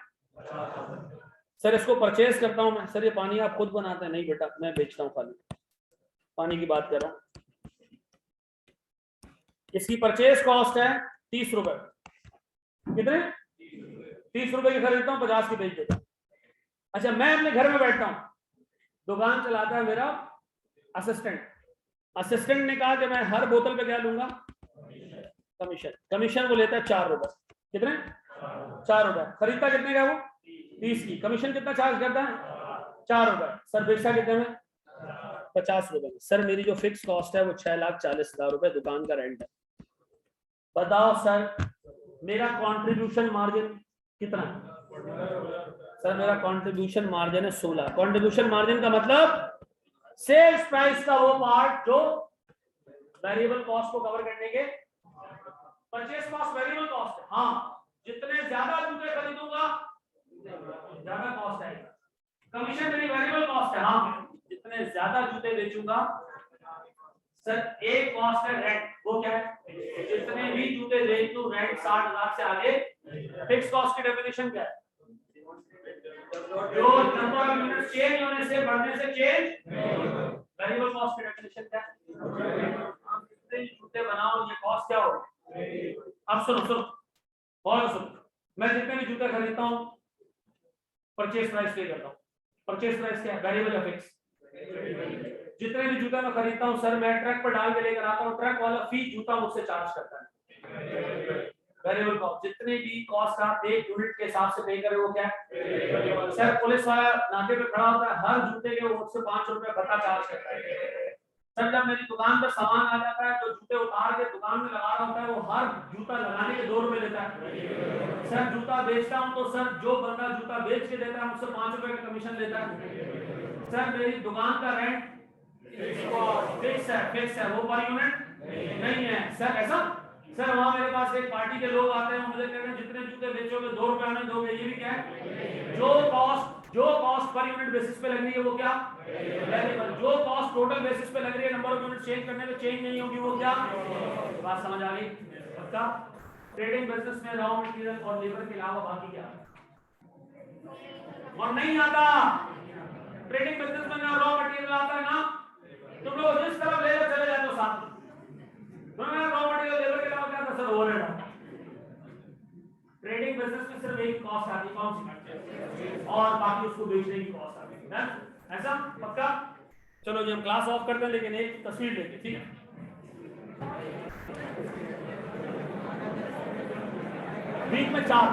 सर इसको परचेज करता हूँ मैं। सर ये पानी आप खुद बनाते हैं? नहीं बेटा, मैं बेचता हूँ, खाली पानी की बात कर रहा हूँ। इसकी परचेज कॉस्ट है 30 रुपए। कितने? 30 रुपए की खरीदता हूँ, 50 की बेच देता हूँ। अच्छा मैं अपने घर में बैठता हूँ, दुकान चलाता है मेरा असिस्टेंट। असिस्टेंट ने कहा कि मैं हर बोतल पे क्या लूंगा? कमीशन। कमीशन वो लेता है 4 रुपए। कितने? 4 रुपए। खरीदता कितने का वो? 30 की। कमीशन कितना चार्ज करता है? 4 रुपए। सर बेचता कितने में? 50 रुपए में। सर मेरी जो फिक्स कॉस्ट है वो 6,40,000 रुपए दुकान का रेंट है। बताओ सर मेरा कंट्रीब्यूशन मार्जिन कितना है? सर मेरा कंट्रीब्यूशन मार्जिन है 16। कंट्रीब्यूशन मार्जिन का मतलब सेल्स प्राइस का वो पार्ट जो वेरिएबल कॉस्ट को कवर करने के। परचेस कॉस्ट वेरिएबल कॉस्ट है, हाँ, जितने ज्यादा जूते खरीदूंगा ज्यादा कॉस्ट आएगा। कमीशन मेरी वेरिएबल कॉस्ट है, हाँ, जितने ज्यादा जूते बेचूंगा। सर एक कॉस्ट है रेंट, वो क्या है? जितने भी जूते बेच दूं रेंट 60,000 से आगे। फिक्स कॉस्ट की डेफिनेशन क्या है? जो नंबर ऑफ यूनिट चेंज होने से बढ़ने से चेंज। वेरिएबल कॉस्ट की डेफिनेशन क्या है? जितने जूते बनाओ ये कॉस्ट क्या होगी? अब सुनो सुनो और सुनो, मैं जितने भी जूते खरीदता हूँ परचेस प्राइस पे करता हूँ। परचेस प्राइस क्या है? वेरिएबल या फिक्स? जितने भी जूता मैं खरीदता हूँ सर मैं ट्रक पर डाल के लेकर आता हूँ, ट्रक वाला फी जूता मुझसे चार्ज करता है। Variable cost. जितने भी कॉस्ट आप एक यूनिट के हिसाब से पे करे वो क्या है? सर पुलिस वाला नाके पे खड़ा होता है, हर जूते के वो मुझसे 5 रुपए बता चार्ज करता है। सर जब मेरी दुकान पर सामान आ जाता है तो जूते उतार के दुकान में लगा रहा होता है, वो हर जूता लगाने के 2 रुपए लेता है। सर जूता बेचता हूँ तो सर जो बंदा जूता बेच के देता है मुझसे 5 रुपए का कमीशन लेता है। सर मेरी दुकान का रेंट फिक्स है, वो पर यूनिट नहीं है। सर ऐसा? सर वहां मेरे पास एक पार्टी के लोग आते हैं, मुझे कहते हैं जितने जूते बेचोगे 2 रुपए हमें दोगे, ये भी क्या है? जो cost cost per unit basis पे लग रही है वो क्या, वेरिएबल। जो कॉस्ट टोटल बेसिस पे लग रही है नंबर ऑफ यूनिट चेंज करने में चेंज नहीं होगी वो क्या, बात समझ आ गई। पक्का। ट्रेडिंग बिजनेस में रॉ मटेरियल और लेबर के अलावा बाकी क्या और नहीं आता। ट्रेडिंग बिजनेस में ना रॉ मटेरियल आता है ना, तुम लोग जिस तरफ लेबर चले जाते हो साथ में, तुम्हें रॉ मटेरियल लेबर के अलावा क्या था सर, ओवरहेड आता। ट्रेडिंग बिजनेस में सिर्फ एक कॉस्ट आती है, कौन सी, और बाकी उसको बेचने की कॉस्ट आती है। ऐसा पक्का। चलो जी हम क्लास ऑफ करते हैं, लेकिन एक तस्वीर लेके, ठीक है। वीक में 4